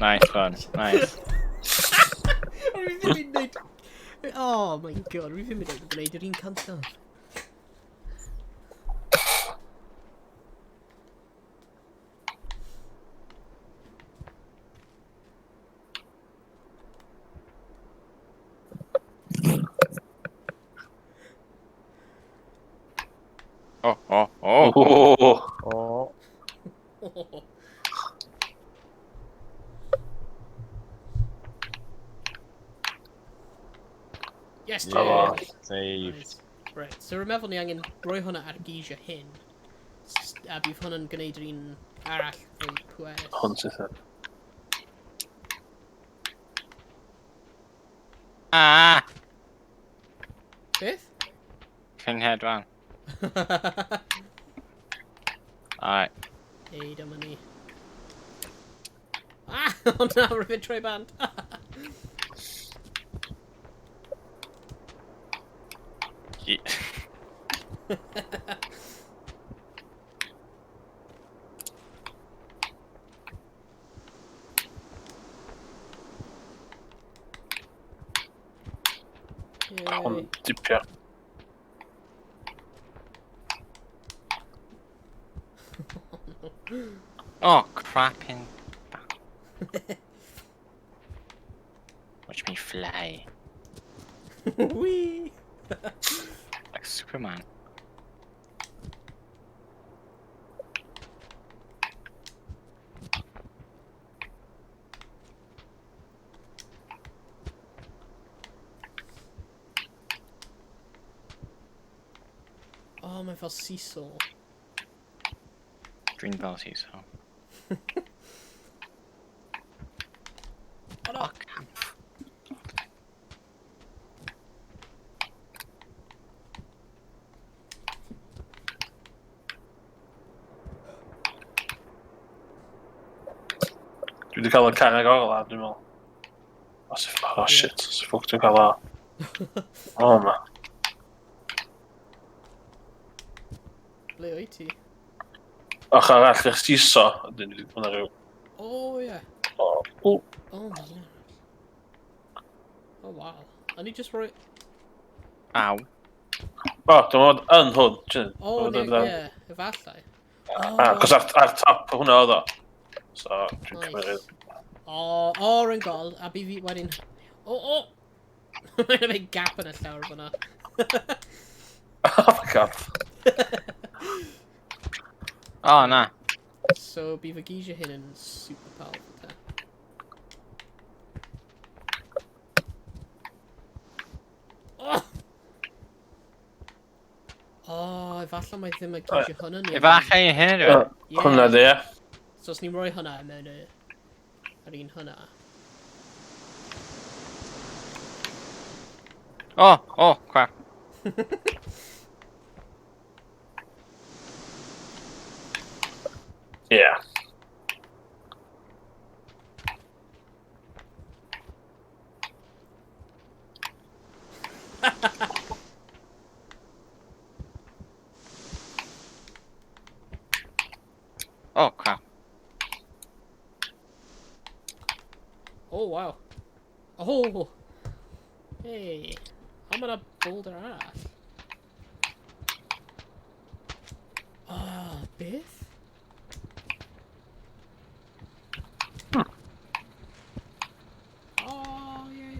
Nice one, nice. Rwy ddim yn neud... Oh my god, rwy ddim yn neud yr un cyntaf. O. Yes, Bravo. Save. Right. Right, so rwy'n meddwl ni angen rhoi hwnna ar geisio hyn. A bydd hwnna'n gwneud yr un arall fwy pwerus. Hwn sydd yn. Ah! Beth? Cyn head rhan. Alright. Ei, dyma ni. Ah! O na, rwy'n mynd trwy band. Hwn Yay. dipio. Oh, crapping. Watch me fly. Whee! Like Superman. Oh, mae'n fel seesaw. Green Velty, so. Oh, no. Dwi wedi cael y carreg o'r lad, dwi'n meddwl. Oh shit, os ffwc dwi'n cael o. O ma. Ble o'i ti? Och arall eich stiso, ydyn ni hwnna rhyw. O, ie. O, Oh, my lord. Oh, wow. A ni just rhoi... Ow. O, dwi'n meddwl yn hwn. O, ne, ie. Efallai. Cos ar top hwnna oedd o. So, dwi'n cymryd. O, rwy'n gol. A bu fi wedyn... O! Mae'n mynd gap yn y llawr fyna. Oh my god. Oh, na. So, bu fy geisio hyn yn super powerful te. Oh! O, efallai mae ddim yn geisio hwnna ni. Efallai i hyn ydw. Hwnna di, ie. So, os ni'n rhoi hwnna mewn yr un hwnna. Oh, crap. Ie. Oh, crap. Oh, wow. Oh! Hey. I'm gonna boulder ass. Oh, beth? Oh, yay.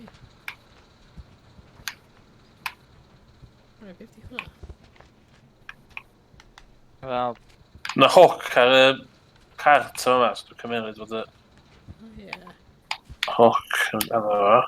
Alright, beth di hwnna? Wel, Na hook ar y cart yma, so dwi'n cymryd fod y Oh, yeah. hook yn efo fo.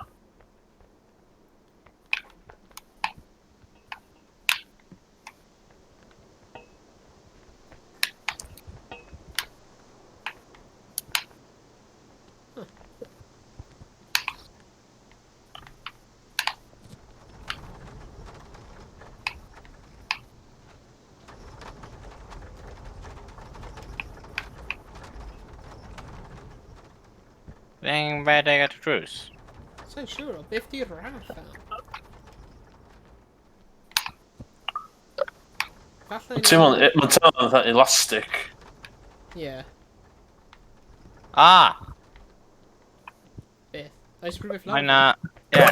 Ring redeg at y drws. Sa'n siŵr o beth di'r raff am? Falle Mae'n teimlo'n fatha elastic. Ie. Ah! Beth? Oes rhywbeth lawr? Mae'n na... Ie.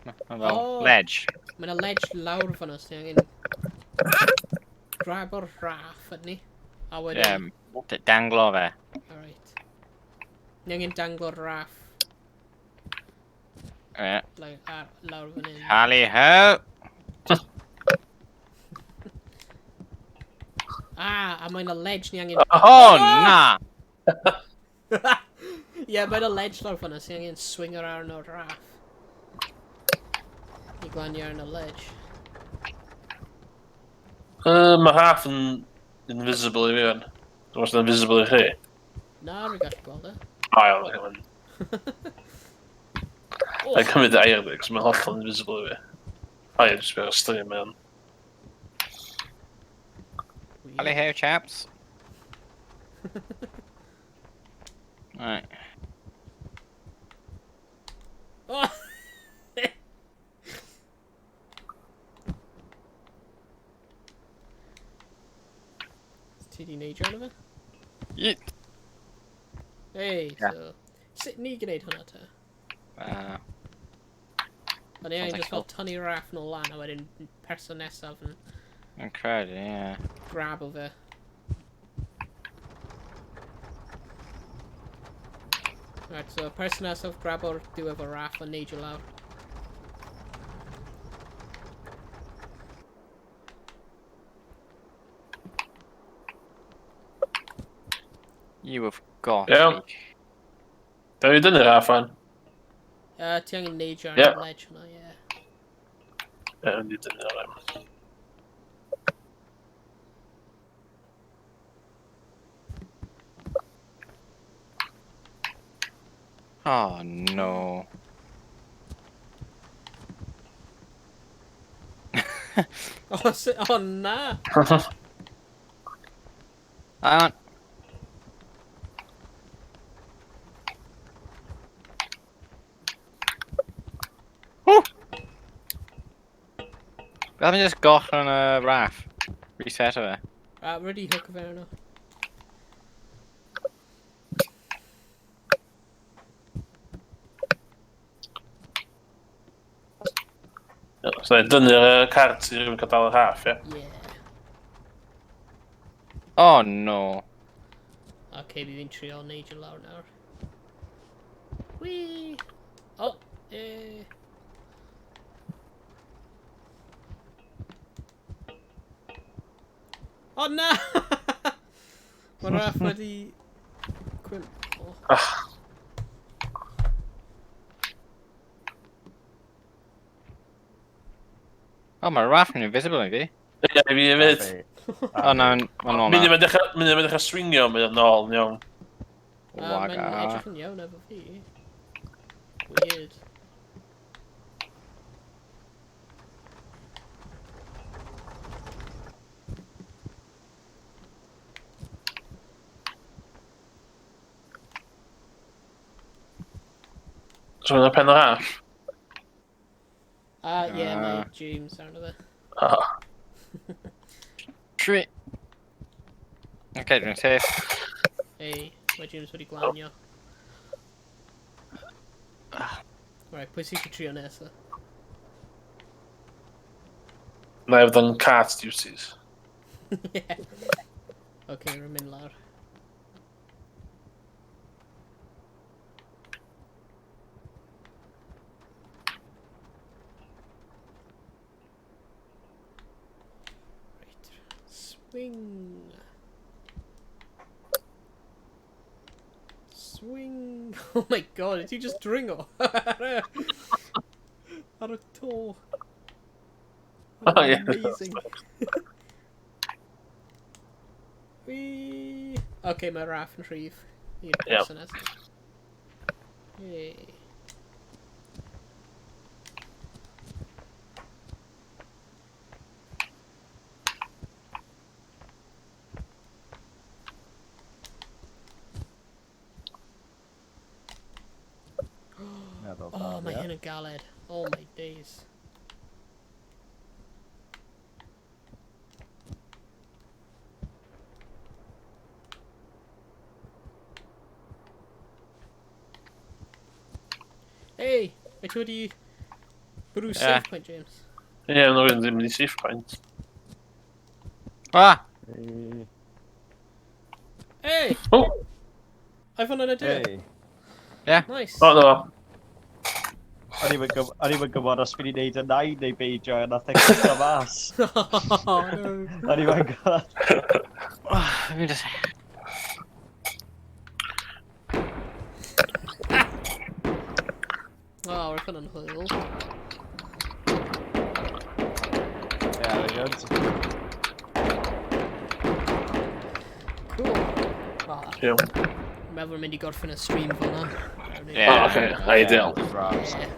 Mae'n fel Oh. ledge. Mae'n a ledge lawr fyna, so ni angen grab o'r raff yn ni. A wedyn... Danglo fe. Alright. Ni angen danglo'r raff Ie. lawr fan hyn. Tally ho! A mae'n y ledge ni angen... Oh, na! Ie, mae'n y ledge lawr fanna, sy'n angen swingor arno raff. I glanio arno ledge. Mae half yn invisible i fi fan. Dwi'n invisible i chi. Na, rwy'n gallu gweld e. Ail, Mae'n cymryd air fi, cos mae'n hollol invisible i fi. Air, jyst beth o stream mewn. Hello here, chaps. Right. Oh! Ti di neud rhan o fe? Yeet. Hei, Ie. so... Sut ni gwneud hwnna te? Ond ie, Sounds like just fel tynnu raff nôl lan a wedyn person nesaf yn Yn credu, ie. grab o fe. Right, so person nesaf grab o'r diwedd o raff a neidio lawr. You have got Iawn. me. Da fi dynnu'r half fan. Ti angen neidio ar Ie. y ledge hwnna, ie. Ie, yn di dynnu'r half. Oh, no. Oh, na! Hang on. Woo! Let me just got on a raff. Reset of it. Ready hook o fe arno. So, dynnu'r cart i rhywun gadael yr half, ie? Ie. Oh, no. Okay, fi fi'n trio neidio lawr nawr. Whee! Oh, eh. Oh, na! Mae'r raff wedi... Cwympo. Oh, my raft yn invisible i fi. Ie, fi hefyd. Oh, no, mae'n nôl Mynd na. i'n dechrau swingio, mae'n yn ôl, yn iawn. Mae'n Waga. edrych yn iawn efo fi. Weird. So, mae'n pen yr half. Ie, mae James arno fe. Shri. Okay, dwi'n safe. Ei, mae James wedi glanio. Right, pwy sy'n trio nesa? Na i fod yn cart duties. Ie. Okay, rwy'n mynd lawr. Right, swing. Swing. Oh my god, did you just dringo? Ar y to. Oh, yeah. Amazing. Whee! Okay, mae raff yn rhif. I'r person nesaf. Yay. Oh, mae hyn yn galed. Oh my days. Hey! Mae ti wedi bwrw save point, James? Ie, yn rhywun ddim wedi safe point. Ah! Hey! Oh! I found an idea. Hey. Yeah. Nice. O, no. O'n i'n gwybod os fi'n neud y nain neu beidio yn atheg o mas. Oh no. O'n i'n gwybod. Let me just... Oh, we're gonna hwyl. Yeah, very good. Cool. Ah, Iawn. Dwi'n meddwl mynd i gorffen y stream fyna. Ie. O, oce, ideal. Ie.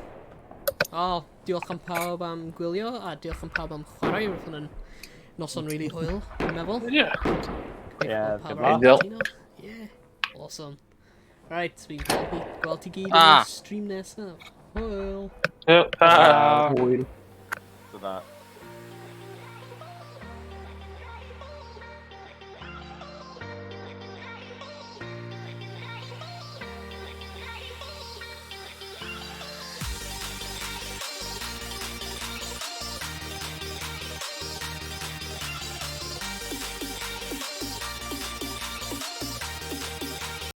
O, diolch am pawb am gwylio, a diolch am pawb am chwarae. Roedd hwn yn noson really hwyl, dwi'n meddwl. Ie. Pawb Yeah, good ar luck. Ideal. cytuno. Ie, awesome. Right, so fi'n gweld ti gyd yn Ah. y stream nesaf. Hwyl. Ie. Ta. Hwyl. So that.